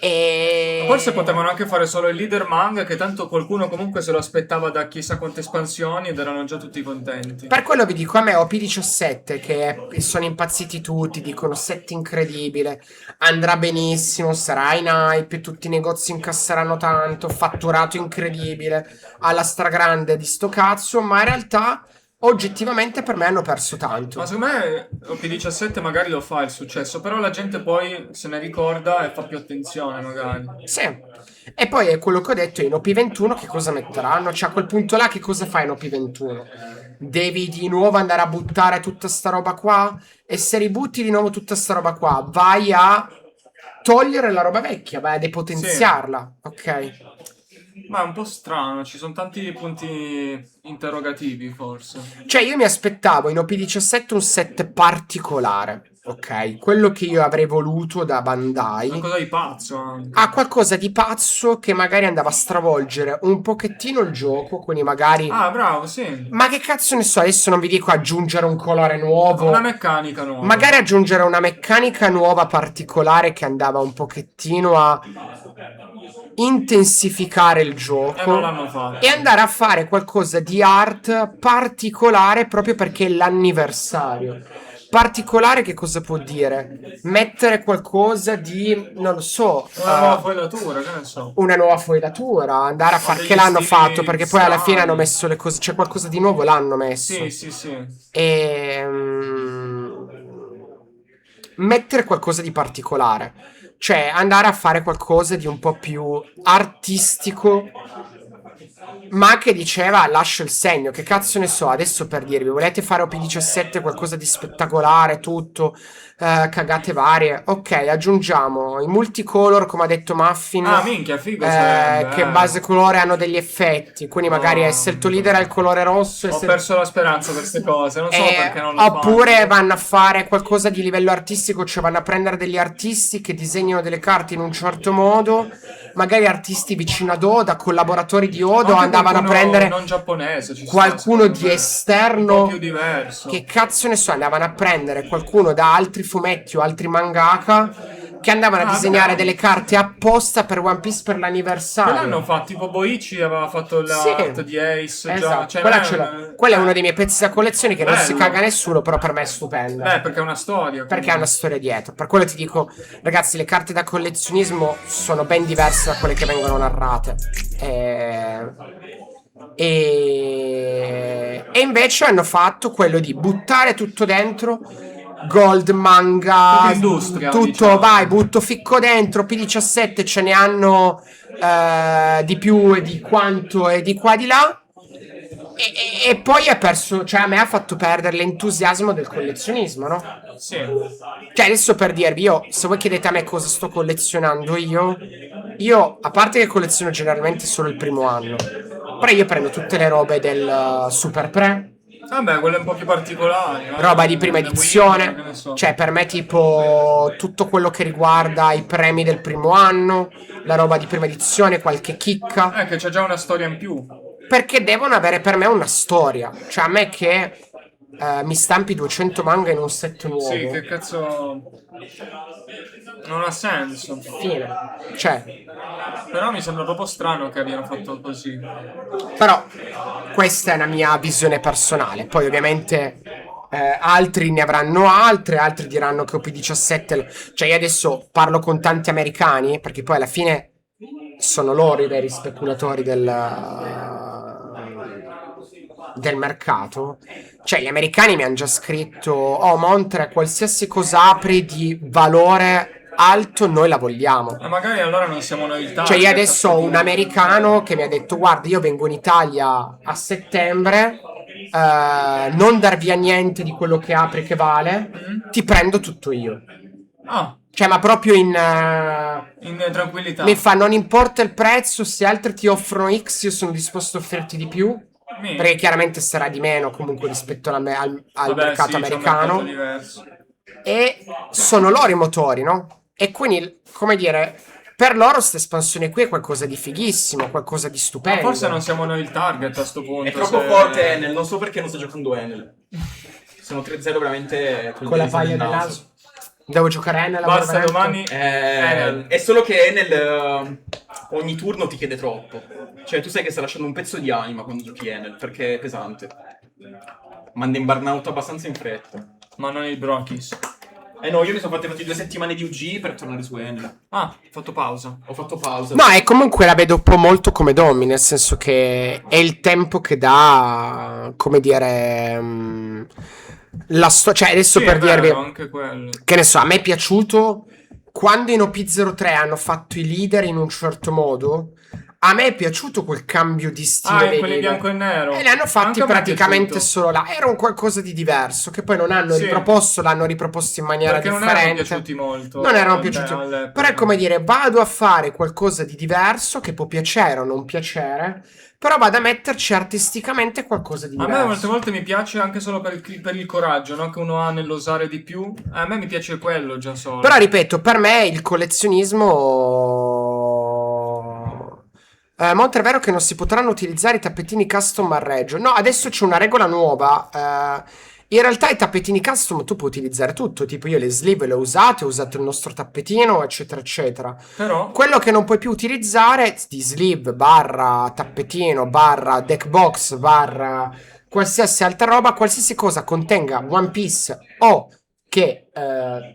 e... Forse potevano anche fare solo il leader manga, che tanto qualcuno comunque se lo aspettava da chissà quante espansioni ed erano già tutti contenti. Per quello vi dico, a me OP17 che sono impazziti tutti, dicono set incredibile, andrà benissimo, sarà in hype, tutti i negozi incasseranno tanto, fatturato incredibile, alla stragrande di sto cazzo, ma in realtà oggettivamente per me hanno perso tanto. Ma secondo me OP17 magari lo fa il successo, però la gente poi se ne ricorda e fa più attenzione magari. Sì. E poi è quello che ho detto in OP21 che cosa metteranno? Cioè a quel punto là che cosa fai in OP21? Devi di nuovo andare a buttare tutta sta roba qua? E se ributti di nuovo tutta sta roba qua, vai a togliere la roba vecchia, vai a depotenziarla, ok? Ma è un po' strano, ci sono tanti punti interrogativi forse. Cioè io mi aspettavo in OP17 un set particolare, ok? Quello che io avrei voluto da Bandai. Qualcosa di pazzo anche. Ha qualcosa di pazzo che magari andava a stravolgere un pochettino il gioco, quindi magari... Ah, bravo, sì. Ma che cazzo ne so, adesso non vi dico aggiungere un colore nuovo. Una meccanica nuova. Magari aggiungere una meccanica nuova particolare che andava un pochettino a intensificare il gioco non l'hanno fatto. e andare a fare qualcosa di art particolare proprio perché è l'anniversario. Particolare che cosa può dire? Mettere qualcosa di, non lo so, Una nuova foilatura, che ne so. una nuova foilatura, andare a far degli che l'hanno stili fatto, perché poi alla fine strani. hanno messo le cose, c'è qualcosa di nuovo l'hanno messo. Sì, sì, sì. E mettere qualcosa di particolare, cioè andare a fare qualcosa di un po' più artistico, ma che diceva lascio il segno, che cazzo ne so, adesso per dirvi, volete fare OP17 qualcosa di spettacolare, tutto, cagate varie, ok, aggiungiamo i multicolor come ha detto Muffin, Ah, minchia, figo sarebbe, che base colore hanno degli effetti, quindi magari se il tuo leader ha il colore rosso e Ho se... perso la speranza per queste cose, non so perché non lo oppure fanno. vanno a fare qualcosa di livello artistico, cioè vanno a prendere degli artisti che disegnano delle carte in un certo modo, magari artisti vicino ad Oda, collaboratori di Oda, Anche andavano a qualcuno prendere non giapponese, ci sta, qualcuno secondo di me. esterno, Un po' più diverso. che cazzo ne so, andavano a prendere qualcuno da altri fumetti o altri mangaka che andavano a disegnare bravo. delle carte apposta per One Piece per Quello l'anniversario. hanno fatto, tipo Boichi aveva fatto l'art di Ace già. Esatto, Cioè, quella, non ce l'ho. Quello è uno dei miei pezzi da collezione che non si Bello. caga nessuno, però per me è stupenda. Perché è una storia. Perché ha una storia dietro. Per quello ti dico, ragazzi, le carte da collezionismo sono ben diverse da quelle che vengono narrate. E invece hanno fatto quello di buttare tutto dentro. Gold, manga, Proprio industria, tutto, diciamo. vai, butto ficco dentro. P17 ce ne hanno di più e di quanto e di qua di là. E poi ha perso, cioè a me ha fatto perdere l'entusiasmo del collezionismo, no? Sì. Cioè adesso per dirvi, io, se voi chiedete a me cosa sto collezionando io a parte che colleziono generalmente solo il primo anno, però io prendo tutte le robe del Super Pre, Vabbè, quelle un po' più particolari. roba di prima Le Wii, che edizione, ne so. cioè per me tipo tutto quello che riguarda i premi del primo anno, la roba di prima edizione, qualche chicca, Che c'è già una storia in più. perché devono avere per me una storia. Cioè a me che mi stampi 200 manga in un set nuovo, Sì, che cazzo. Non ha senso. fine. Cioè, Però mi sembra proprio strano che abbiano fatto così. però questa è una mia visione personale. Poi ovviamente altri ne avranno altre, altri diranno che OP17. Cioè io adesso parlo con tanti americani, perché poi alla fine sono loro i veri speculatori del mercato. Cioè gli americani mi hanno già scritto: oh Montre, qualsiasi cosa apri di valore alto noi la vogliamo. Ma magari allora non siamo noi il target. Cioè io adesso ho un americano che mi ha detto: guarda, io vengo in Italia a settembre, non dar via niente di quello che apri che vale, ti prendo tutto io. Ah, Cioè ma proprio in tranquillità. mi fa: non importa il prezzo, se altri ti offrono X io sono disposto a offrirti di più, perché chiaramente sarà di meno comunque rispetto al Vabbè, mercato sì, c'è un americano. mercato diverso. E sono loro i motori, no? E quindi, come dire, per loro questa espansione qui è qualcosa di fighissimo, qualcosa di Ma stupendo. forse non siamo noi il target a sto punto. È troppo se- forte Enel, non so perché non sta giocando Enel. Sono 3-0 veramente Con la paglia del naso. Devo giocare nella Basta domani. È solo che Enel ogni turno ti chiede troppo. Cioè tu sai che sta lasciando un pezzo di anima quando giochi Enel, perché è pesante. Manda in burnout abbastanza in fretta. Ma non il Bronchis. No, io mi sono fatti 2 settimane di UG per tornare su Enel. Ah, ho fatto pausa. Ho fatto pausa. No, e comunque la vedo un po' molto come Domi, nel senso che è il tempo che dà, come dire, cioè adesso Sì, per è vero, dirvi, anche quello. che ne so, a me è piaciuto quando in OP03 hanno fatto i leader in un certo modo. A me è piaciuto quel cambio di stile dei quelli leader. bianco e nero. E li hanno fatti Anche a me è praticamente piaciuto. solo là. Era un qualcosa di diverso, che poi non hanno Sì. riproposto, l'hanno riproposto in maniera Perché non differente. erano piaciuti molto. Non erano Vabbè, piaciuti. all'epoca. Però è come dire, vado a fare qualcosa di diverso che può piacere o non piacere, però vado a metterci artisticamente qualcosa di A diverso. me molte volte mi piace anche solo per il coraggio, no? Che uno ha nell'osare di più. A me mi piace quello già solo. Però ripeto, per me il collezionismo... Montre, è vero che non si potranno utilizzare i tappetini custom a Reggio. No, adesso c'è una regola nuova. In realtà i tappetini custom tu puoi utilizzare tutto. Tipo io le sleeve le ho usato il nostro tappetino, eccetera, eccetera. Però Quello che non puoi più utilizzare di sleeve, barra tappetino, barra deck box, barra qualsiasi altra roba, qualsiasi cosa contenga One Piece o che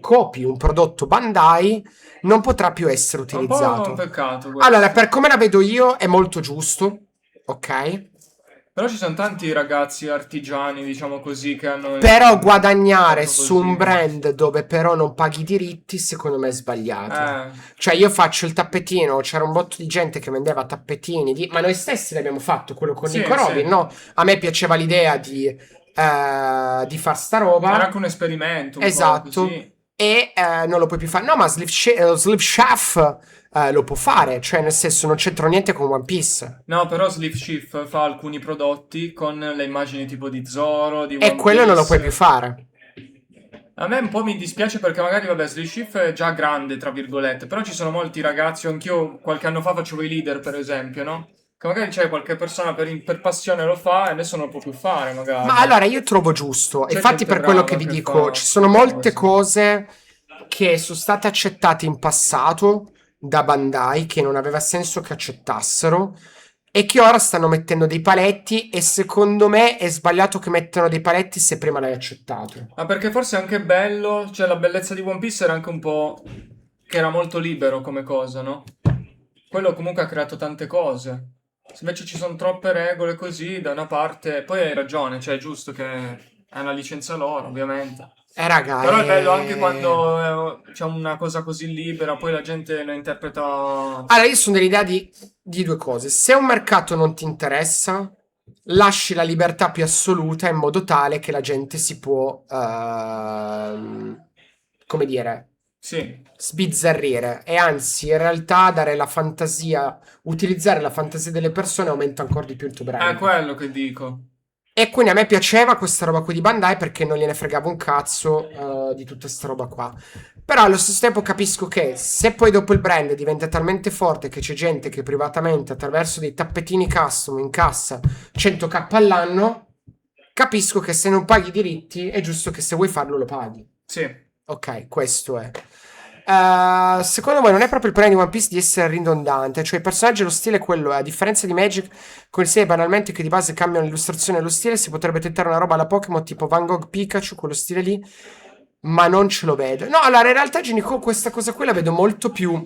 copi un prodotto Bandai, non potrà più essere è un po' utilizzato. un peccato questo. Allora, per come la vedo io, è molto giusto, ok? Però ci sono tanti ragazzi artigiani, diciamo così, che hanno... Però guadagnare fatto su così. un brand dove però non paghi i diritti, secondo me è sbagliato. Eh, Cioè, io faccio il tappetino, c'era un botto di gente che vendeva tappetini, ma noi stessi l'abbiamo fatto, quello con Sì, Nico Robin, sì. no? A me piaceva l'idea di far sta roba. era anche un esperimento. Un po' Esatto. così. E non lo puoi più fare. No, ma Sleeve Chef lo può fare. Cioè, nel senso, non c'entra niente con One Piece. No, però Sleeve Shift fa alcuni prodotti con le immagini tipo di Zoro, di E One quello non lo Piece. puoi più fare. A me un po' mi dispiace perché magari, vabbè, Sleeve Shift è già grande, tra virgolette, però ci sono molti ragazzi, anch'io qualche anno fa facevo i leader, per esempio, no? Che magari c'è qualche persona per passione lo fa e adesso non lo può più fare, magari. Ma allora io trovo giusto. C'è Infatti, gente per quello brava che vi che dico, fa ci sono queste molte cose. cose che sono state accettate in passato da Bandai che non aveva senso che accettassero e che ora stanno mettendo dei paletti. E secondo me è sbagliato che mettano dei paletti se prima l'hai accettato. Ma perché forse è anche bello, cioè la bellezza di One Piece era anche un po' che era molto libero come cosa, no? Quello comunque ha creato tante cose. Se invece ci sono troppe regole così, da una parte... Poi hai ragione, cioè è giusto che è una licenza loro, ovviamente. Raga, Però è bello anche quando c'è una cosa così libera, poi la gente la interpreta... Allora, io sono dell'idea di due cose. Se un mercato non ti interessa, lasci la libertà più assoluta in modo tale che la gente si può, come dire, Sì. sbizzarrire. E anzi, in realtà dare la fantasia, utilizzare la fantasia delle persone aumenta ancora di più il tuo È brand. quello che dico. E quindi a me piaceva questa roba qui di Bandai perché non gliene fregava un cazzo di tutta sta roba qua. Però allo stesso tempo capisco che se poi dopo il brand diventa talmente forte che c'è gente che privatamente attraverso dei tappetini custom incassa 100k all'anno, capisco che se non paghi i diritti è giusto che se vuoi farlo lo paghi. Sì. Ok, questo è. Secondo voi non è proprio il problema di One Piece di essere ridondante? Cioè i personaggi e lo stile quello è. A differenza di Magic, con il 6 banalmente che di base cambiano l'illustrazione e lo stile, si potrebbe tentare una roba alla Pokémon tipo Van Gogh Pikachu, quello stile lì, ma non ce lo vedo. No, allora in realtà Genico questa cosa qui la vedo molto più...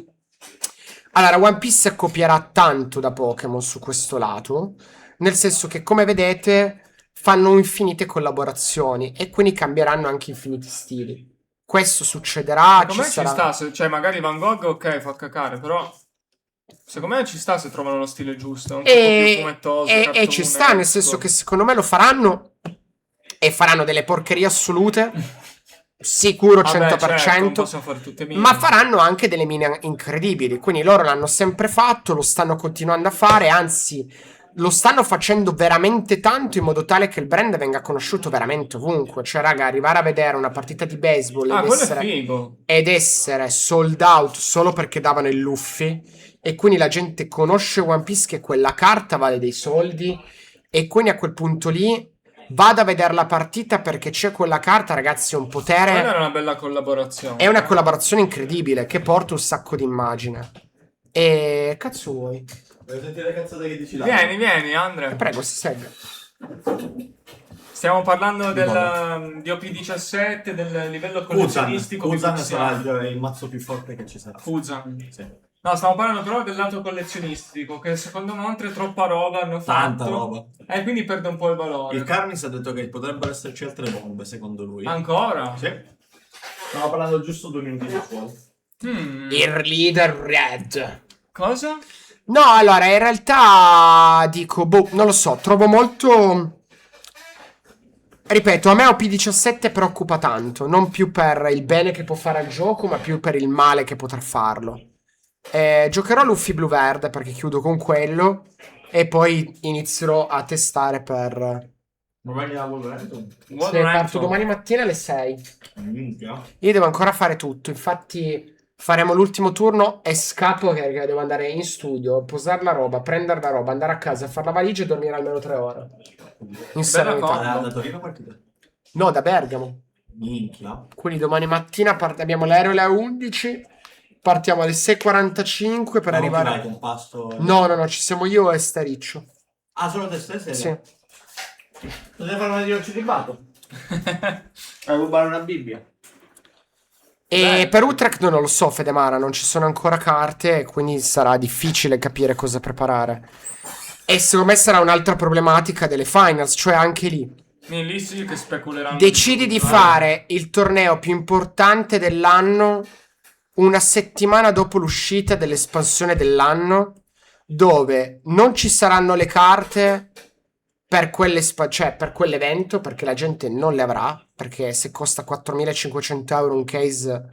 Allora, One Piece copierà tanto da Pokémon su questo lato, nel senso che come vedete fanno infinite collaborazioni e quindi cambieranno anche infiniti stili. Questo succederà, Secondo me ci sarà... sta, cioè magari Van Gogh ok fa cacare, però secondo me ci sta se trovano lo stile giusto, un po' più fumettoso, e ci sta, nel senso che secondo me lo faranno e faranno delle porcherie assolute, sicuro 100%, certo, non possono fare tutte mine. ma faranno anche delle mine incredibili, quindi loro l'hanno sempre fatto, lo stanno continuando a fare, anzi lo stanno facendo veramente tanto in modo tale che il brand venga conosciuto veramente ovunque. Cioè raga, arrivare a vedere una partita di baseball ed essere sold out solo perché davano il Luffy, e quindi la gente conosce One Piece, che quella carta vale dei soldi, e quindi a quel punto lì vado a vedere la partita perché c'è quella carta, ragazzi, è un potere. Quella è una bella collaborazione. È una collaborazione incredibile che porta un sacco di immagine. E cazzo vuoi? Voglio sentire le cazzate che dici là. Vieni, Andre. Prego, si segue. Stiamo parlando di OP17, del livello collezionistico. Kuzan sarà il mazzo più forte che ci sarà. Kuzan. Sì. No, stiamo parlando però del lato collezionistico, che secondo me oltre troppa roba hanno fatto. Tanta roba. E quindi perde un po' il valore. Il Carnis ha detto che potrebbero esserci altre bombe, secondo lui. Ancora? Sì. Stiamo parlando giusto 2 minuti di fuori. Il leader red. Cosa? No, allora, in realtà dico, non lo so, trovo molto... Ripeto, a me OP17 preoccupa tanto, non più per il bene che può fare al gioco, ma più per il male che potrà farlo. Giocherò Luffy Blue Verde perché chiudo con quello e poi inizierò a testare per... Ma vai a Wolverhampton? Parto domani mattina alle 6. Minchia. Io devo ancora fare tutto, infatti... Faremo l'ultimo turno e scappo perché devo andare in studio, posare la roba, prendere la roba, andare a casa, fare la valigia e dormire almeno 3 ore. In serenità. Da Torino partita? No, da Bergamo. Minchia. Quindi domani mattina abbiamo l'aereo alle 11, partiamo alle 6:45 per arrivare... Vai con pasto? No, ci siamo io e Stariccio. Ah, solo te stesso? Sì. Potete fare una di celibato? Vai a rubare una Bibbia? E per Utrecht non lo so, Fedemara, non ci sono ancora carte, quindi sarà difficile capire cosa preparare. E secondo me sarà un'altra problematica delle finals, cioè anche lì. Lì sì che speculeranno. Decidi di fare il torneo più importante dell'anno una settimana dopo l'uscita dell'espansione dell'anno, dove non ci saranno le carte per per quell'evento, perché la gente non le avrà, perché se costa 4.500 euro un case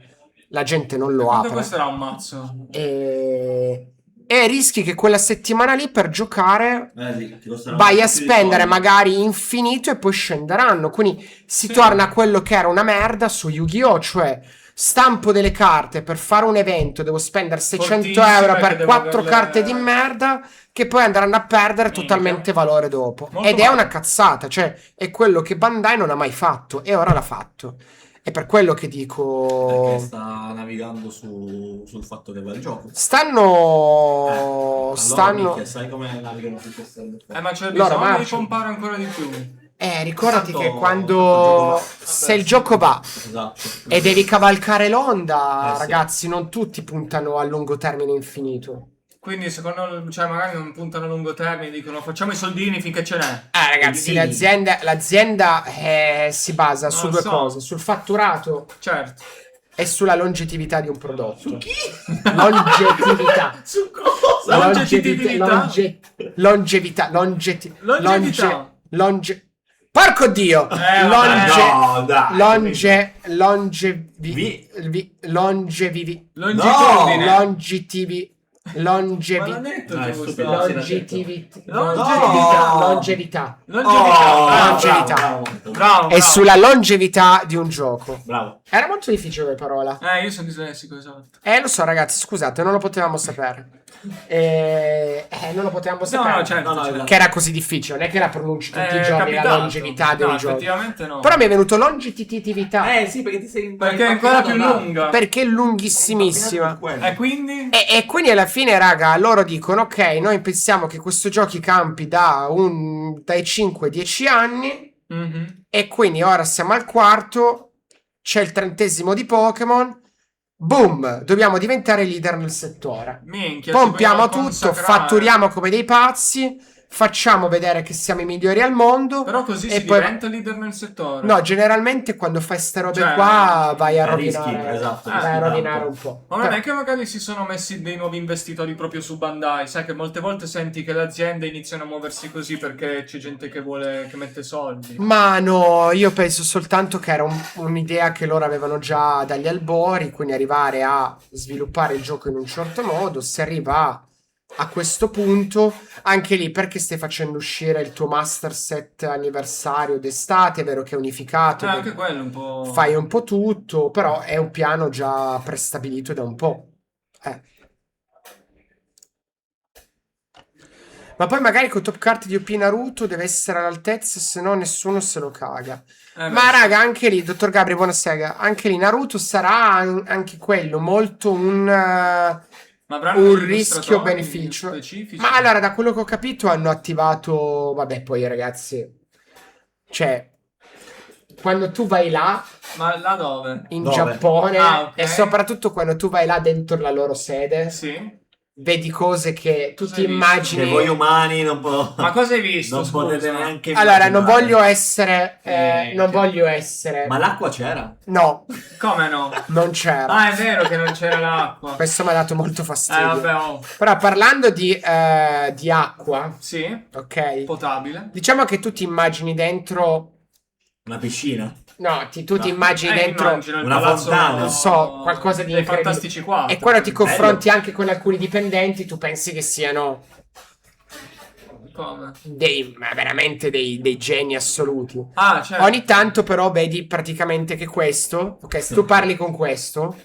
la gente non lo apre. Quanto costerà un mazzo? E rischi che quella settimana lì per giocare Sì, vai a spendere magari infinito e poi scenderanno. Quindi si torna a quello che era una merda su Yu-Gi-Oh! Cioè stampo delle carte per fare un evento, devo spendere 600 euro per 4 carte di merda che poi andranno a perdere totalmente valore dopo. Ed è una cazzata, cioè è quello che Bandai non ha mai fatto e ora l'ha fatto. È per quello che dico... Perché sta navigando sul fatto che va il gioco. Stanno... Minchia, sai come navigano su queste... Ma c'è bisogno di pompare ancora di più. Ricordati che quando... Se il gioco va esatto. E devi cavalcare l'onda, ragazzi, non tutti puntano a lungo termine infinito. Quindi secondo cioè magari non puntano a lungo termine, dicono facciamo i soldini finché ce n'è. Ragazzi, l'azienda si basa su due cose, sul fatturato certo è sulla longevità di un prodotto. Su chi? Longevità. Su cosa? Longevità. Porco Dio! no, dai. Longevitudine. Longevità. Bravo. È sulla longevità di un gioco. Bravo. Era molto difficile come parola. Io sono dislessico, esatto. Lo so, ragazzi, scusate, non lo potevamo sapere. Non lo potevamo sapere. No, certo. No, Che era così difficile, non è che la pronunci tutti i giorni la longevità di un gioco. Effettivamente no. Però mi è venuto longevitività. Sì, perché ti sei... Perché è ancora più lunga. Perché è lunghissimissima. E quindi? E quindi alla fine, raga, loro dicono: ok, noi pensiamo che questo giochi campi dai 5 ai 10 anni. E quindi ora siamo al quarto. C'è il 30° di Pokémon. Boom, dobbiamo diventare leader nel settore. Minchia, Pompiamo si tutto, vogliono fatturiamo come dei pazzi, facciamo vedere che siamo i migliori al mondo. Però così e si poi... diventa leader nel settore. No, generalmente quando fai ste robe Cioè, qua vai a rischi, rovinare, esatto, vai a rovinare un po'. Ma non è che magari si sono messi dei nuovi investitori proprio su Bandai, sai che molte volte senti che le aziende iniziano a muoversi così perché c'è gente che mette soldi. Ma no, io penso soltanto che era un'idea che loro avevano già dagli albori, quindi arrivare a sviluppare il gioco in un certo modo. Si arriva a questo punto, anche lì, perché stai facendo uscire il tuo Master Set anniversario d'estate, è vero che è unificato, Anche quello un po'... fai un po' tutto, però è un piano già prestabilito da un po'. Ma poi magari con Top Card di OP Naruto deve essere all'altezza, se no nessuno se lo caga. Ma raga, anche lì, dottor Gabri, buonasera, anche lì Naruto sarà anche quello molto un rischio-beneficio. Ma allora, da quello che ho capito, hanno attivato... Vabbè, poi ragazzi... Cioè, quando tu vai là... Ma là dove? In Giappone, okay. E soprattutto quando tu vai là dentro la loro sede... Sì. Vedi cose che tu ti immagini... Che voi umani non potete... Ma cosa hai visto? Non potete neanche... Allora, non immaginare. voglio essere... non voglio essere... Ma l'acqua c'era? No, Come no? non c'era. Ah, è vero che non c'era l'acqua. Questo mi ha dato molto fastidio. Vabbè, oh. Però parlando di acqua, Sì, ok? potabile. Diciamo che tu ti immagini dentro... Una piscina? No, tu ti immagini dentro... Immagino il una palazzo, fontana. Non so, qualcosa di dei incredibile. Fantastici 4. E quando ti confronti anche con alcuni dipendenti, tu pensi che siano Come? veramente dei geni assoluti. Ah, certo. Ogni tanto però vedi praticamente che questo, ok, se tu parli con questo,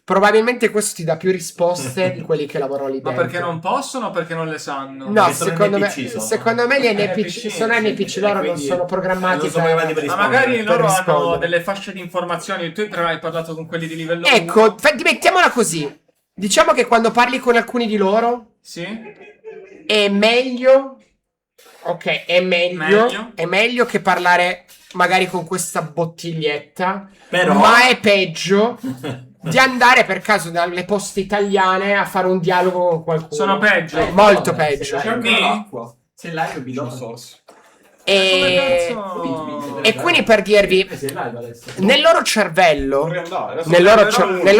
probabilmente questo ti dà più risposte di quelli che lavorano lì Ma dentro. perché non possono o perché non le sanno? No, Perché sono secondo me, NPC sono. secondo me gli NPC NPC, sono NPC, loro non quindi sono programmati non sono programmati per Ma rispondere. magari loro hanno rispondere. delle fasce di informazioni. Tu hai parlato con quelli di livello 1. Ecco, mettiamola così. Diciamo che quando parli con alcuni di loro Sì? è meglio. Ok, è meglio che parlare magari con questa bottiglietta. Però... Ma è peggio di andare per caso dalle poste italiane a fare un dialogo con qualcuno. Sono peggio. Molto peggio. Se l'hai vi do source. E quindi per dirvi, nel loro cervello, nel loro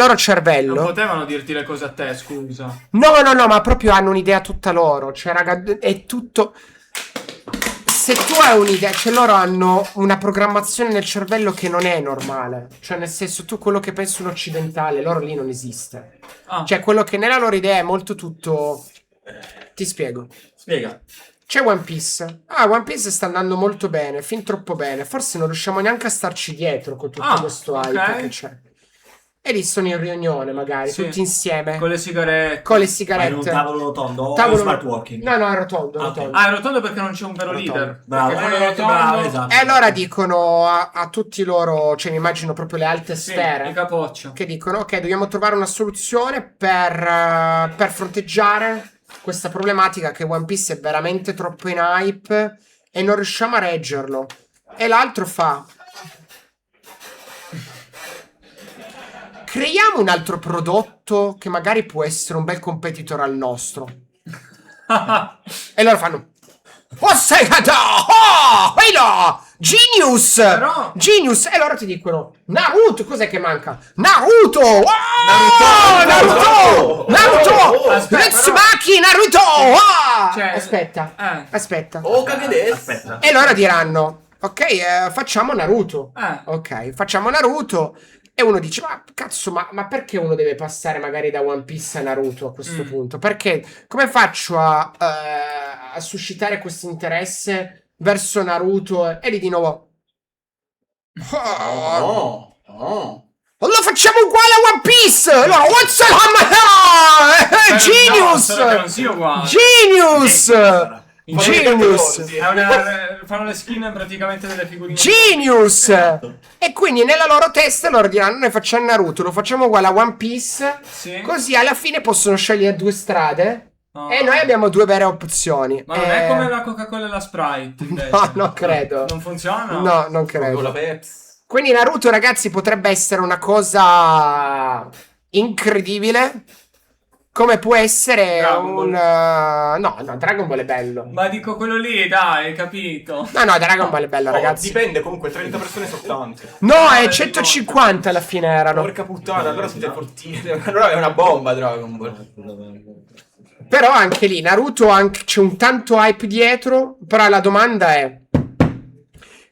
Non cervello, potevano dirti le cose a te, scusa. no, ma proprio hanno un'idea tutta loro. Cioè, raga, è tutto. Se tu hai un'idea, cioè loro hanno una programmazione nel cervello che non è normale. Cioè, nel senso, tu quello che pensi un occidentale, loro lì non esiste. Ah. Cioè, quello che nella loro idea è molto tutto. Ti spiego. Spiega. C'è One Piece. One Piece sta andando molto bene, fin troppo bene. Forse non riusciamo neanche a starci dietro con tutto questo hype che c'è. E lì sono in riunione, magari, Sì. tutti insieme. Con le sigarette. Con le Ma in sigarette. un tavolo rotondo o Tavolo- smart working? No, è rotondo, Ah, ok. rotondo. Ah, è rotondo perché non c'è un vero Rotondo. leader. Bravo, Perché quello rotondo... bravo, esatto. E allora dicono a tutti loro, cioè mi immagino proprio le alte Sì, sfere, il capoccio. che dicono, ok, dobbiamo trovare una soluzione per fronteggiare questa problematica che One Piece è veramente troppo in hype e non riusciamo a reggerlo. E l'altro fa: creiamo un altro prodotto che magari può essere un bel competitor al nostro. E loro fanno: Ossegato! Oh! Quello! Genius! Però- Genius! E loro ti dicono Naruto, cos'è che manca? Naruto! Oh! Naruto! Naruto! Aspetta, Retsumaki Naruto! Ah! Cioè- Aspetta. Eh. Aspetta. Oh, Kagedez. Aspetta. E loro diranno ok, facciamo Naruto. Eh. Ok, facciamo Naruto. E uno dice, ma cazzo, ma perché uno deve passare magari da One Piece a Naruto a questo punto? Perché come faccio a suscitare questo interesse verso Naruto? E lì di nuovo... Oh, oh. Lo facciamo uguale a One Piece! Allora, what's up? No, Genius! solo che non sia uguale. Genius! Genius! Fanno le skin praticamente delle figurine. Genius! E quindi nella loro testa loro diranno noi facciamo Naruto, lo facciamo uguale a One Piece, Sì. così alla fine possono scegliere due strade No. e noi abbiamo due vere opzioni. Ma non è come la Coca-Cola e la Sprite, invece. No, non credo. Non funziona? No, non Con la credo. Pepsi. Quindi Naruto, ragazzi, potrebbe essere una cosa incredibile. Come può essere Dragon Ball. no, Dragon Ball è bello. Ma dico quello lì, dai, hai capito? No, Dragon Ball è bello, Oh, ragazzi. dipende, comunque 30 persone sono tante. No, è 150 alla fine erano. Porca puttana, allora siete fortissimi. Allora è una bomba Dragon Ball. Però anche lì, Naruto c'è un tanto hype dietro. Però la domanda è: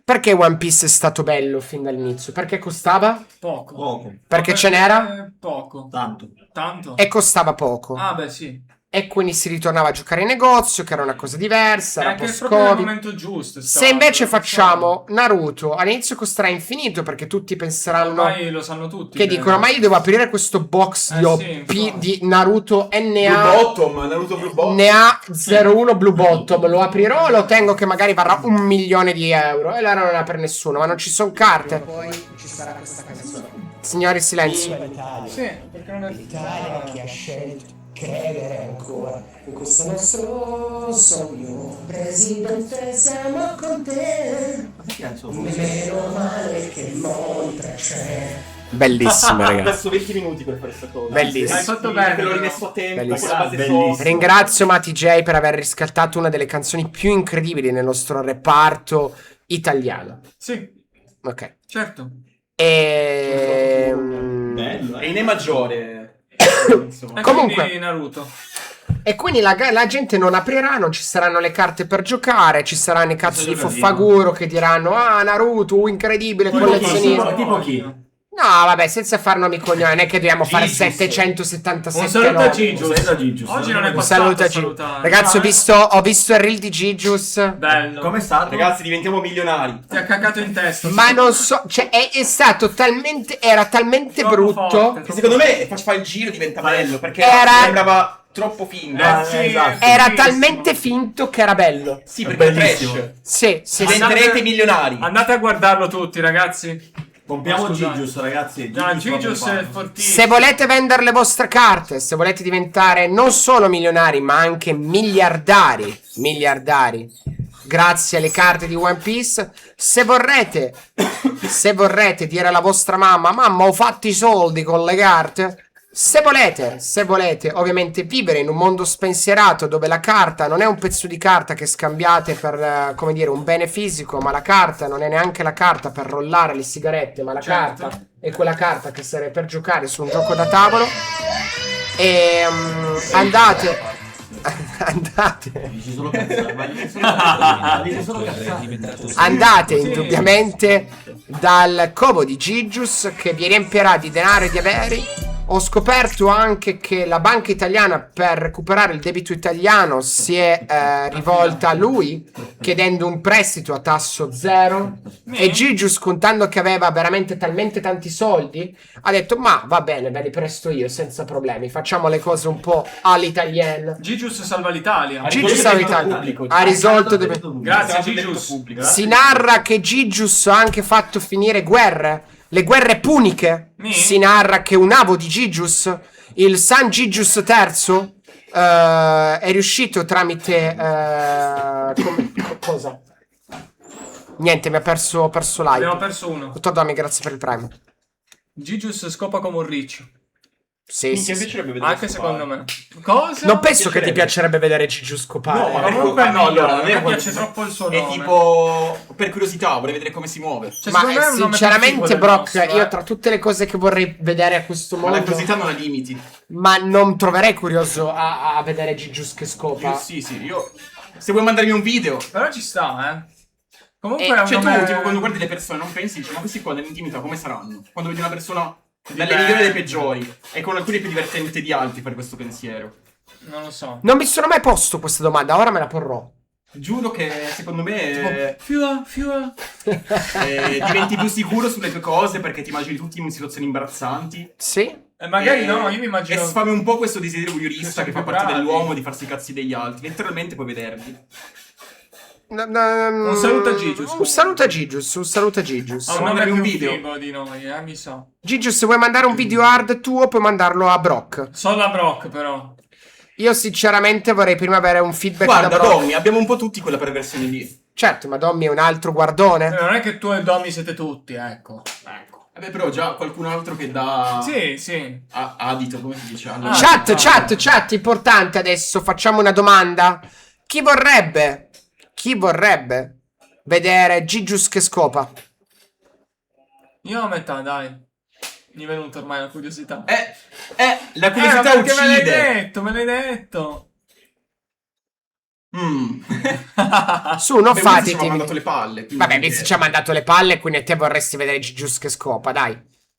perché One Piece è stato bello fin dall'inizio? Perché costava? Poco. Poco. Perché ce n'era? Poco. Tanto. Tanto? E costava poco. Ah, beh, sì. E quindi si ritornava a giocare in negozio, che era una cosa diversa, È era anche proprio il post-Covid. momento giusto. Se invece facciamo Naruto, all'inizio costerà infinito perché tutti penseranno Ormai lo sanno tutti. che dicono: ma io devo aprire questo box di OP sì, infatti. di Naruto Blue NA. Bottom, Naruto Blue Bottom. NA01 Blue Bottom, lo aprirò o lo tengo che magari varrà 1 milione di euro? E allora non è per nessuno, ma non ci sono carte. Poi ci sarà questa canzone. Signori, silenzio. Sì, perché non è... L'Italia che ha scelto credere ancora in questo nostro sogno. Presidente, siamo con te. Meno male che il monte c'è. Bellissimo, Ho ragazzi. perso 20 minuti per fare questa cosa. Bellissimo. Hai fatto bene, Te l'ho però. rimesso a tempo Bellissimo. con la base Bellissimo. soft. Ringrazio Mati J per aver riscattato una delle canzoni più incredibili nel nostro reparto italiano. Sì, Ok. certo. Bello, E in E maggiore. Insomma. E Comunque. quindi Naruto. E quindi la gente non aprirà, non ci saranno le carte per giocare, ci saranno i cazzo di Questo è Foffaguro che diranno: ah, Naruto, incredibile, collezionismo. Tipo chi? No, vabbè, senza far nomi cognome, non è che dobbiamo fare Gigius. 777 Un saluto a nomi. Gigius. Oggi non è Un passato saluto a a Gigius. salutare. Ragazzi, ho visto il reel di Gigius. Bello. Come è stato? Ragazzi, diventiamo milionari. Ti ha cacato in testa. Ma non so, cioè è stato talmente, era talmente Troppo brutto. forte. Che secondo me fa il giro diventa bello. Perché Era- sembrava troppo finto. Sì, esatto. Era fighissimo. talmente finto che era bello. Sì, perché è Bellissimo. trash. Sì. Diventerete milionari. Andate a guardarlo tutti, ragazzi. Compriamo Scusate. Gigius, ragazzi. No, Gigius proprio è fan. fortissimo. Se volete vendere le vostre carte, se volete diventare non solo milionari, ma anche miliardari, grazie alle carte di One Piece, se vorrete dire alla vostra mamma: mamma, ho fatto i soldi con le carte. Se volete ovviamente vivere in un mondo spensierato dove la carta non è un pezzo di carta che scambiate per, come dire, un bene fisico, ma la carta non è neanche la carta per rollare le sigarette, ma la Certo. carta è quella carta che serve per giocare su un gioco da tavolo. E andate. Dici solo cazzate, ma dici solo cazzate, dici solo È cazzate. diventato Andate indubbiamente dal covo di Gigius che vi riempirà di denaro e di averi. Ho scoperto anche che la banca italiana per recuperare il debito italiano si è rivolta a lui chiedendo un prestito a tasso zero e Gigius, contando che aveva veramente talmente tanti soldi, ha detto: ma va bene, ve li presto io senza problemi, facciamo le cose un po' all'italiana. Gigius salva l'Italia. Gigius risolto salva il l'Italia. pubblico. Ha risolto Grazie, Siamo detto Gigius. pubblico. Si narra che Gigius ha anche fatto finire guerre, le guerre puniche. Si narra che un avo di Gigius, il San Gigius III, è riuscito tramite cosa? Niente, mi ha perso Abbiamo live. perso uno. Dottor Domi, grazie per il prime. Gigius scopa come un riccio. Sì, Mi sì, sì. piacerebbe vedere Anche scopare. secondo me. Cosa? Non penso che ti piacerebbe. piacerebbe vedere Gigi scopare. No, ma comunque no, no, allora, a non me è piace troppo il suo È nome. tipo per curiosità, vorrei vedere come si muove. Cioè, Ma secondo me è un nome più sinceramente, figo del Brock, nostro, io tra tutte le cose che vorrei vedere a questo Ma la mondo, curiosità non ha limiti. ma non troverei curioso a vedere Gigius che scopa. Io, sì, io. Se vuoi mandarmi un video. Però ci sta, Comunque è un Cioè, nome... tu, tipo, quando guardi le persone, non pensi, dici, ma questi qua nell'intimità come saranno? Quando vedi una persona dalle Dipende. migliori alle peggiori. E con alcuni è più divertente di altri fare questo pensiero. Non lo so. Non mi sono mai posto questa domanda, ora me la porrò. Giuro che secondo me Fiua. diventi più sicuro sulle tue cose perché ti immagini tutti in situazioni imbarazzanti. Sì? E magari E- no, io mi immagino... E sfami un po' questo desiderio voyeurista che fa parte bravi. dell'uomo di farsi i cazzi degli altri. Letteralmente puoi vederli. Un saluto a Gigius. Un saluto a Gigius, un saluto a Gigius. Ha un mandare nome un più video. figo di noi, mi sa. Gigius, se vuoi mandare un video hard tuo, puoi mandarlo a Brock. Solo a Brock, però. Io sinceramente vorrei prima avere un feedback Guarda, da Brock. Tommy, abbiamo un po' tutti quella perversione lì. Certo, ma Dommy è un altro guardone. Non è che tu e Domi siete tutti, ecco. Vabbè, però già qualcun altro che dà Sì. adito, come si dice? Alla- Chat, importante adesso, facciamo una domanda. Chi vorrebbe vedere Gigius che scopa? Io a metà, dai. Mi è venuta ormai la curiosità. La ma curiosità perché me l'hai uccide. detto. Su, non Beh, Wiz ci fateti. ha mandato le palle. quindi- Vabbè, Viz ci ha mandato le palle, quindi a te vorresti vedere Gigius che scopa, dai.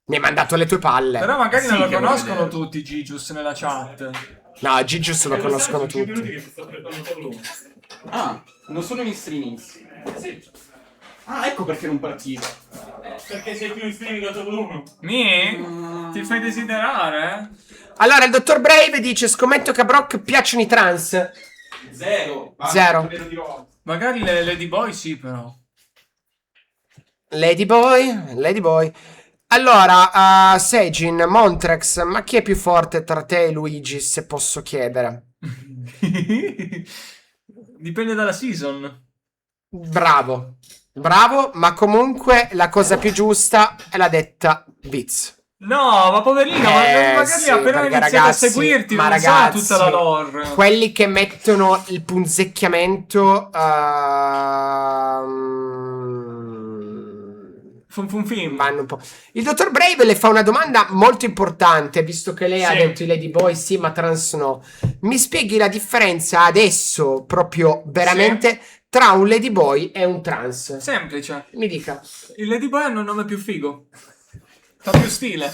Mi hai mandato le tue palle. Però magari Sì, non lo che vuoi conoscono vedere. tutti Gigius nella chat. No, Gigius lo conoscono tutti. Ah, non sono in streamings. Ah, ecco perché non partiva. Perché sei più in streaming da Bruno. Ti fai desiderare? Allora, il dottor Brave dice: scommetto che a Brock piacciono i trans. Zero. Zero. Magari le Ladyboy sì, però. Ladyboy. Allora, Seijin, Montrex, ma chi è più forte tra te e Luigi, se posso chiedere? Dipende dalla season. Bravo, ma comunque la cosa più giusta è la detta Viz. No, ma poverino, magari sì, appena perché iniziato ragazzi, a seguirti, ma non sa ragazzi, tutta la lore. quelli che mettono il punzecchiamento Film. vanno un po'. Il dottor Brave le fa una domanda molto importante, visto che lei ha Sì. detto i Ladyboy sì, ma trans no. Mi spieghi la differenza adesso, proprio veramente, tra un Ladyboy e un trans? Semplice. Mi dica. Il Ladyboy hanno un nome più figo. Fa più stile.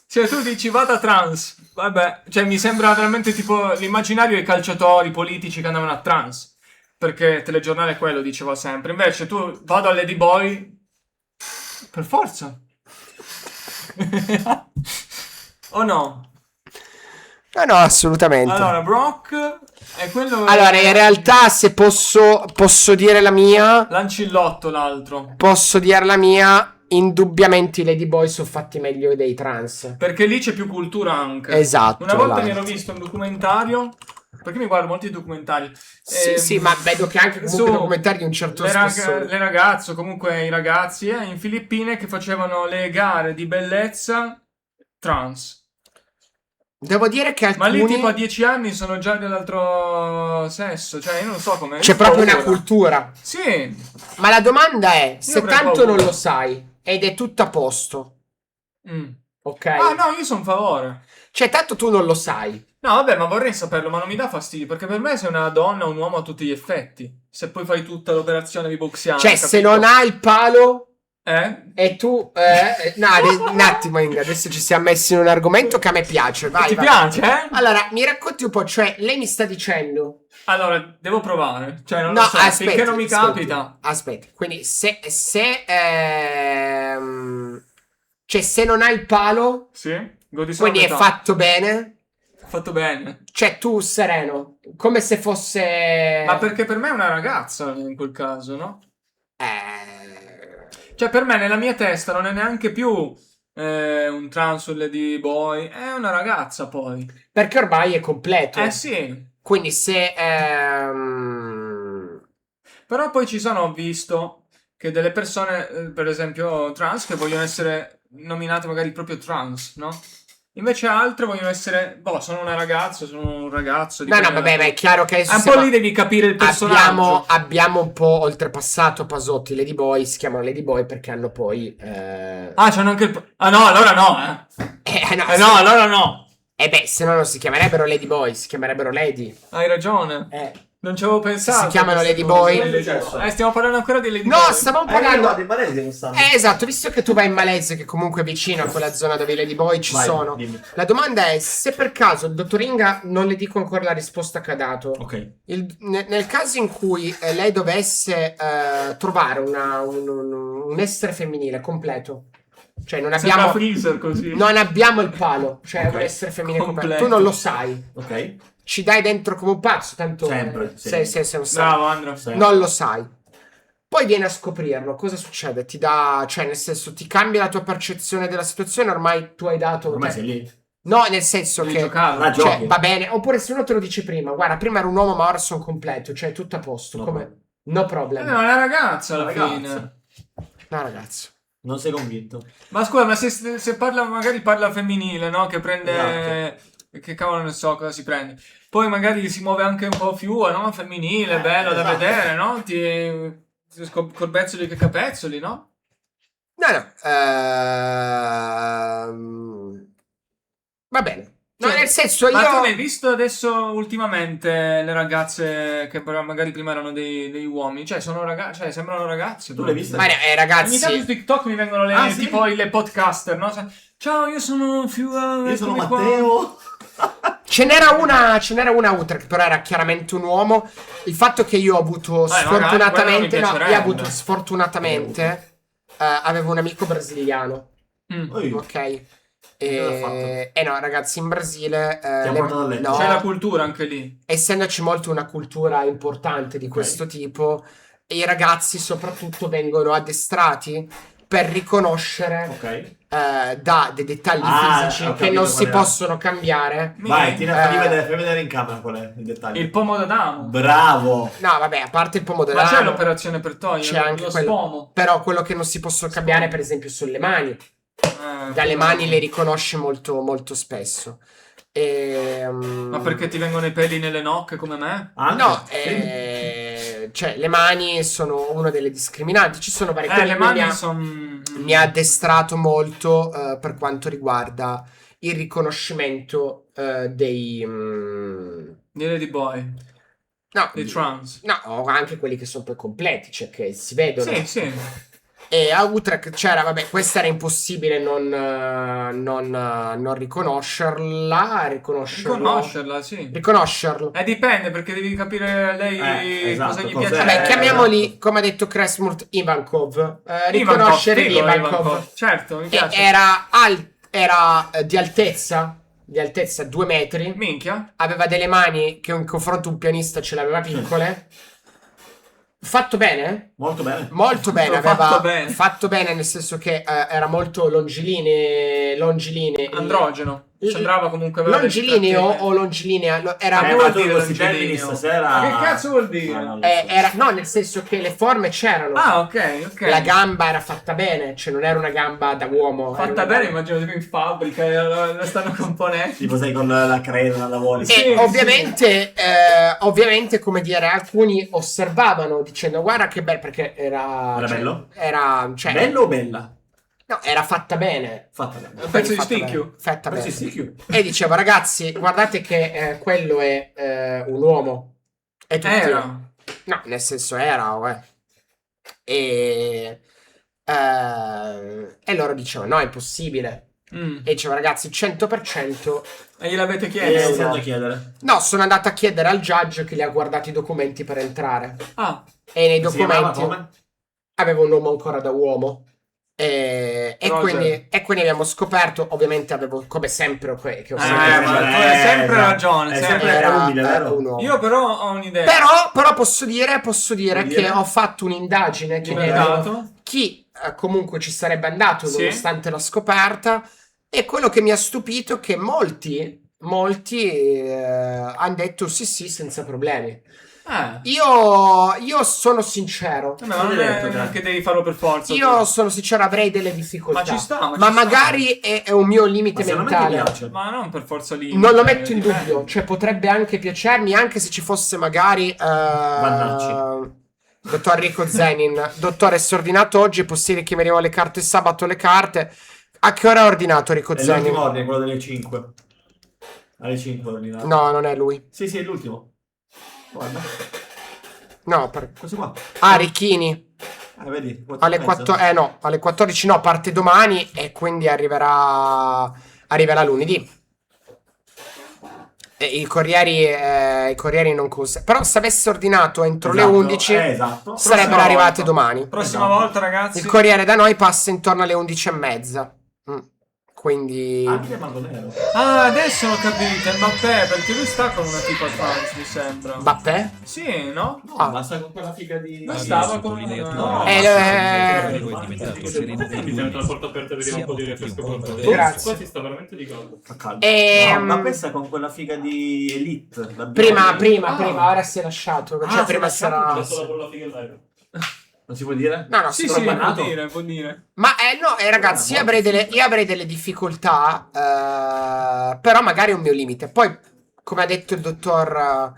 Cioè tu dici vada trans. Vabbè, cioè mi sembra veramente tipo l'immaginario dei calciatori politici che andavano a trans. Perché il telegiornale quello diceva sempre. Invece tu vado al Ladyboy. Per forza. O no? No, assolutamente. Allora, Brock è quello. Allora, in realtà, se posso dire la mia, L'ancillotto l'altro. posso dire la mia, indubbiamente i Ladyboy sono fatti meglio dei trans. Perché lì c'è più cultura anche. Esatto, Una volta esatto. mi ero visto un documentario. Perché mi guardo molti documentari. Sì, ma vedo che anche comunque su documentari di un certo spessore. le ragazze, o comunque i ragazzi in Filippine che facevano le gare di bellezza trans. Devo dire che Ma lì alcuni... tipo a 10 anni sono già dell'altro sesso. Cioè io non so come. C'è proprio una cultura. Sì. Ma la domanda è, se avrei tanto paura. non lo sai ed è tutto a posto, Mm. ok? Ah no, io sono a favore. Cioè, tanto tu non lo sai. No, vabbè, ma vorrei saperlo, ma non mi dà fastidio, perché per me sei una donna o un uomo a tutti gli effetti. Se poi fai tutta l'operazione di boxiana. Cioè, se non hai il palo e tu... no, un attimo, Inga, adesso ci siamo messi in un argomento che a me piace. Vai, Ti vai. piace, eh? Allora, mi racconti un po', cioè, lei mi sta dicendo... Allora, devo provare. Cioè, non No, lo so, aspetti, finché non mi aspetti, capita. Aspetti, quindi cioè, se non hai il palo, Sì, godi solo quindi è metà. fatto bene, Fatto bene. cioè tu sereno, come se fosse... Ma perché per me è una ragazza in quel caso, no? Eh, Cioè, per me nella mia testa non è neanche più un trans o lady boy, è una ragazza poi. Perché ormai è completo. Sì. Quindi se... Però poi ci sono, ho visto, che delle persone, per esempio trans, che vogliono essere nominate magari proprio trans, no? Invece altre vogliono essere, boh, sono una ragazza, sono un ragazzo. No, no, vabbè, ma è chiaro che adesso un po' lì devi capire il personaggio. abbiamo un po' oltrepassato Pasotti. Ladyboy si chiamano Ladyboy perché hanno poi... Ah, c'hanno anche il... Ah no, allora no, no, allora no. beh, se no non si chiamerebbero Ladyboy, si chiamerebbero Lady. Hai ragione. Non ci avevo pensato. Si chiamano a queste Ladyboy. cose. Stiamo parlando ancora di Ladyboy. No, stavamo parlando... in Malesia quest'anno. Esatto, visto che tu vai in Malesia, che comunque è vicino a quella zona dove i Ladyboy ci Vai, sono, dimmi. la domanda è se per caso il dottor Inga, non le dico ancora la risposta che ha dato, Ok. nel caso in cui lei dovesse trovare un essere femminile completo, cioè non Sembra abbiamo, Freezer così. non abbiamo il palo, cioè Ok. un essere femminile completo, Completo. tu non lo sai, Ok. ci dai dentro come un pazzo, tanto Sempre, sì. sei un sai. Bravo, Andro. Sì. Non lo sai. Poi vieni a scoprirlo. Cosa succede? Ti dà, cioè, nel senso, ti cambia la tua percezione della situazione. Ormai tu hai dato. Ormai sei lì. No, nel senso Devi che. giocare. Ah, Cioè, giochi. va bene. Oppure se uno te lo dice prima, guarda, prima era un uomo, ma ora sono completo. Cioè, tutto a posto. No Come? No problem. È una ragazza alla Ragazza. fine. No, ragazzo. Non sei convinto? Ma scusa, ma se parla, magari parla femminile, no? Che prende... Che cavolo ne so cosa si prende. Poi magari si muove anche un po' più, no? Femminile, bello da esatto. vedere, no? Corbezzoli che capezzoli, no? No, no. Va bene. No, Cioè, nel senso, Ma tu io. ne hai visto adesso ultimamente le ragazze che però magari prima erano dei uomini? Cioè, sono ragazze, cioè, sembrano ragazze. Tu l'hai vista? Ma Ogni ragazzi. tanto su TikTok mi vengono Ah, sì? tipo le podcaster, no? Ciao, io sono Io sono eccomi qua. Matteo. Ce n'era una Uter che però era chiaramente un uomo. Il fatto che io ho avuto magari, sfortunatamente, quello mi no, io ho piacerebbe. avuto sfortunatamente, avevo un amico brasiliano, Oi. ok? Cosa ha fatto? No, ragazzi, in Brasile, ha portato a letto? no, C'è la cultura anche lì. essendoci molto una cultura importante di questo tipo, i ragazzi soprattutto vengono addestrati per riconoscere Ok. da dei dettagli Ah, fisici ho che capito non si qual è. possono cambiare. Vai, Tina, fammi Eh, vedere in camera qual è il dettaglio. Il pomo d'Adamo. Bravo. No, vabbè, a parte il pomodoro. Ma c'è l'operazione per togliere C'è anche lo quello. spomo. Però quello che non si possono cambiare, per esempio, sono le mani. Dalle mani le riconosce molto, molto spesso. Ma perché ti vengono i peli nelle nocche come me? Anche? No, Sì. cioè, le mani sono una delle discriminanti. Ci sono varie Le cose. mani sono... Mi ha addestrato molto per quanto riguarda il riconoscimento dei. Di Lady Boy, No, dei trans. no, anche quelli che sono poi completi, cioè che si vedono. Sì, sì. E a Utrecht c'era, vabbè, questa era impossibile non Riconoscerla, sì. riconoscerlo. Dipende, perché devi capire lei esatto, cosa gli cos'è? piace. Vabbè, chiamiamoli, come ha detto Kresmurt, Ivankov. Riconoscere figo, Ivankov. Certo, mi E piace. era di altezza 2 metri. Minchia. Aveva delle mani che in confronto a un pianista ce l'aveva piccole. Fatto bene? Molto bene. Molto bene, Fatto aveva bene. fatto bene nel senso che era molto longilinee. Androgeno. Sembrava comunque avere Longilineo dei tratti- o longilinea? Era Ma Ma tu dire questi termini longilineo? stasera... Ma che cazzo vuol dire? Ah, non lo so. no, nel senso che le forme c'erano. Ah, ok. La gamba era fatta bene, cioè non era una gamba da uomo. era Fatta una bene, gamba- immagino tipo in fabbrica, la stanno componendo. Tipo sei con la creda, la lavori. E Sì, ovviamente, come dire, alcuni osservavano dicendo guarda che bello, perché era... Era cioè, bello? Era, cioè, Bello o bella? no, era fatta bene. Fatta bene. Un pezzo di Fatta spicchio. bene, fatta bene. Sì, sì. E dicevo ragazzi, guardate che quello è un uomo. E tutti... Era. No, nel senso era, e loro dicevano no, è impossibile. E dicevo ragazzi, 100%. E gliel'avete E chiesto? iniziando a chiedere. No, sono andato a chiedere al judge che gli ha guardato i documenti per entrare. Ah, E nei Si chiamava documenti come? avevo un nome ancora da uomo. E Roger. quindi abbiamo scoperto, ovviamente avevo come sempre che ho ma sempre tu hai sempre ragione, È sempre. sempre era umile, vero? un uomo. Io però ho un'idea. Però posso dire Vuoi che dire? ho fatto un'indagine Chi che mi ha dato? chi comunque ci sarebbe andato Sì. nonostante la scoperta, e quello che mi ha stupito è che molti hanno detto sì senza problemi. Io sono sincero. Vabbè, ma non è che devi farlo per forza. Io sono sincero, avrei delle difficoltà. Ma ci sta, ma magari è un mio limite mentale. Ma non per forza lì. Non lo metto in dubbio. Cioè, potrebbe anche piacermi, anche se ci fosse magari. Dottor Enrico Zenin, dottore, si è ordinato oggi. È possibile che mi arrivano le carte sabato? Le carte. A che ora ha ordinato Enrico Zenin? L'ultimo ordine, quello delle 5. Alle 5 ho ordinato. No, non è lui. Sì, è l'ultimo. Guarda. No, Questo qua. Ah, Ricchini. Vedi. Alle 4. No, alle 14 no, parte domani e quindi arriverà lunedì. E i corrieri non costa. Però se avesse ordinato entro le 11 sarebbero arrivate domani. Prossima volta, ragazzi. Il corriere da noi passa intorno alle 11:30. Quindi anche Magonero. Ah, adesso ho capito, è Mbappé, perché lui sta con una tipa trans, mi sembra. Mbappé? Sì, no? No, basta con quella figa di... Non stava con... Quindi la porta aperta per un po' di refresco. Grazie. Qua si sta veramente di caldo. Fa caldo. Ma questa con quella figa di Elite. Prima, ora si è lasciato. Cioè, prima sarà... Non si può dire? No, Sì, si può dire. Ma no, ragazzi, io avrei delle difficoltà, però magari è un mio limite. Poi, come ha detto il dottor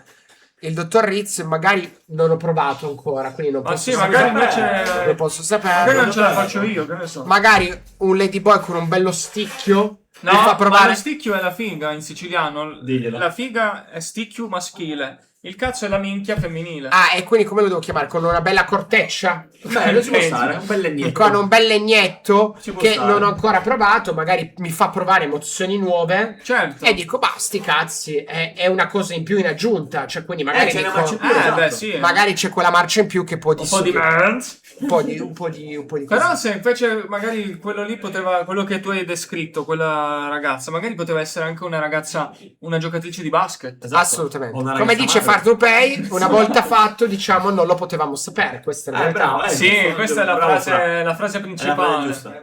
Ritz, magari non ho provato ancora, quindi non posso magari invece non posso sapere. Magari non ce la faccio io, che ne so. Magari un ladyboy con un bello sticchio no, mi fa provare. Ma lo sticchio è la figa in siciliano. Diglielo. La figa è sticchio maschile. Il cazzo è la minchia femminile. Ah, e quindi come lo devo chiamare? Con una bella corteccia? Beh, lo si può stare, un bel legnetto. Con un bel legnetto che stare. non ho ancora provato, magari mi fa provare emozioni nuove. Certo. E dico, sti cazzi, è una cosa in più in aggiunta. Cioè, quindi magari c'è dico, una marcia in più, esatto. beh, sì. magari c'è quella marcia in più che può Un po' di Burns. un po' di Però così. se invece magari quello lì poteva, quello che tu hai descritto, quella ragazza, magari poteva essere anche una ragazza, una giocatrice di basket. Esatto. Assolutamente. O una Come ragazza dice madre. Far to Pay, una volta fatto, diciamo, non lo potevamo sapere. Questa è la verità. bravo, Sì, giusto, questa è la bravo, frase, la frase È la frase principale. giusta.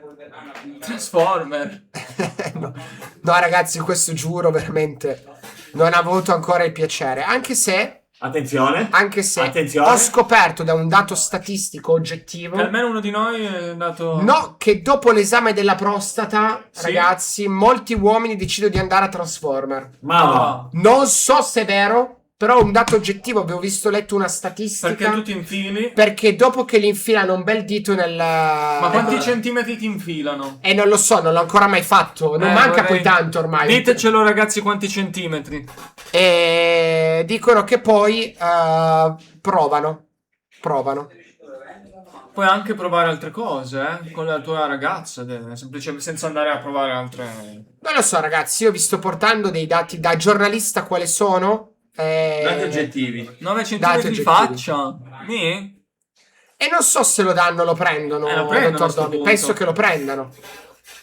Transformer. No, ragazzi, questo giuro veramente non ha avuto ancora il piacere. Anche se Attenzione. Attenzione. ho scoperto da un dato statistico oggettivo Che almeno uno di noi è andato... no, che dopo l'esame della prostata, Sì. ragazzi, molti uomini decidono di andare a Transformer. Ma Non so se è vero, però un dato oggettivo, avevo letto una statistica. Perché tu ti infili? Perché dopo che gli infilano un bel dito nel... Ma quanti centimetri ti infilano? non lo so, non l'ho ancora mai fatto. Non manca vorrei- poi tanto ormai. Ditecelo, ragazzi, quanti centimetri. E dicono che poi provano. Puoi anche provare altre cose, con la tua ragazza, semplicemente senza andare a provare altre... Non lo so, ragazzi, io vi sto portando dei dati da giornalista quali sono. dati oggettivi. 9 Dati centimetri di oggettivi. faccia. Sì? E non so se lo danno o lo prendono, Lo prendono a dottor sto Dobby. punto. Penso che lo prendano.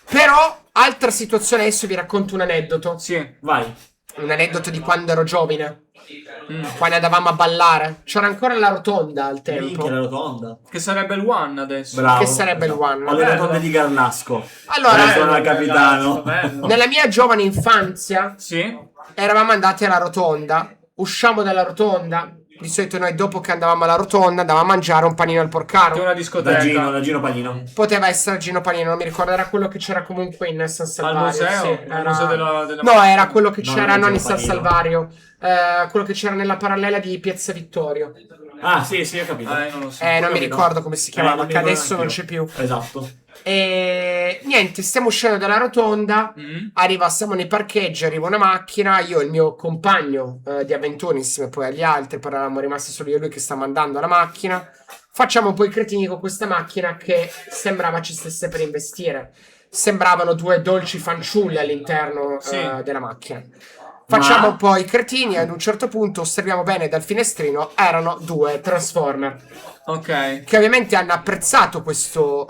Però, altra situazione, adesso vi racconto un aneddoto. Sì. Vai. Un aneddoto di quando ero giovane. Quando andavamo a ballare. C'era ancora la rotonda al tempo. Minchia, la rotonda. Che sarebbe il one adesso. Bravo. Che sarebbe il one. Ho le rotonde di Garnasco. Allora, sono il capitano. Bello. nella mia giovane infanzia Sì? eravamo andati alla rotonda. Usciamo dalla rotonda. Di solito noi dopo che andavamo alla rotonda andavamo a mangiare un panino al Che è porcaro. una discoteca. Da Gino Panino. Poteva essere Gino Panino, non mi ricordo, era quello che c'era comunque in San Al Salvario. museo? sì, Al era- museo della... No, era quello che No, c'era non non è in Gino San Panino. Salvario. Quello che c'era nella parallela di Piazza Vittorio. Ah, sì, ho capito. non lo so. Non mi ricordo come si chiamava, non mi che ricordo adesso non anch'io. c'è più. Esatto. E niente, stiamo uscendo dalla rotonda. Siamo nei parcheggi, arriva una macchina. Io e il mio compagno di avventura, insieme poi agli altri, poi eravamo rimasti solo io e lui che stavamo andando alla macchina. Facciamo un po' i cretini con questa macchina che sembrava ci stesse per investire. Sembravano due dolci fanciulli all'interno Sì. della macchina. Facciamo un po' i cretini e ad un certo punto osserviamo bene dal finestrino, erano due Transformer. Ok. Che ovviamente hanno apprezzato questo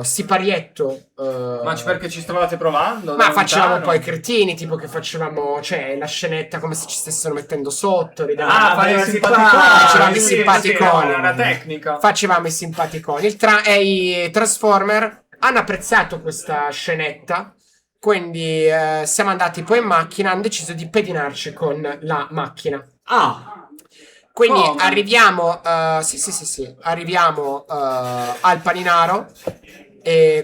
siparietto. Ma perché ci stavate provando? Ma da facevamo un lontano? po' i cretini, tipo che facevamo, cioè, la scenetta come se ci stessero mettendo sotto. ridevamo. fare i beh, simpaticoni. Facevamo i Sì, simpaticoni. sì, è una tecnica. Facevamo i simpaticoni. I Transformer hanno apprezzato questa scenetta. Quindi siamo andati poi in macchina, hanno deciso di pedinarci con la macchina. Ah, Quindi Come? arriviamo, sì, arriviamo al Paninaro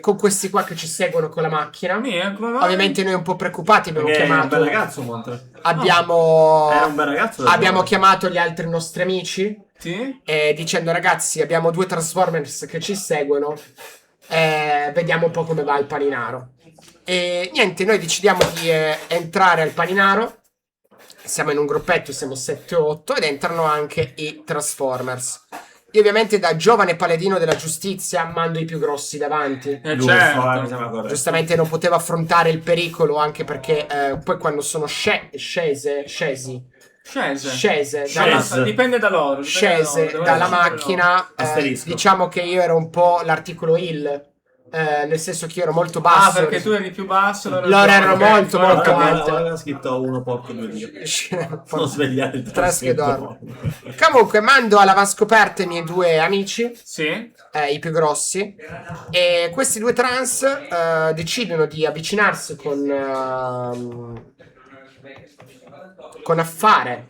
con questi qua che ci seguono con la macchina. Come va? Ovviamente noi un po' preoccupati abbiamo Perché è un chiamato, bel ragazzo, Montre. abbiamo, Era un bel ragazzo. abbiamo chiamato gli altri nostri amici Sì? dicendo ragazzi abbiamo 2 Transformers che ci seguono, vediamo un po' come va il Paninaro. E niente, noi decidiamo di entrare al Paninaro. Siamo in un gruppetto, siamo 7-8 ed entrano anche i Transformers. Io ovviamente da giovane paladino della giustizia mando i più grossi davanti. Giusto, Certo. mi sembra corretto. Giustamente non potevo affrontare il pericolo, anche perché poi quando sono scese Dipende da loro. dalla macchina, Asterisco. diciamo che io ero un po' l'articolo hill, nel senso che io ero molto Ah, basso. perché tu eri più basso. Loro erano molto, molto Allora, alti. aveva scritto uno porco due Dio. Non svegliate il Tre schedormo. Comunque mando all'avanscoperta i miei 2 amici, Sì. i più grossi, e questi 2 trans decidono di avvicinarsi con affare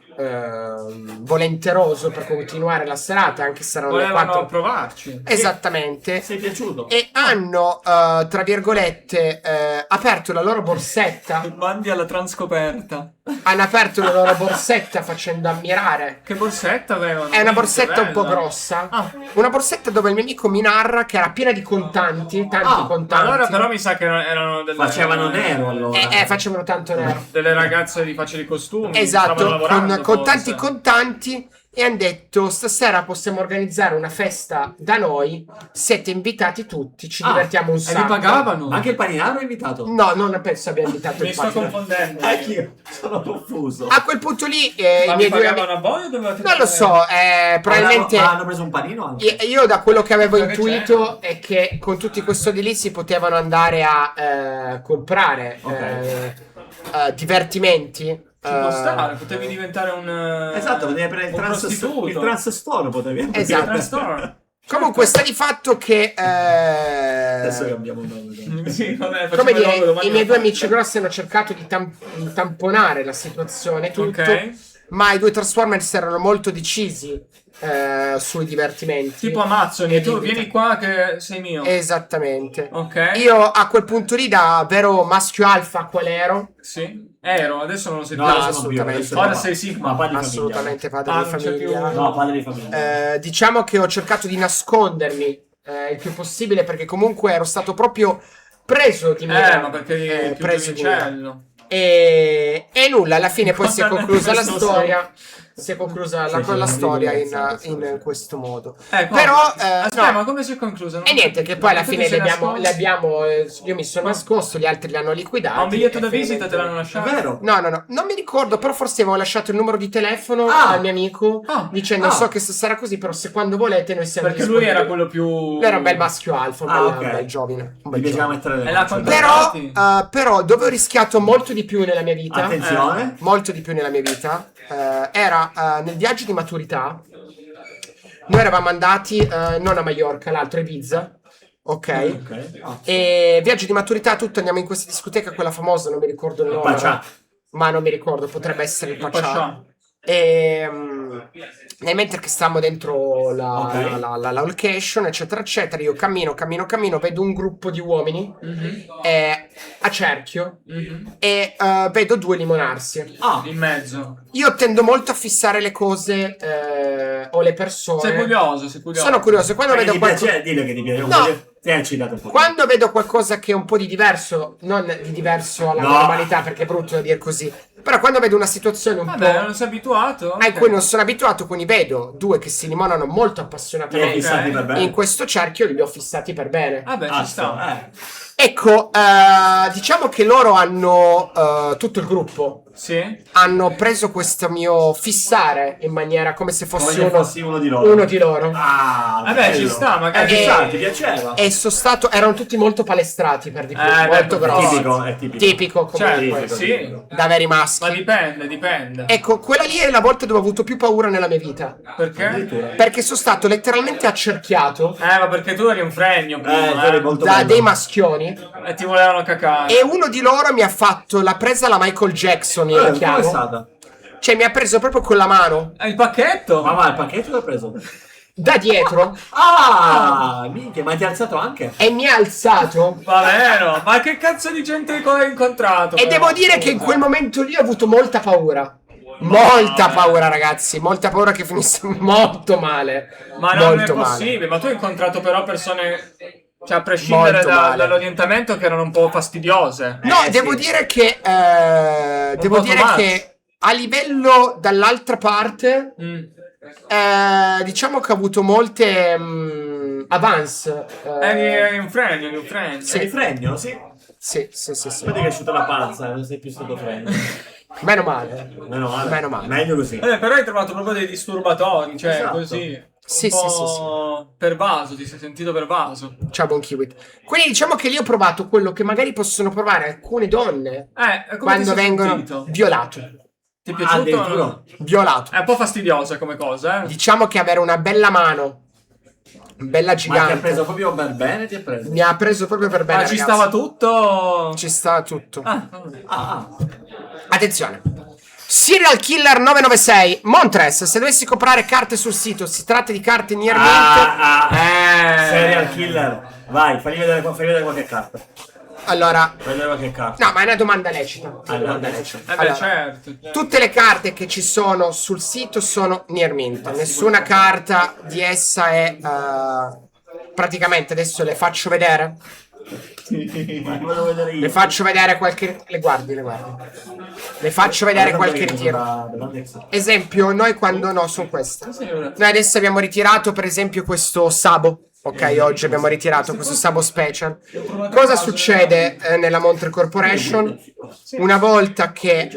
volenteroso per continuare la serata, anche se erano le Volevano 4. provarci. Esattamente. Sei piaciuto? E hanno, tra virgolette, aperto la loro borsetta. Mandi alla transcoperta. Hanno aperto la loro borsetta facendo ammirare. Che borsetta avevano? È una borsetta un po' Bella. grossa. Ah. Una borsetta dove il mio amico mi narra che era piena di contanti, tanti contanti. Allora però mi sa che erano delle... Facevano nero allora. Facevano tanto nero. Delle ragazze di facili costumi. stavano Esatto, lavorando, con forse. tanti contanti. E hanno detto stasera possiamo organizzare una festa da noi. Siete invitati tutti, ci divertiamo un E sacco. li pagavano? Ma anche il paninaro è invitato? No, non penso abbia invitato Mi il sto padre. confondendo. Anch'io sono confuso. A quel punto lì Ma i vi miei 2 pagavano amici... a voi o dovevate Non lo so, probabilmente... Ma hanno preso un panino anche? Io da quello che avevo Cosa che intuito è che con tutti quei soldi lì si potevano andare a comprare divertimenti. Ci può stare, potevi diventare un... Esatto, potevi prendere un prostituto. il trans store, potevi. Esatto. Trans-store. Comunque sta di fatto che Adesso cambiamo nome. Sì, vabbè, come facciamo dire, domani i miei lo 2 faccio. amici grossi hanno cercato di tamponare la situazione tutto, Ok. ma i 2 Transformers erano molto decisi sui divertimenti. Tipo Amazzoni, E tu di- vieni qua che sei mio. Esattamente. Ok. Io a quel punto lì, da vero maschio alfa qual ero, Sì. Ero, adesso non lo sei No, più. adesso non più, assolutamente. adesso è Ora papà. sei Sigma. Ma padre di famiglia. assolutamente padre Ah, di non c'è più- famiglia. No, padre di famiglia. Diciamo che ho cercato di nascondermi il più possibile, perché comunque ero stato proprio preso di mira. Ma perché eri più preso di mira. giovincello. E nulla, alla fine poi si è conclusa la Questo storia. Si è conclusa Sì, la sì, storia sì, in questo modo. Qua. Però, Aspetta, no. ma come si è conclusa? Non E ho niente, capito. che poi alla Tu ti fine sei le abbiamo io mi sono nascosto, gli altri li hanno liquidati. Ma un biglietto e da visita finalmente- te l'hanno È lasciato? vero? No, non mi ricordo, però forse avevo lasciato il numero di telefono Ah. al mio amico dicendo so che sarà così, però se quando volete noi siamo Perché lui era disponibili. quello più... Lui era un bel maschio alfa, un Ah, bel, ok. bel giovane. Un Mi bel piaceva giovane. mettere le E la mance. contra- Però dove ho rischiato molto di più nella mia vita, Attenzione. molto di più nella mia vita, era nel viaggio di maturità. Noi eravamo andati non a Mallorca, l'altro a Ibiza. Ok. Ok. Ah. E viaggio di maturità, tutto andiamo in questa discoteca, quella famosa, non mi ricordo il nome. Paccià. Ma non mi ricordo, potrebbe essere il Paccià. Paccià. E mentre che stavamo dentro Ok. la location, eccetera, eccetera, io cammino, vedo un gruppo di uomini a cerchio e vedo 2 limonarsi. In mezzo. Io tendo molto a fissare le cose o le persone. Sei curioso. Sono curioso. Quando vedo ti qualcosa... piace, dile che ti piace. No. Ti hai eccitato un po'. Quando vedo qualcosa che è un po' di diverso, non di diverso alla No. normalità, perché è brutto da dire così, però quando vedo una situazione un Vabbè, po' non sei abituato? a cui non sono abituato, quindi vedo 2 che si limonano molto Ti hai appassionatamente fissati per bene. in questo cerchio, li ho fissati per bene. Vabbè, ci sta. Ecco, diciamo che loro hanno, tutto il gruppo, Sì. hanno preso questo mio fissare in maniera come se Come fossi se fossi uno di loro. uno di loro. Ah, Vabbè, ci bello. sta, magari... Eh, Chissà, ti piaceva? E sono stato, erano tutti molto palestrati per di più, beh, molto è grossi. tipico, è tipico. Tipico comunque, Certo, sì. da veri maschi. Ma dipende. Ecco, quella lì è la volta dove ho avuto più paura nella mia vita. Perché? Perché sono stato letteralmente accerchiato Ma perché tu eri un fregno prima, tu eri molto da bello. dei maschioni E ti volevano cacare. e uno di loro mi ha fatto la presa alla Michael Jackson, io la Come è chiamo. stata? Cioè, mi ha preso proprio con la mano. È il pacchetto? Ma il pacchetto l'ho preso. Da dietro. Ah, minchia, ma ti ha alzato anche? E mi ha alzato. Va vero, ma che cazzo di gente hai incontrato? E devo dire che in quel momento lì ho avuto molta paura. Molta paura, ragazzi. Molta paura che finisse molto male. Ma non molto è possibile, ma tu hai incontrato però persone, cioè a prescindere Molto male. dall'orientamento, che erano un po' fastidiose. No, devo dire che devo po' dire too much. che a livello dall'altra parte diciamo che ho avuto molte avance. È un fregno, Sì. Sei fregno, sì? Sì. Vedi che è asciutta la panza, non sei più stato fregno. Meno male. Meno male. Meno male. Meglio così. Però hai trovato proprio dei disturbatori, cioè Esatto. così. Sì, un sì, po' pervaso, ti sei sentito pervaso. Ciao Bon Kiwit. Quindi diciamo che lì ho provato quello che magari possono provare alcune donne Come quando ti sei vengono sentito? violato. Ti è piaciuto? addirittura. Violato. È un po' fastidiosa come cosa, eh? Diciamo che avere una bella mano, bella Ma ti gigante, ha preso proprio per bene, ti ha preso? mi ha preso proprio per bene. Ma ci ragazzi. stava tutto? Ci sta tutto. Ah, Attenzione. Serial Killer 996 Montres, se dovessi comprare carte sul sito, si tratta di carte near mint. Serial killer. Vai, fagli vedere qualche carta. Allora, Fagli vedere qualche carta. no, ma è una domanda lecita. Allora, Allora, certo. tutte le carte che ci sono sul sito sono near mint. Nessuna carta di essa è praticamente, adesso le faccio vedere. Ma volevo vedere io. Le faccio vedere qualche. Le guardi. Le faccio vedere qualche ritiro. Esempio, noi quando. No, sono queste. Noi adesso abbiamo ritirato, per esempio, questo Sabo. Ok, oggi abbiamo ritirato questo Sabo Special. Cosa succede nella Montre Corporation? Una volta che,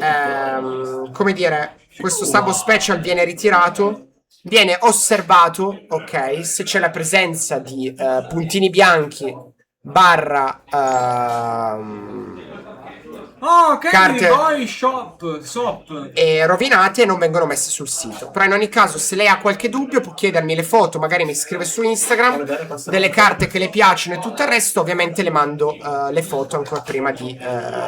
come dire, questo Sabo Special viene ritirato, viene osservato, ok, se c'è la presenza di puntini bianchi barra Oh, Candy carte- Boy Shop. e rovinate non vengono messe sul sito. Però in ogni caso, se lei ha qualche dubbio, può chiedermi le foto, magari mi scrive su Instagram delle carte che le piacciono e tutto il resto. Ovviamente le mando le foto ancora prima di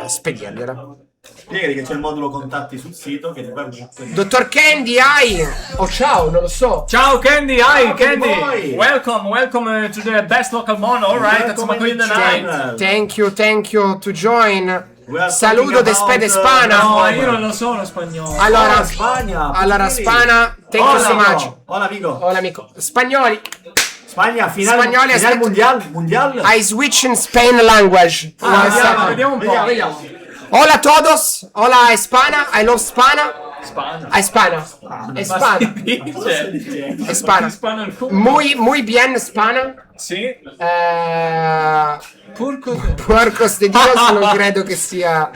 spedirgliele. Spiegati che c'è il modulo contatti sul sito che ti permette. Dottor Candy, hai oh ciao, non lo so. Ciao Candy, hi Candy Candy. boy. Welcome to the best local mono. Alright, that's Welcome my in the in the night. channel. Thank you to join. We are Saludo talking de Spede about, Spana. No, io non lo so lo spagnolo. Allora, Spagna. allora Spana, thank you so much. Hola amico. Hola amico. Spagnoli. Spagna, finale, Spagnoli, finale aspetta. mondial. I switch in Spain language. Vediamo un po'. Vediamo. Hola a todos. Hola Espana. I love Spana. A Espana. Espana. Espana. Spana il culo. Muy bien Spana. Sì. Puercos de Dios non credo che sia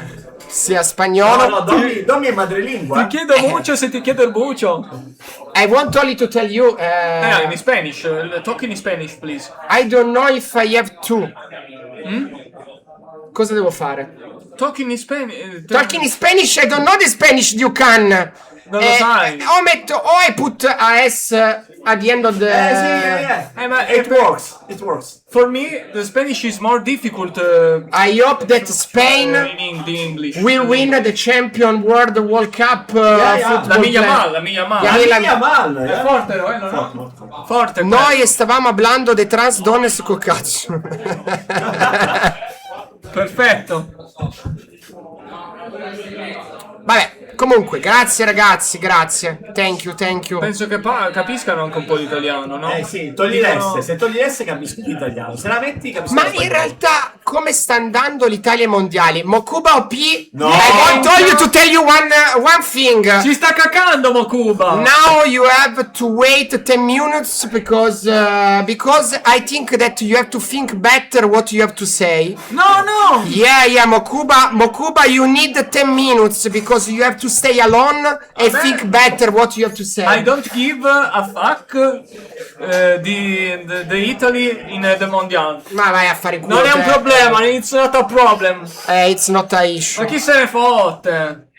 spagnolo. No, Domi è madrelingua. Ti chiedo mucho se ti chiedo il bucio. I want only to tell you In Spanish. Talk in Spanish, please. I don't know if I have to. Cosa devo fare? Talk in Spanish. Talking in Spanish, I don't know the Spanish you can. Non lo sai. O metto I put AS at the end of the Ma It works. For me, the Spanish is more difficult I hope that Spain in English. will win the Champion World Cup yeah. football La mia player. mal, la mia mal. Yamil mal. È forte, no? Forte. Noi stavamo parlando de trans donne col cazzo. Perfetto. Vabbè, comunque, grazie ragazzi, grazie. Thank you. Penso che capiscano anche un po' di italiano, no? Sì, togli l'S. Se togli l'S capisco l'italiano. Se la metti capisco Ma spagnolo. in realtà, come sta andando l'Italia ai mondiali? Mokuba OP? No. I told you to tell you one thing. Ci sta cacando Mokuba. Now you have to wait 10 minutes because I think that you have to think better what you have to say. No. Yeah, Mokuba, you need 10 minutes because you have to stay alone and think better what you have to say. I don't give a fuck the Italy in the mondial. Ma vai a fare culo. Non è un problema, it's not a problem. It's not a issue. Ma chi se ne fotte?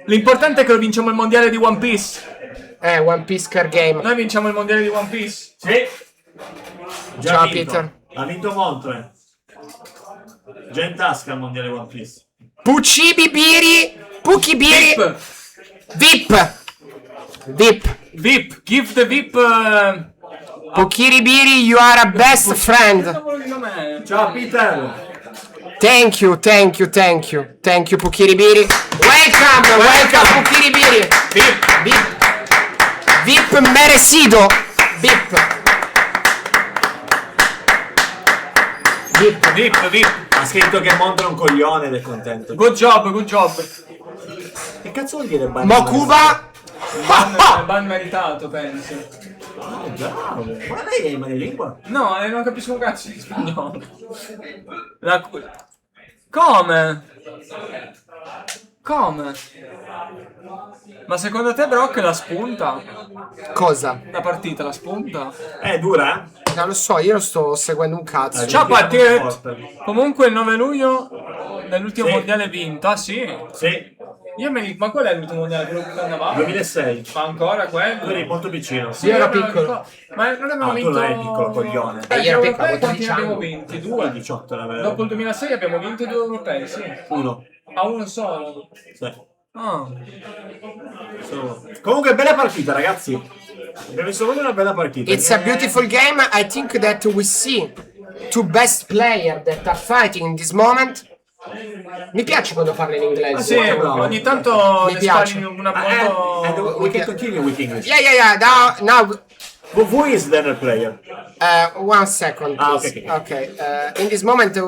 L'importante è che vinciamo il mondiale di One Piece. One Piece Car Game. Noi vinciamo il mondiale di One Piece. Sì. Ciao, Vinto. Peter. Ha vinto Montre. Già in tasca al mondiale One Piece. Pucci Bibiri. Puki Biri. VIP, give the VIP. Pokiribiri, you are a best friend. Ciao Peter. Thank you, Pokiribiri. Welcome, Pokiribiri. VIP merecido. VIP. Ha scritto che Mondo è un coglione ed è contento. Good job. Che cazzo vuol dire ban? Mokuba. Ban meritato, penso. Ah, bravo. Ma lei è madrelingua? No, non capisco un cazzo di spagnolo. Come? Ma secondo te Brock la spunta? Cosa? La partita la spunta? È dura? Non lo so, io lo sto seguendo un cazzo. Ciao Forte. Patty. Comunque il 9 luglio nell'ultimo Sì. mondiale vinto. Ah sì? Sì. Ma qual è l'ultimo mondiale? Quello che andava? 2006. Ma ancora Tu eri quello? molto piccino. Sì, ero piccolo. Ma non abbiamo No, tu vinto. non eri piccolo, coglione. Io ero Gli europei piccolo, quanti 13 ne abbiamo anni. vinti? Tu Due. 18 l'avevo. Dopo il 2006 abbiamo vinto 2 europei, sì. Uno. A uno solo. Sì. Ah. Solo. Comunque bella partita, ragazzi. Abbiamo visto proprio una bella partita. It's a beautiful game. I think that we see two best players that are fighting in this moment. Mi piace quando parla in inglese. Sì, bravo. ogni tanto Mi ne piace. spari una And molto. we can continue with English. Yeah. Now, Who is the other player? 1 second, Ah, please. okay. In this moment,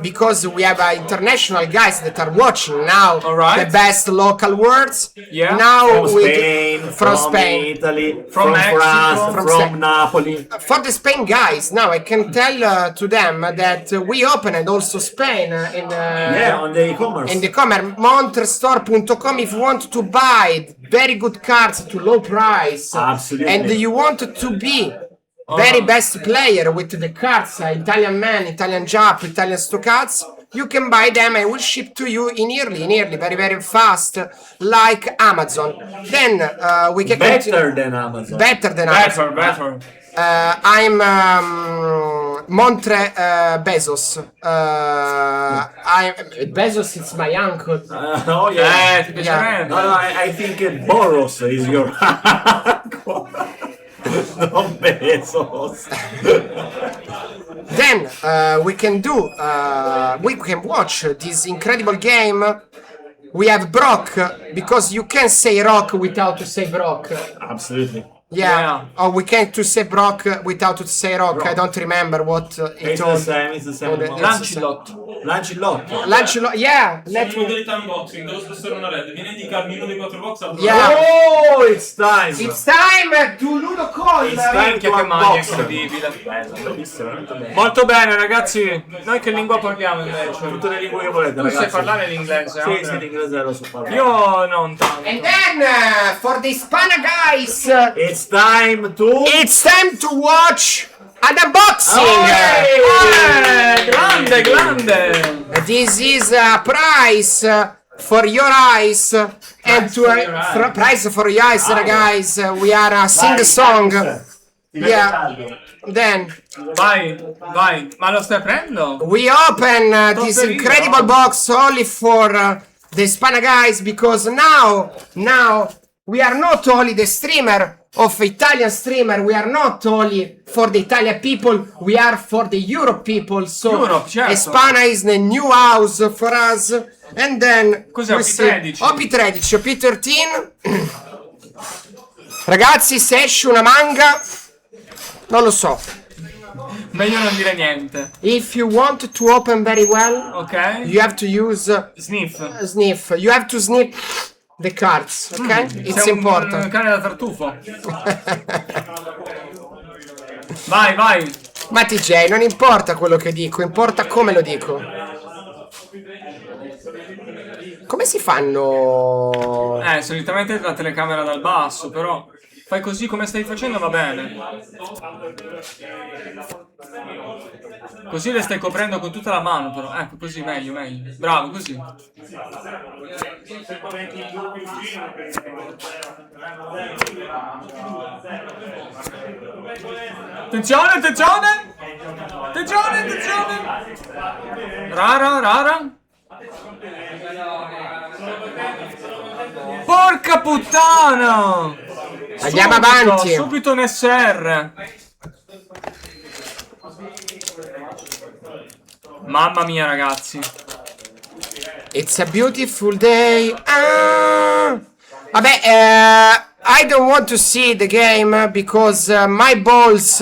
because we have international guys that are watching now Alright. the best local words. Yeah. Now From Spain, from Spain. Italy, From Mexico, France, from from Spain. Napoli. For the Spain guys, now I can tell to them that we opened also Spain in Yeah, on the e-commerce. in the commerce montrestore.com if you want to buy very good cards to low price. Absolutely. And you want to be very best player with the cards, Italian man, Italian Jap, Italian Stockats. You can buy them. I will ship to you in early, very fast, like Amazon. Then we can Better than Amazon. better than Amazon. Better. I'm Montre Bezos. Bezos is my uncle. Oh yeah. Ti piacerebbe? No, I think Boros is your uncle. Non Bezos. Then we can watch this incredible game. We have Brock because you can say Rock without to say Brock. Absolutely. Yeah. Or we can't to say Brock without to say Rock. I don't remember what he It's the told. same, it's the same. Oh, the- Lancilotto. Lancillotto. Lanciolo. Yeah. Let modalità unboxing dello spessore una LED. Viene a indicarmi uno dei 4 box al Yeah. Oh, it's time. It's time to Ludo Call. It's time Minchia to che maglia unbox. incredibile. Bellissimo, veramente bello. Molto bene ragazzi. Noi che lingua parliamo invece? Tutte le lingue che volete, Tu ragazzi. sai parlare l'inglese? Sì, Andre? sì, l'inglese lo so parlare. Io non tanto. And then for the Hispana guys, It's time to... it's time to watch an unboxing. Grande. This is a prize for your eyes and to prize for your eyes, guys. We are a sing song. Yeah. Then Vai. Ma lo stai aprendo? we open this Topperino. incredible box only for the Hispana guys because now we are not only the streamer of Italian streamer, we are not only for the Italian people, we are for the Europe people. So Europe, certo. Hispana is the new house for us. And then Cos'è, we OP13? see- OP13, OP13. Ragazzi, se esce una manga, non lo so. Meglio non dire niente. If you want to open very well, Ok? you have to use Sniff. sniff. You have to sniff the cards, okay? It's Sei un important. cane da tartufo. Vai. Ma TJ, non importa quello che dico, importa come lo dico. Come si fanno? Solitamente la telecamera dal basso, però fai così come stai facendo va bene. Così le stai coprendo con tutta la mano, però. Ecco, così meglio. Bravo, così. Attenzione. Rara. Porca puttana! Andiamo avanti. Subito un SR. Mamma mia, ragazzi. It's a beautiful day. Vabbè, I don't want to see the game because my balls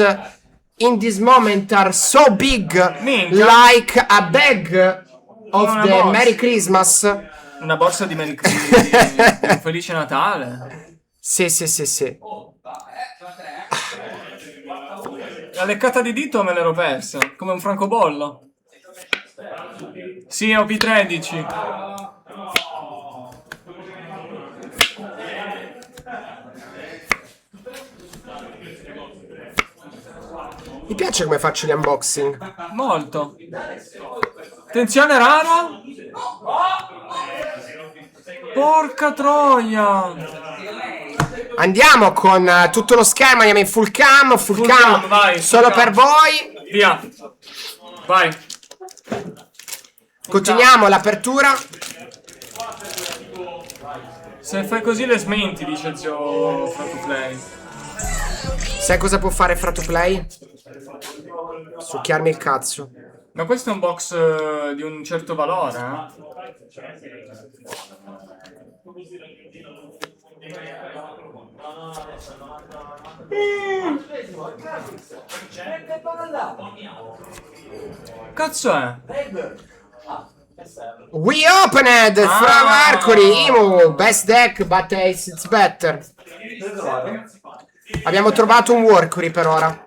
in this moment are so big, Minchia. like a bag of Una the borsa. Merry Christmas. Una borsa di Merry Christmas. Un Felice Natale. Sì, sì, sì, sì. La leccata di dito me l'ero persa. Come un francobollo. Sì, ho P13. Mi piace come faccio gli unboxing. Molto. Attenzione, raro. Porca troia. Andiamo con tutto lo schermo, andiamo in full cam, Full cam, vai, solo full cam. per voi. Via. Vai. Continuiamo l'apertura. Se fai così le smenti, dice zio Free to Play. Sai cosa può fare Free to Play? Succhiarmi il cazzo. Ma questo è un box di un certo valore, Cazzo è? We opened from Mercury, Imu, best deck, but it's better. Abbiamo trovato un Mercury per ora.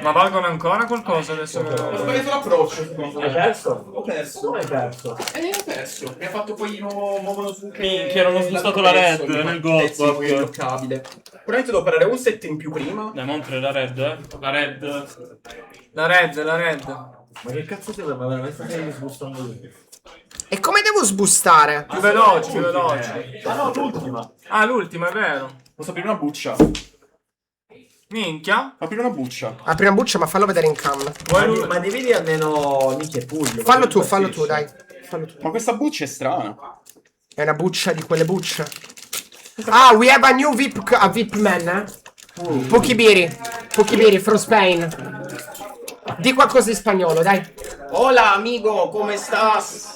Ma valgono ancora qualcosa adesso? Ho sbagliato l'approccio. Hai perso? Ho perso. Come hai perso? Ho perso. Mi ha fatto poi Momonosuke. Minchia, non ho spostato la red nel gol. Poi è bloccabile. Probabilmente devo operare un set in più prima. Dai, montre la red, La red. La red. Ma che cazzo sei? Ma veramente stai sbustando lui. E come devo sbustare? Più veloce. Ah no, l'ultima. Ah, l'ultima, è vero. Posso aprire una buccia? Minchia. Aprire una buccia. Apri una buccia, ma fallo vedere in cam. Ma dividi almeno Nick e Puglio. Fallo tu, dai. Fallo tu. Ma questa buccia è strana. È una buccia di quelle bucce. Ah, we have a new VIP man, eh? Pokibiri from Spain. Di qualcosa in spagnolo, dai. Hola amigo, ¿cómo estás?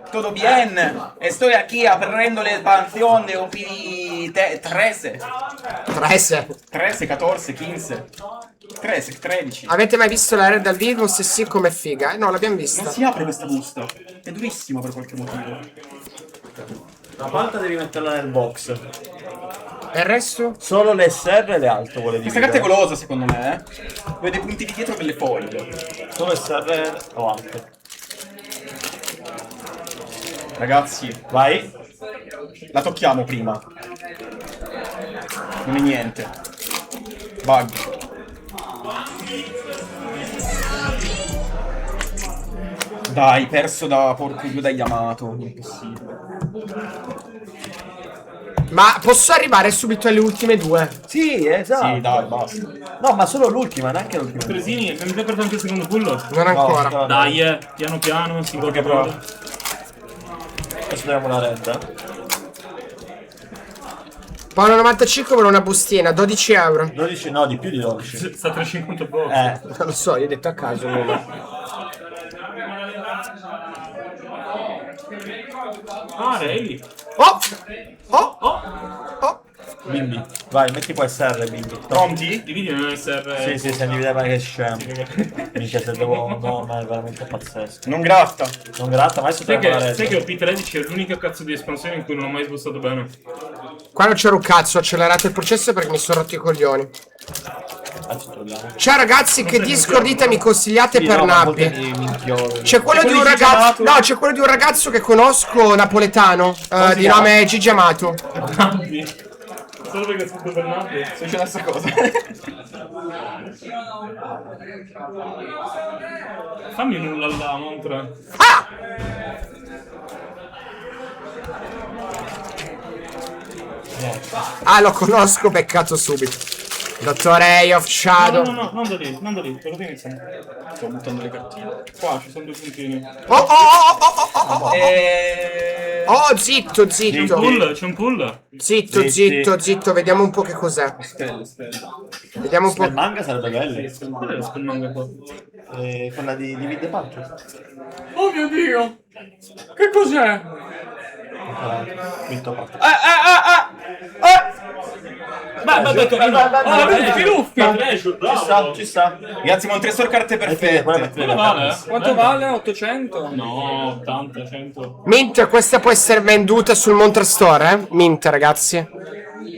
¿Todo bien? Estoy aquí abriendo la expansión de OPD 13. 13, 14, 15. 13. Avete mai visto la Red dal vivo? Se sì, com'è figa? No, l'abbiamo vista. Non si apre questa busta. È durissima per qualche motivo. La palta devi metterla nel box. E il resto? Solo le SR e le altre vuole Questa dividere. carta è golosa secondo me, Vedo dei punti di dietro delle foil. Solo SR o altre. Ragazzi, Vai. la tocchiamo prima. Non è niente. Bug. Dai, perso da porco due da Yamato. Impossibile. Ma posso arrivare subito alle ultime due? Sì, esatto. Sì, dai, basta. No, ma solo l'ultima, neanche l'ultima. Presini, mi hai aperto anche il secondo pullo? Non ancora. no. Dai, piano piano, si Perché prova. prova. Adesso diamo una red. Paolo 95 vuole una bustina, 12 euro. 12, no, di più di 12. Sta 350 box. Non lo so, io ho detto a caso il numero. Ah, Rayleigh. Oh! Bimbi. Vai, metti poi SR, bimbi. Pronti? Dividi nel SR. Sì, sì, se ne vede che scemo. Minchia, se devo... No, ma è veramente pazzesco. Non gratta. Non gratta, ma adesso Sai tengo la che, sai che red. OP13 è l'unica cazzo di espansione in cui non ho mai sbustato bene. Qua non c'era un cazzo, ho accelerato il processo perché mi sono rotti i coglioni. Adesso troviamo. Ciao ragazzi, che Discord mi consigliate Sì, per no, ma molti Nappi? di minchioni. C'è quello di un ragazzo. No, c'è quello di un ragazzo che conosco napoletano. Di chiama? nome Gigi Amato. Nappi. Solo perché ho scritto per Nappi. Sto dicendo la stessa cosa. Fammi nulla là, montra. Ah! Ah, lo conosco, peccato subito. Dottor Ray of Shadow. No, non da lì, te lo devi iniziare. Sto buttando le cartine. Qua ci sono due puntini. Oh! Oh, zitto, C'è un zitto. pull, c'è un pull. Zitto, zitto, zitto. Vediamo un po' che cos'è. Vediamo un po'. Il manga sarebbe bello. Qual è lo spell manga qua? Quella di David Parker. Oh mio Dio! Che cos'è? Vinto Parker. Vai, Torino. Oh, vedi, Luffy! Ci sta, ci sta. Ragazzi, Montresor carte perfette. Quanto vale? Quanto vale? 800? No, 80, 100. Mint, questa può essere venduta sul Montre Store, eh? Mint, ragazzi.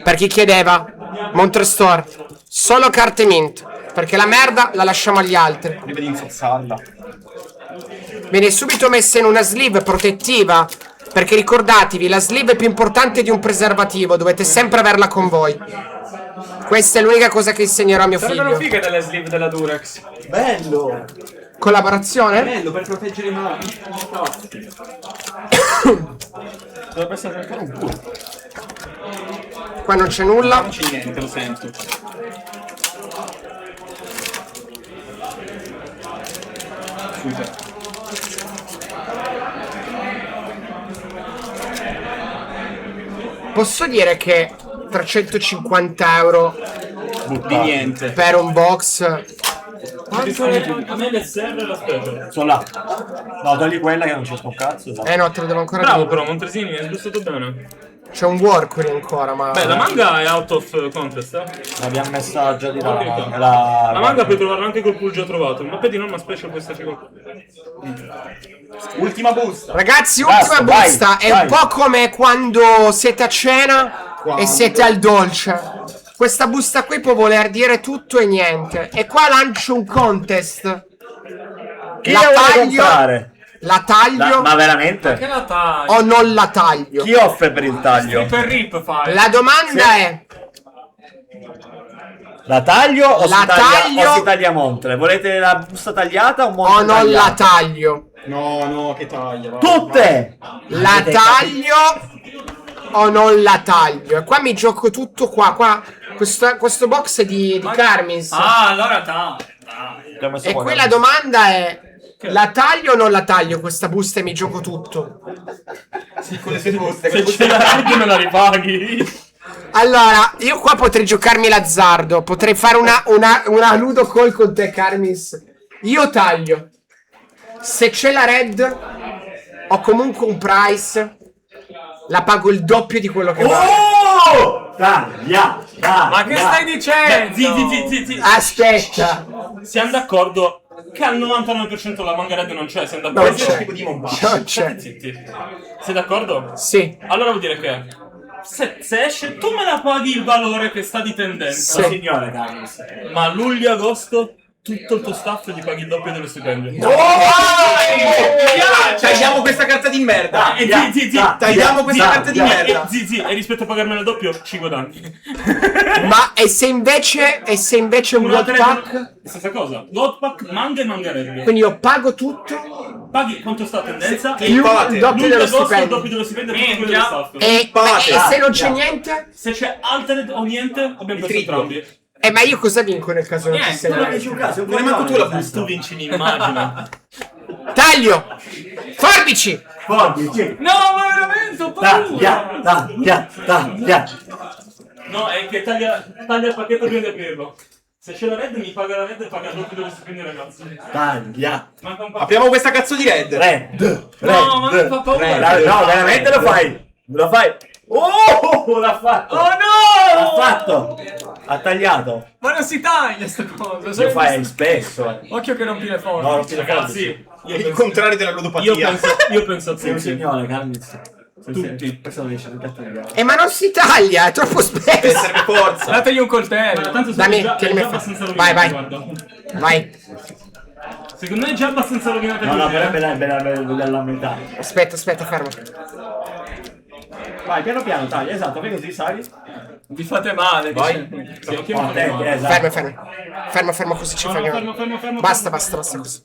Per chi chiedeva, Montre Store. Solo carte Mint. Perché la merda la lasciamo agli altri. Prima di insozzarla. Viene subito messa in una sleeve protettiva. Perché ricordatevi, la sleeve è più importante di un preservativo. Dovete sempre averla con voi. Questa è l'unica cosa che insegnerò a mio Sarebbero figlio. fighe delle sleeve della Durex. Bello! Collaborazione? Bello per proteggere i mani. Dovrebbe essere ancora un po'. Qua non c'è nulla. Non c'è niente, lo sento. Scusa. Posso dire che 350 euro Di niente. per un box. A me l'SR la special. Sono là. No, togli quella che non c'è un cazzo. Esatto. No, te lo devo ancora Bravo dire. però, Montresini, mi hai sbustato bene. C'è un workery ancora, ma. Beh, la manga è out of contest, eh. L'abbiamo messa già di là. Ok. La La manga puoi trovarla anche col pull già trovato. Ma vedi, non una special questa c'è qua. Ultima busta. Ragazzi, Basta, ultima vai, busta. È vai. un po' come quando siete a cena e siete al dolce. Questa busta qui può voler dire tutto e niente. E qua lancio un contest. Chi La la vuole taglio. comprare? La taglio Ma veramente? Che la tagli? o non la taglio? Chi offre per il taglio? Per rip fai. La domanda è: La taglio o, La taglio- o si taglia Montre? Volete la busta tagliata o Montre o non la tagliata? taglio? No, no, che taglia. va. Tutte! La Avete taglio o non la taglio? E qua mi gioco tutto qua. Questo box è di Carmis. Ah, allora ta. capito? E qui la domanda è: la taglio o non la taglio questa busta e mi gioco tutto? Con le sue buste. Se ce la hai me la ripaghi. Allora, io qua potrei giocarmi l'azzardo. Potrei fare una ludo call con te, Carmis. Io taglio. Se c'è la red, ho comunque un price. La pago il doppio di quello che vale. Oh! Taglia! Ma che stai dicendo? Zitti. Aspetta. Siamo d'accordo che al 99% la manga red non c'è. Siamo Non d'accordo? c'è. Tipo di Mombasa. Non c'è. Zitti. Sei d'accordo? Sì. Allora vuol dire che se esce tu me la paghi il valore che sta di tendenza. Sì. Signore Carlos. Ma a luglio e agosto tutto il tuo staff gli paghi il doppio dello stipendio. Tagliamo questa carta di merda. Zitti. Tagliamo questa carta di merda. Zizi, e rispetto a pagarmelo il doppio, ci guadagni. Ma e se invece un Una god pack? Stessa cosa. God pack, manga e manga red. Quindi io pago tutto Paghi quanto sta a tendenza Sì, e più impate. il doppio luglio e dello agosto il stipendio. doppio dello stipendio e tutto quello Minchia. dello staff. E se non c'è niente? Se c'è altered o niente, abbiamo perso triplo. entrambi. Ma io cosa vinco nel caso non ci sia Non niente? dici un caso, Non è manco tu la busta. Tu vinci l'immagine. Taglio! Forbici! Forbici! No, ma veramente ho paura. Taglia! No, è che taglia il pacchetto prima di aprirlo. Se c'è la red mi paga la red e paga il doppio dello stipendio, ragazzi. Taglia! Manca un po'. Apriamo questa cazzo di red. Red! No, ma mi fa paura. No, veramente lo fai! Lo fai! Oh! L'ha fatto! Oh no! L'ha fatto! Ha tagliato! Ma non si taglia sta cosa. Lo sai- fai spesso, Occhio che rompi le forze. No, non ti Ragazzi, forbici. Il contrario della ludopatia. io penso a Sei un tutti. signore, Carlos. Tutti. Questo lo dice il tagliare. Ma non si taglia, è troppo spesso. Serve forza. Dategli un Ma coltello. tanto Dammi, sono già, tienimi è già a abbastanza fare. rovinato, Vai. guarda. Vai, Secondo me è già abbastanza rovinato. No, così, però eh. è bene della metà. aspetta, fermo. Vai, piano piano, taglia, esatto, fai così, sali. Vi fate male. Vai. Sì, occhio, Oh, mi fa male. esatto. Fermo così ci Fermo, faghiamo. fermo. Basta così.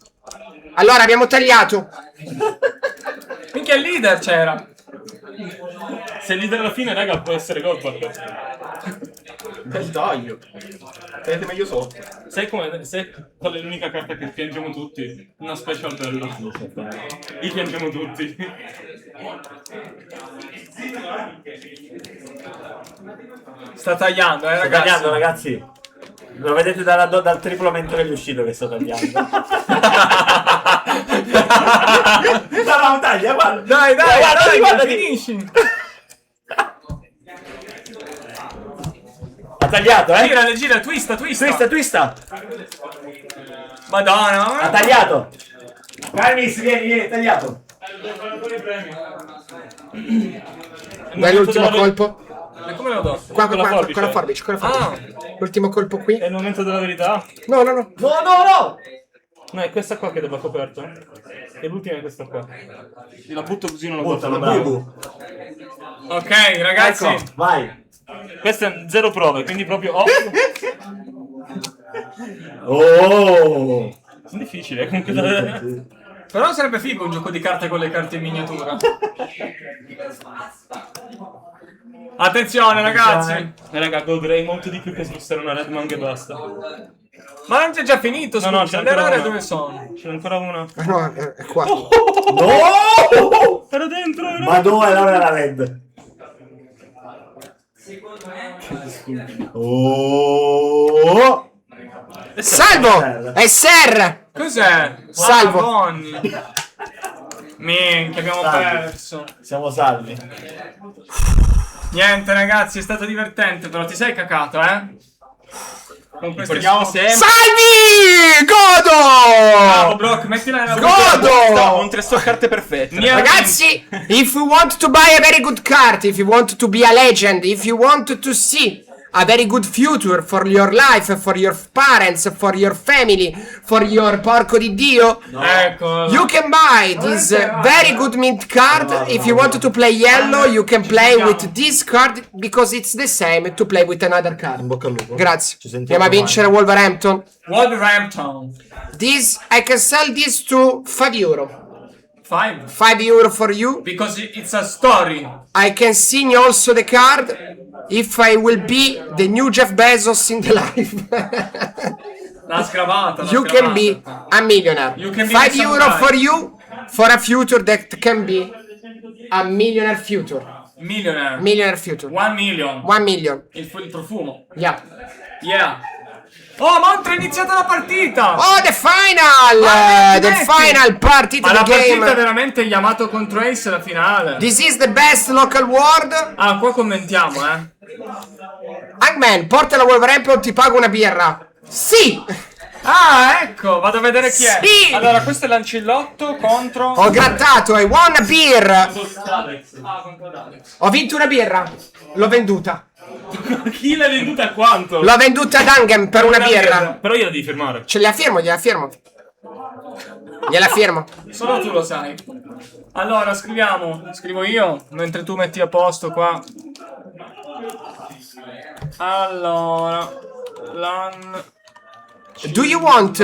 Allora, abbiamo tagliato. Minchia il leader c'era. Se il leader alla fine, raga, può essere Goldberg. Bel taglio. Tenete meglio sotto. Sai qual è l'unica carta che piangiamo tutti? Una special bella. Li piangiamo tutti. Sta tagliando, Sto ragazzi. tagliando, ragazzi. Lo vedete dal triplo mentre è uscito che sto tagliando. No, taglia, guarda. Dai, guarda, finisci. Ha tagliato, Gira, twista. Twista. Madonna. Ha tagliato. Carmis, vieni, tagliato. Dai l'ultimo colpo. E come lo do? Qua, Con la forbice. con la forbice, con la forbice. L'ultimo colpo qui. È il momento della verità. No. No! No, è questa qua che va coperto. E l'ultima è questa qua. La butto così non lo Buttalo, butto. bravo. Ok, ragazzi. Ecco, vai. Queste è zero prove, quindi proprio... Oh. Oh! Sono difficili, comunque. Però sarebbe figo un gioco di carte con le carte in miniatura. Attenzione, ragazzi. Raga, godrei molto di più che sbustare una Red Mang e basta. Ma non c'è già finito, scusa. No, c'è le ancora rare una. dove sono? C'è ancora una. Ah, no, è qua. No! Era dentro, era. Ma dove allora la red? Oh! Salvo! È Ser! Cos'è? Salvo. Madonni. Minchia, abbiamo perso. Siamo salvi. Niente, ragazzi, è stato divertente, però ti sei cacato, eh? Con queste Ricordiamo sfide. sempre. Salvi! Bravo, Godo! Brock, mettila nella Godo! Un 3 carte perfette. Ragazzi, if you want to buy a very good card, if you want to be a legend, if you want to see a very good future for your life, for your parents, for your family, for your porco di Dio, Ecco. you can buy this very good mint card. If you want to play yellow, you can play with this card because it's the same to play with another card. Bocca al lupo. Grazie. Ci sentiamo Andiamo a vincere Wolverhampton. Wolverhampton. This, I can sell this to €5. 5. €5 for you. Because it's a story. I can sing also the card if I will be the new Jeff Bezos in the life. L'ha scravata. You can be a millionaire. You can be €5 the for you for a future that can be a millionaire future. Millionaire. Millionaire future. 1 million. 1 million. Il profumo. Yeah. Yeah. Oh, Montre è iniziata la partita! Oh, the final! The final party Ma to la the partita è game. veramente Yamato contro Ace la finale. This is the best local world. Ah, qua commentiamo, Hangman, porta la Wolverhampton, ti pago una birra. Sì! Ah, ecco, vado a vedere chi è. Sì! Allora, questo è l'ancillotto contro... Ho grattato, I won a beer. Ah, contro Alex. Ho vinto una birra. L'ho venduta. Chi l'ha venduta a quanto? L'ho venduta ad Hangman per una birra. Però gliela devi firmare. Ce la firmo, gliela firmo. Gliela firmo. Solo tu lo sai. Allora, scrivo io, mentre tu metti a posto qua. Allora, Do you want,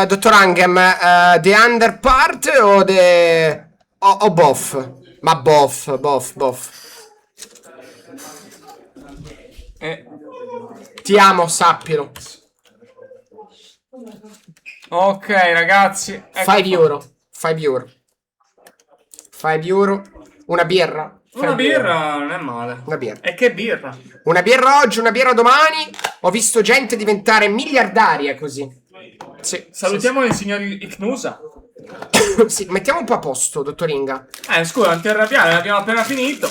Dottor Hangman, the under part o the... o both? Ma both. Ti amo, sappilo. Ok, ragazzi. Ecco €5. €5. Una birra. Una birra non è male. Una birra. E che birra? Una birra oggi, una birra domani. Ho visto gente diventare miliardaria così. Sì. Salutiamo il signor Icnusa. Sì, mettiamo un po' a posto, dottor Inga. Scusa, non ti arrabbiare, l'abbiamo appena finito.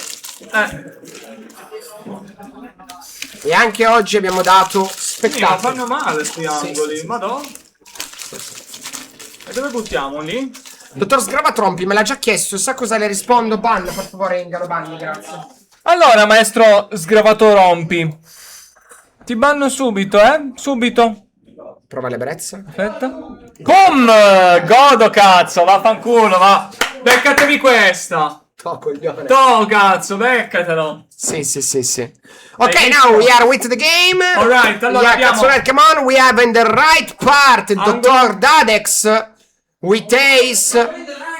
E anche oggi abbiamo dato Ma spettacolo. fanno male sti angoli, sì. madonna. E dove buttiamo lì? Dottor Sgravatrompi me l'ha già chiesto, sa cosa le rispondo? Ban, per favore, Inga, lo banni, grazie. Allora, maestro Sgravato Rompi. Ti banno subito, subito. Prova l'ebbrezza. Aspetta. Boom! Godo, cazzo, vaffanculo, va. Beccatevi questa. Oh, coglione. To, cazzo, beccatelo. Sì. Ok, now we are with the game. Alright, allora yeah, abbiamo... Cazzolet, come on, we have in the right part il dottor Dadex with Ace,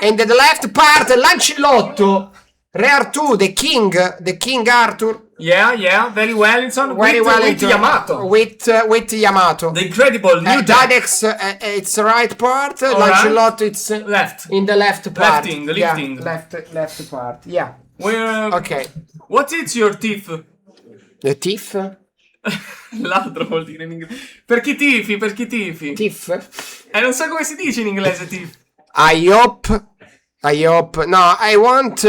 and the left part Lancillotto, Re Artù, the King Arthur, Yeah, very Wellington. Very with, well with into- Yamato. With Yamato. The incredible new deck. Dadex, it's the right part. Alright. Lancelot, it's Left. in the left part. Lefting, Yeah, lifting. left part. Yeah. Where, Ok. What is your thief? The thief? L'altro vuol dire in inglese. Per chi tifi? Thief? Non so come si dice in inglese thief. I hope. No, I want.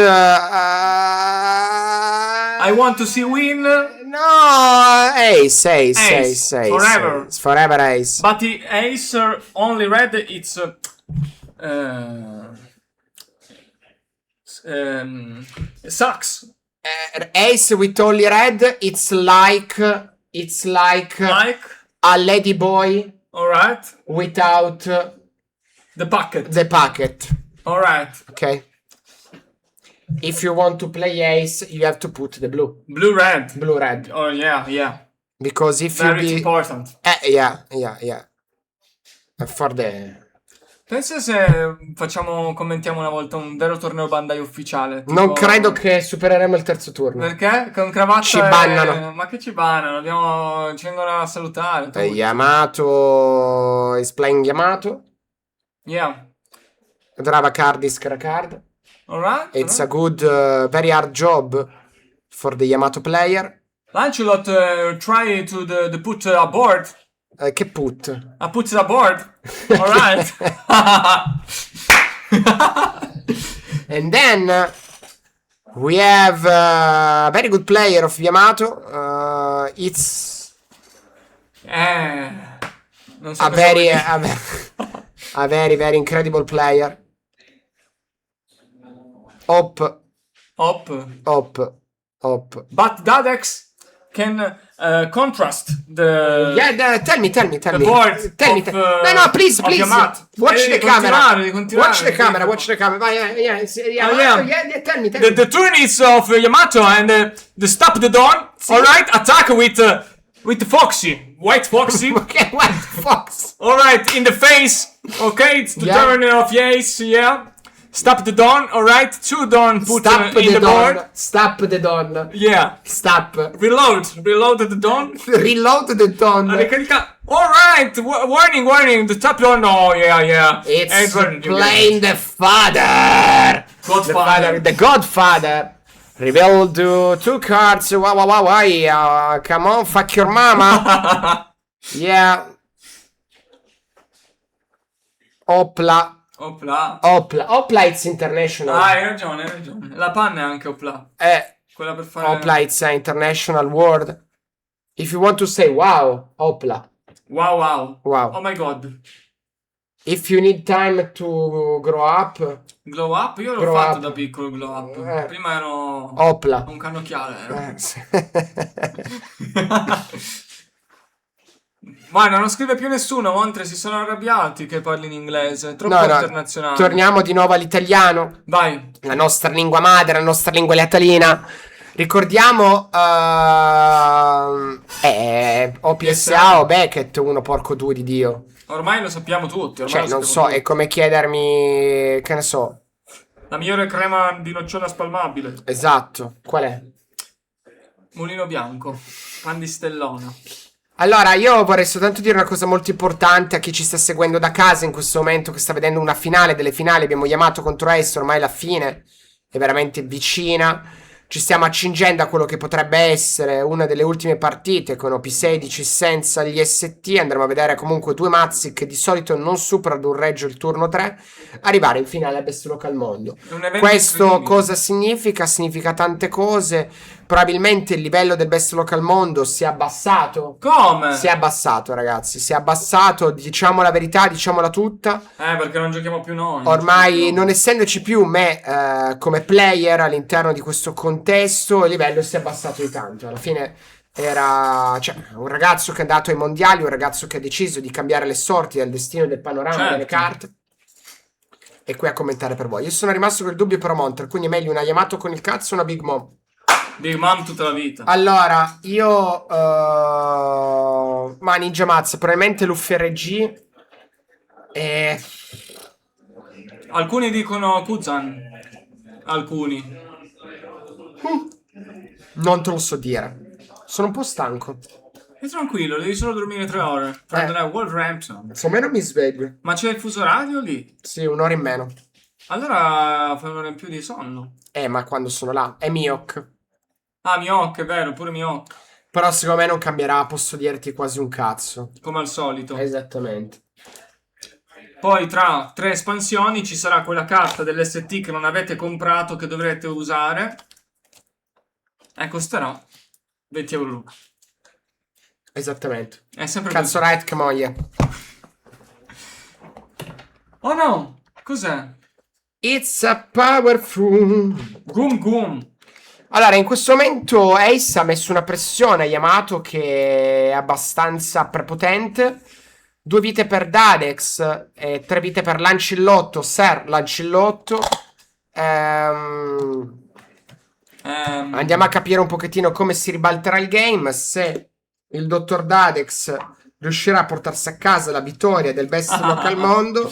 I want to see win. No, ace. Forever. Ace. Forever ace. But the ace only red, it's sucks. Ace with only red, it's like Like, a lady boy alright. without The bucket. the packet. Alright. Okay. If you want to play ace, you have to put the blue. Blue red. Blue red. Oh yeah. Because if Very you be. important. Yeah. For the. Pensa se commentiamo una volta un vero torneo Bandai ufficiale. Tipo... Non credo che supereremo il terzo turno. Perché? Con cravatta Ci bannano. Ma che ci bannano? Ci vengono a salutare. tutti. Yamato is playing Yamato. Yeah. Drava card is card. Alright. It's a good, very hard job for the Yamato player. Lancelot try to the put a board. Che put? I put the board. Alright. And then we have a very good player of Yamato. It's Non so a cosa very, vuol dire. a very, very incredible player. Op. But Dadex can contrast the Yeah, tell me. board Tell me. of, No, please. of Yamato. Watch the Continuare, camera. Watch the camera. Vai, yeah. Tell me. The turn is of Yamato and the stop the dawn. Alright, attack with Foxy. White Foxy. Okay, what fox? Alright, in the face. Okay, it's the Yeah. turn of Ace, yeah. Stop the dawn, alright. 2 dawn put in the board. Stop the dawn. Yeah. Stop. Reload the dawn. Reload the dawn. Ricarica. Alright, warning. The top dawn. Oh, yeah. It's Edward, you playing the father. Godfather. The Godfather. Revealed 2 cards. Why? Come on, fuck your mama. Yeah. Opla, it's international. Hai ragione. La panna è anche Opla. Quella per fare... Opla, it's an international word. If you want to say wow, Opla. Wow. Wow. Oh my god. If you need time to grow up, Glow up? Io l'ho Grow fatto up. da piccolo glow up. Prima ero Opla. un cannocchiale. Sì. Ma non scrive più nessuno, mentre si sono arrabbiati che parli in inglese. Troppo No, internazionale. torniamo di nuovo all'italiano. Vai. La nostra lingua madre, la nostra lingua latina. Ricordiamo o PSA o Beckett, uno porco due di Dio. Ormai lo sappiamo tutti. Cioè, non so, è come chiedermi, che ne so. La migliore crema di nocciola spalmabile. Esatto, qual è? Mulino bianco. Pan di stellona. Allora, io vorrei soltanto dire una cosa molto importante a chi ci sta seguendo da casa in questo momento, che sta vedendo una finale delle finali. Abbiamo Yamato contro Ace, ormai la fine è veramente vicina. Ci stiamo accingendo a quello che potrebbe essere una delle ultime partite con OP16 senza gli ST. Andremo a vedere comunque 2 mazzi che di solito non superano un reggio il turno 3 arrivare in finale al Best Local Mondo. Questo cosa significa? Significa tante cose. Probabilmente il livello del Best Local Mondo si è abbassato. Come? Si è abbassato, ragazzi. Si è abbassato, diciamo la verità, diciamola tutta. Perché non giochiamo più noi. Ormai non essendoci più me come player all'interno di questo contesto, il livello si è abbassato di tanto. Alla fine era un ragazzo che è andato ai mondiali, un ragazzo che ha deciso di cambiare le sorti del destino del panorama delle carte. E qui a commentare per voi. Io sono rimasto col dubbio per Monter, quindi è meglio una Yamato con il cazzo o una Big Mom. Big Mom tutta la vita. Allora, io ma Ninja Mazza, probabilmente l'UFRG Alcuni dicono Kuzan. Alcuni. Non te lo so dire. Sono un po' stanco. E tranquillo, devi solo dormire 3 ore. Prendere Wolverhampton. Insomma, non mi sveglio. Ma c'è il fuso radio lì? Sì, un'ora in meno. Allora fai un'ora in più di sonno. Ma quando sono là? È Miok. Ah, Miyok, è vero, pure Miyok. Però secondo me non cambierà, posso dirti quasi un cazzo. Come al solito. Esattamente. Poi tra 3 espansioni ci sarà quella carta dell'ST che non avete comprato, che dovrete usare. E costerà 20 euro. Esattamente. È sempre Cazzo right che moglie. Oh no! Cos'è? It's a powerful. Gum Gum. Allora, in questo momento Ace ha messo una pressione a Yamato che è abbastanza prepotente. 2 vite per Dadex e 3 vite per Lancillotto. Sir Lancillotto. Andiamo a capire un pochettino come si ribalterà il game. Se il dottor Dadex riuscirà a portarsi a casa la vittoria del best local al mondo.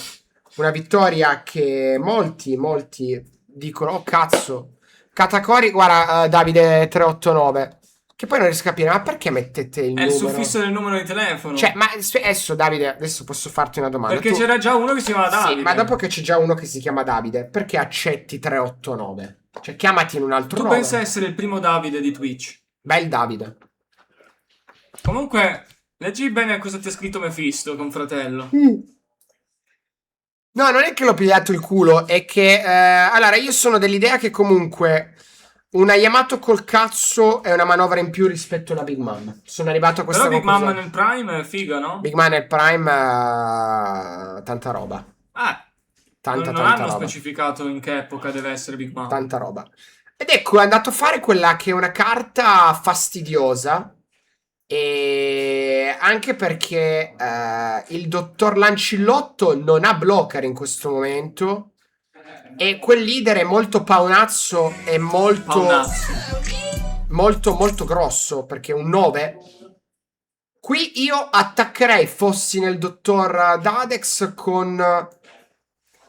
Una vittoria che molti dicono: oh cazzo, Katakori, guarda, Davide 389. Che poi non riesco a capire, ma perché mettete il È numero? il suffisso del numero di telefono. Cioè, ma adesso Davide, adesso posso farti una domanda. Perché c'era già uno che si chiamava Davide. Sì, ma dopo che c'è già uno che si chiama Davide, perché accetti 389? Cioè, chiamati in un altro Tu nome. pensi essere il primo Davide di Twitch. Bel Davide. Comunque, leggi bene cosa ti ha scritto Mephisto, confratello. No, non è che l'ho pigliato il culo, è che allora io sono dell'idea che comunque una Yamato col cazzo è una manovra in più rispetto a una Big Mom. Sono arrivato a questa Però Big conclusione. Mom nel Prime è figa, no? Big Mom nel Prime tanta roba. Non Tanta hanno roba. specificato in che epoca deve essere Big Mom. Tanta roba. Ed ecco, è andato a fare quella che è una carta fastidiosa. E anche perché il dottor Lancillotto non ha blocker in questo momento. E quel leader è molto paonazzo e molto grosso, perché è un 9. Qui io attaccherei, fossi nel dottor Dadex, con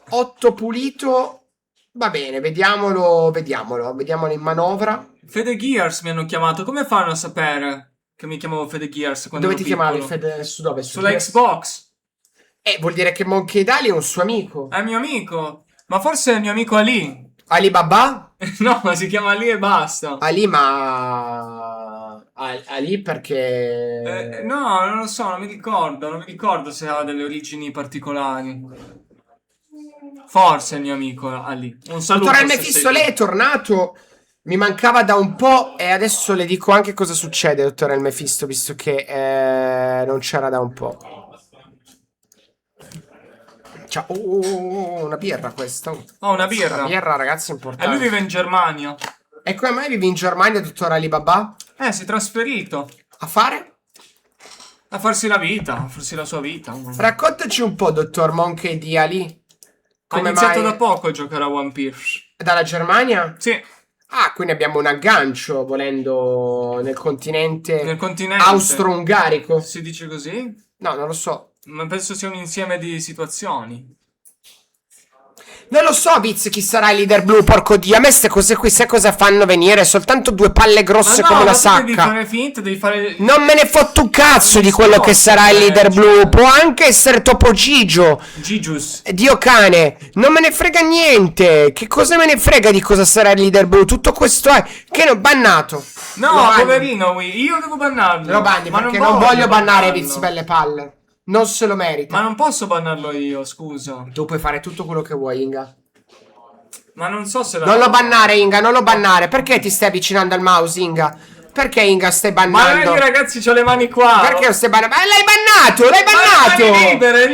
8 pulito. Va bene, vediamolo in manovra. Fede Gears mi hanno chiamato, come fanno a sapere che mi chiamavo Fede Gears quando Dove ero ti chiamavi? piccolo? Fede, su dove? Sulla Xbox. Vuol dire che Monkey Dali è un suo amico. È mio amico. Ma forse è il mio amico Ali. Alibaba? No, ma si chiama Ali e basta. Ali, ma... Ali perché... No, non lo so, non mi ricordo se ha delle origini particolari. Forse è il mio amico Ali. Un saluto. Dottor se Mephisto, sei lei è tornato. Mi mancava da un po' e adesso le dico anche cosa succede, dottor Mephisto, visto che non c'era da un po'. Ciao. Una birra questa. una birra. Una birra, ragazzi, E importante. lui vive in Germania. E come mai vivi in Germania, dottor Alibaba? Si è trasferito. A fare? A farsi la vita, a farsi la sua vita. Raccontaci un po', dottor Monkey di Ali. Ha Come iniziato mai? da poco a giocare a One Piece. Dalla Germania? Sì. Quindi abbiamo un aggancio, volendo, nel continente continente. austro-ungarico. Si dice così? No, non lo so. Ma penso sia un insieme di situazioni. Non lo so, Viz, chi sarà il leader blu, porco dio. A me ste cose qui, sai cosa fanno venire? Soltanto 2 palle grosse come una sacca. Devi fare finta, devi fare... Non me ne fotto un cazzo di quello che sarà il leader blu. Può anche essere Topo Gigio. Gigius. Dio cane. Non me ne frega niente. Che cosa me ne frega di cosa sarà il leader blu? Tutto questo è... Che non... Bannato. No, poverino, io devo bannarlo. Lo banni Ma perché non voglio bannare Viz belle palle. Non se lo merita. Ma non posso bannarlo io, scusa. Tu puoi fare tutto quello che vuoi, Inga. Ma non so se la... Non lo bannare, Inga, non lo bannare. Perché ti stai avvicinando al mouse, Inga? Perché, Inga, stai bannando? Ma ragazzi, c'ho le mani qua. Perché lo stai bannando? Ma l'hai bannato, l'hai bannato.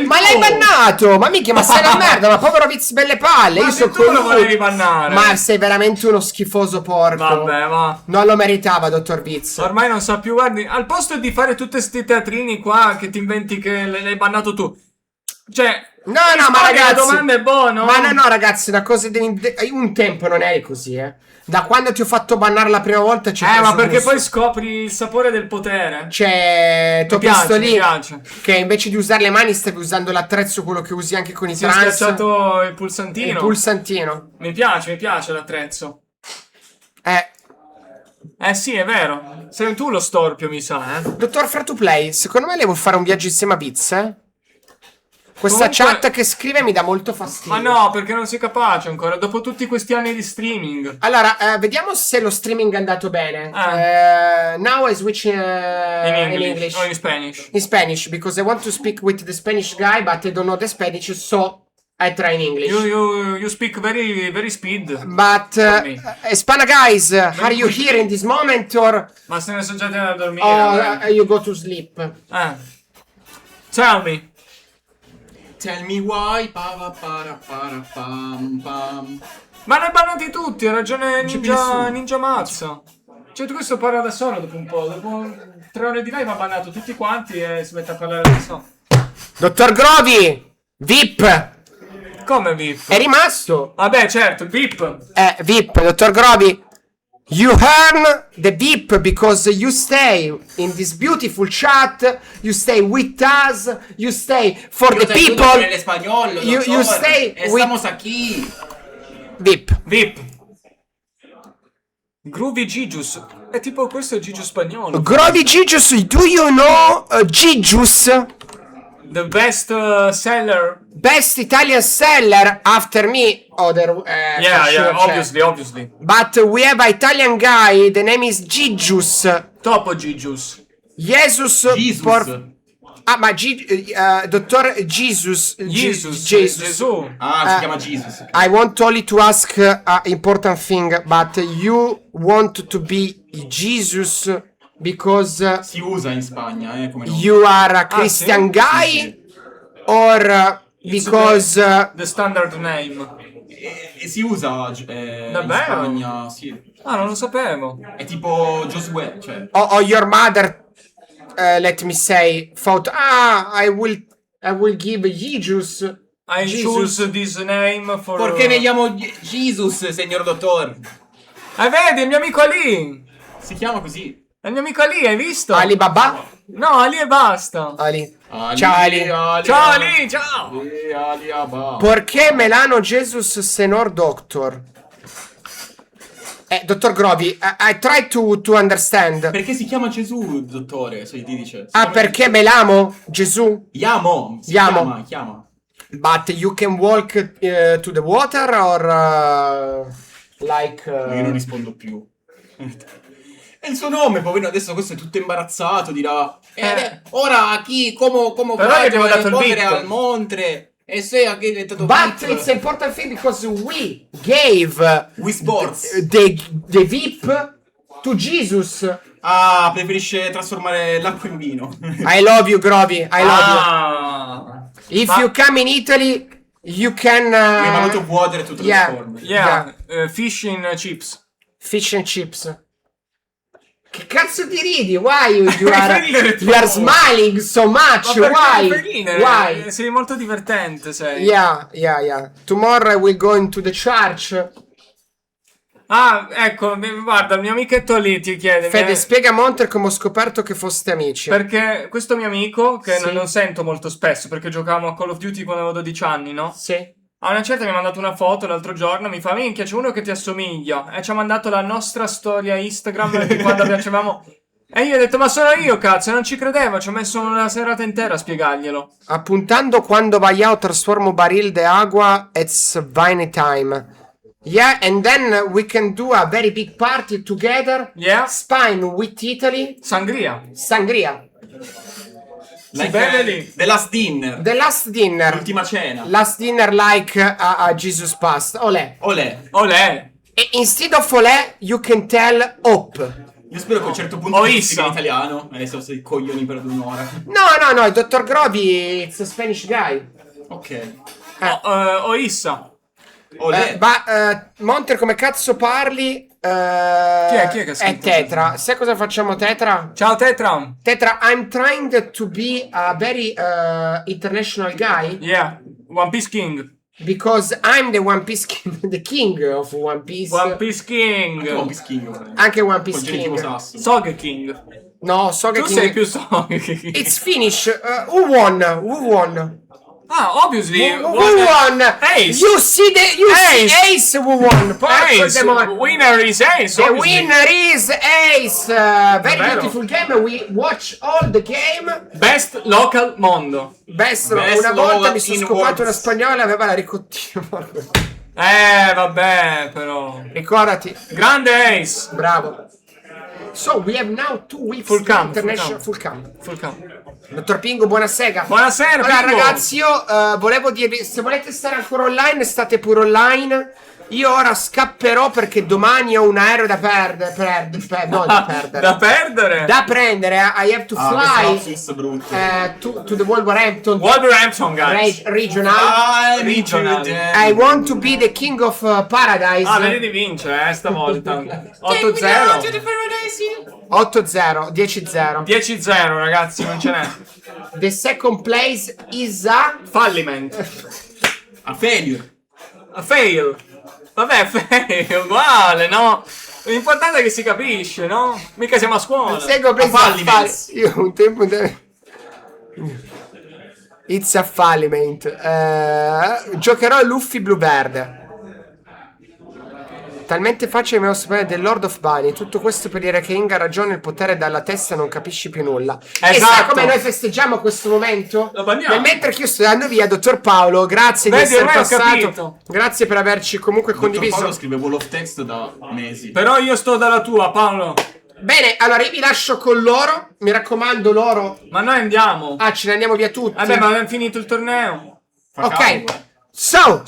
Ma l'hai bannato. Ma mica, ma sei una merda. Ma povero Viz belle palle. Ma Io sono tu lo volevi bannare. Ma sei veramente uno schifoso porco. Vabbè, ma... Non lo meritava, dottor Viz. Ormai non so più, guardi, al posto di fare tutti sti teatrini qua che ti inventi che l'hai bannato tu. Cioè... No, ma ragazzi... La domanda è buona. Ma no, ragazzi, una cosa un tempo non eri così, Da quando ti ho fatto bannare la prima volta c'è ma perché poi scopri il sapore del potere. C'è Mi piace, lì mi piace. che invece di usare le mani stavi usando l'attrezzo, quello che usi anche con i Si è trans. schiacciato il pulsantino. Il pulsantino. Mi piace l'attrezzo. Sì, è vero. Sei tu lo storpio, mi sa, Dottor Free to Play, secondo me devo fare un viaggio insieme a Viz, Questa Comunque- chat che scrive mi dà molto fastidio. Ma no, perché non sei capace ancora, dopo tutti questi anni di streaming. Allora, vediamo se lo streaming è andato bene. Now I switch in English. O in Spanish. In Spanish, because I want to speak with the Spanish guy, but I don't know the Spanish, so I try in English. You speak very, very speed. But, Spana guys, are you here in this moment, or Ma se ne sono già andati a dormire. you go to sleep? Tell me. Tell me why. Para, pam, pam. Ma ne bannati tutti, ha ragione c'è più nessuno. Ninja Mazza. Cioè, questo parla da solo dopo un po'. Dopo 3 ore di live ha bannato tutti quanti e si mette a parlare da solo. Dottor Grovi, VIP, Come VIP? è rimasto? Vabbè, certo, VIP. VIP, Dottor Grovi. You earn the VIP because you stay in this beautiful chat, you stay with us, you stay for the people. You stay with aquí. VIP. VIP. Groovy Gigius. È tipo questo è Gigius spagnolo. Grovi Gigius, do you know Gigius? The best seller. Best Italian seller after me. Other, Yeah, for sure, yeah, obviously. But we have an Italian guy, the name is Gigius. Topo Gigius. Jesus. Ma Dottor Jesus. Jesus. Jesus. Gesù. Ah, si chiama Jesus. I want only to ask an important thing, but you want to be Jesus because Si usa in Spagna, come no. you are a Christian guy, or because The standard name. E si usa in Davvero? Spagna, sì. Ah, non lo sapevo. È tipo Josué, cioè. or your mother, let me say, thought, I will give Jesus. I Jesus. choose this name for... Perché mi chiamo Jesus, signor dottor? Vedi, il mio amico Ali. Si chiama così. È il mio amico Ali, hai visto? Alibaba? No, Ali e basta. Ali. Ciao Ali. Ciao Ali, ciao. Ali Abba. Perché Melano Jesus Senor Doctor? Dottor Grovi, I try to understand. Perché si chiama Gesù, dottore, se ti dice. Perché Melamo? Gesù? Chiamo. Chiama. But you can walk to the water or like... Io non rispondo più. È il suo nome, poverino, adesso questo è tutto imbarazzato, dirà. Ora chi, come Però gli abbiamo dato il rispondere VIP. al montre? E se a chi è diventato But VIP? it's an important thing because we gave Wii Sports. the VIP to Jesus. Ah, preferisce trasformare l'acqua in vino. I love you, Grovi. I love you. Ah. If you come in Italy, you can... Mi ha voluto water to transform. Yeah, fish in chips. Fish and chips. Che cazzo ti ridi? Why you are ridere tu. you are smiling so much? Ma perché Why? fai ridere? Why? Sei molto divertente, sei. Yeah. Tomorrow I will go into the church. Ah, ecco, guarda, il mio amichetto lì ti chiede. Fede, spiega a Monter come ho scoperto che foste amici. Perché questo mio amico, che Sì. non sento molto spesso, perché giocavamo a Call of Duty quando avevo 12 anni, no? Sì. A una certa mi ha mandato una foto l'altro giorno, mi fa, minchia, c'è uno che ti assomiglia. E ci ha mandato la nostra storia Instagram di quando piacevamo. E io ho detto, ma sono io, cazzo, e non ci credevo, ci ho messo una serata intera a spiegarglielo. Appuntando quando vai out trasformo baril de agua, it's Vine time. Yeah, and then we can do a very big party together. Yeah. Spine with Italy. Sangria. Sangria. Like, bene lì. The Last Dinner. The last dinner. L'ultima cena. Last dinner like a Jesus past. Olè. Olè. Olè. E instead of olè, you can tell hope. Io spero che a un certo punto Issa. si scriva in italiano. Adesso sei coglioni per un'ora. No, il dottor Grovi it's a Spanish guy. Ok. Oissa. Olè. Monter, come cazzo parli? Chi è che ha È scritto? Tetra. Sai cosa facciamo, Tetra? Ciao Tetra. Tetra, I'm trying to be a very international guy Yeah. One Piece King. because I'm the One Piece King, the king of One Piece. One Piece King. Anche un pischino. Anche One Piece Col genitivo King. sasso. Sog King. No, Tu Sogeking. sei più Sog King. It's finished. Who won? Obviously. Who won? Ace. You see Ace who won. Porco Ace. demone. Winner is Ace. The obviously. winner is Ace. Very Davvero? beautiful game. We watch all the game. Best local mondo. Best Best una volta local mi sono in scopato words. una spagnola, aveva la ricottina. Vabbè, però. Ricordati. Grande Ace. Bravo. So we have now 2 weeks Full camp, international full full camp. Full camp. Dottor Pingu, buonasera. Buonasera, Allora Pingu. ragazzi, io volevo dirvi, se volete stare ancora online, state pure online. Io ora scapperò perché domani ho un aereo da perdere. No, da perdere. Da perdere? Da prendere. I have to fly to the Wolverhampton Wolverhampton, guys. regional. Regional. I want to be the king of paradise. Vedi di vincere, stavolta. 8-0. 8-0, 10-0. 10-0, ragazzi, non ce n'è. The second place is a Falliment. A failure. A fail. Vabbè, fail, uguale, no? L'importante è che si capisce, no? Mica siamo a scuola. Second place falliments. Io un tempo It's a falliment. Giocherò Luffy blu verde. Talmente facile mi ho sapere del Lord of Bunny. Tutto questo per dire che Inga ha ragione, il potere dalla testa non capisci più nulla. E sai come noi festeggiamo questo momento? Lo banniamo. Nel mentre che io sto andando via, dottor Paolo, grazie Vedi, di essere ormai ho passato. capito. Grazie per averci comunque condiviso. Paolo scrive Wall of Text da mesi. Però io sto dalla tua, Paolo. Bene, allora io vi lascio con loro. Mi raccomando, loro. Ma noi andiamo. Ah, ce ne andiamo via tutti. Vabbè, ma abbiamo finito il torneo. Ok. So,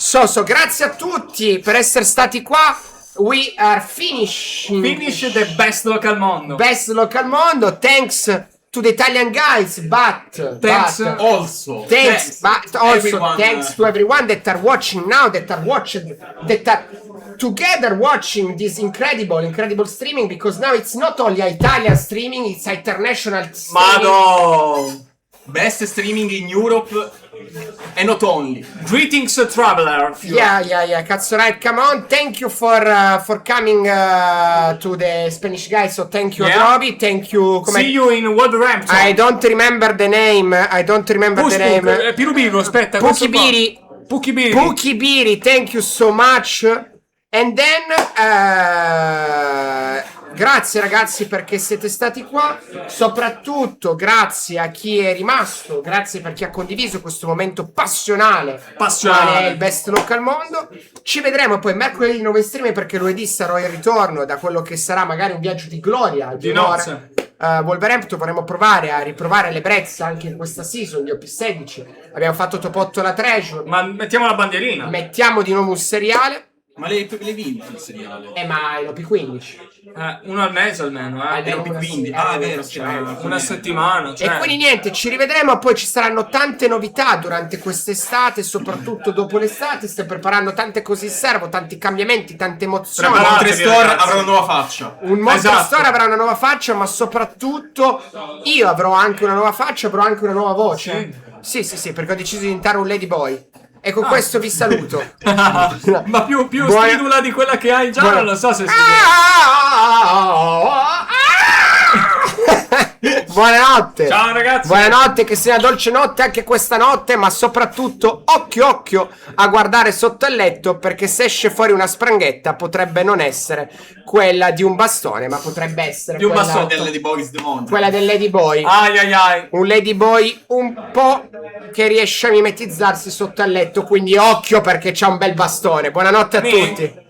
grazie a tutti per essere stati qua. We are finishing. Finish the best local mondo. Best local mondo. Thanks to the Italian guys, but Thanks Also. thanks, but also everyone, thanks to everyone that are watching now, that are together watching this incredible streaming, because now it's not only Italian streaming, it's international streaming. Mado. Best streaming in Europe and not only. Greetings, traveler. Yeah, cazzo right, come on, thank you for coming to the Spanish guys, so thank you Yeah. Robbie, thank you. See you in Wolverhampton. I don't remember the name, Pirubigo, aspetta. Puki Biri, thank you so much. And then grazie ragazzi perché siete stati qua, soprattutto grazie a chi è rimasto, grazie per chi ha condiviso questo momento passionale. Qual è il best local mondo. Ci vedremo poi mercoledì di nuovo stream, perché lunedì sarò in ritorno da quello che sarà magari un viaggio di gloria Di nozze. Wolverhampton. Vorremmo provare a riprovare l'ebbrezza anche in questa season di OP16. Abbiamo fatto top 8 la Treasure, Ma mettiamo la bandierina. mettiamo di nuovo un seriale. Ma le vinto il seriale? Ma è l'OP15. Uno al mese almeno, quindi. Ah, è vero, sì, una settimana. Cioè. E quindi niente, ci rivedremo. Poi ci saranno tante novità durante quest'estate, soprattutto dopo l'estate. Stiamo preparando tante cose in serbo, tanti cambiamenti, tante emozioni. Monster Store avrà una nuova faccia. Un Monster Esatto. Store avrà una nuova faccia, ma soprattutto io avrò anche una nuova faccia, avrò anche una nuova voce. Sì, perché ho deciso di diventare un ladyboy. E con questo vi saluto. Ma più stridula di quella che hai già, non lo so se si Buonanotte. Ciao ragazzi. Buonanotte, che sia una dolce notte anche questa notte, ma soprattutto occhio a guardare sotto il letto, perché se esce fuori una spranghetta potrebbe non essere quella di un bastone, ma potrebbe essere Di un quella, bastone Del Ladyboys Demon. quella del ladyboy. Ai. Un ladyboy un po' che riesce a mimetizzarsi sotto al letto, quindi occhio perché c'ha un bel bastone. Buonanotte a tutti.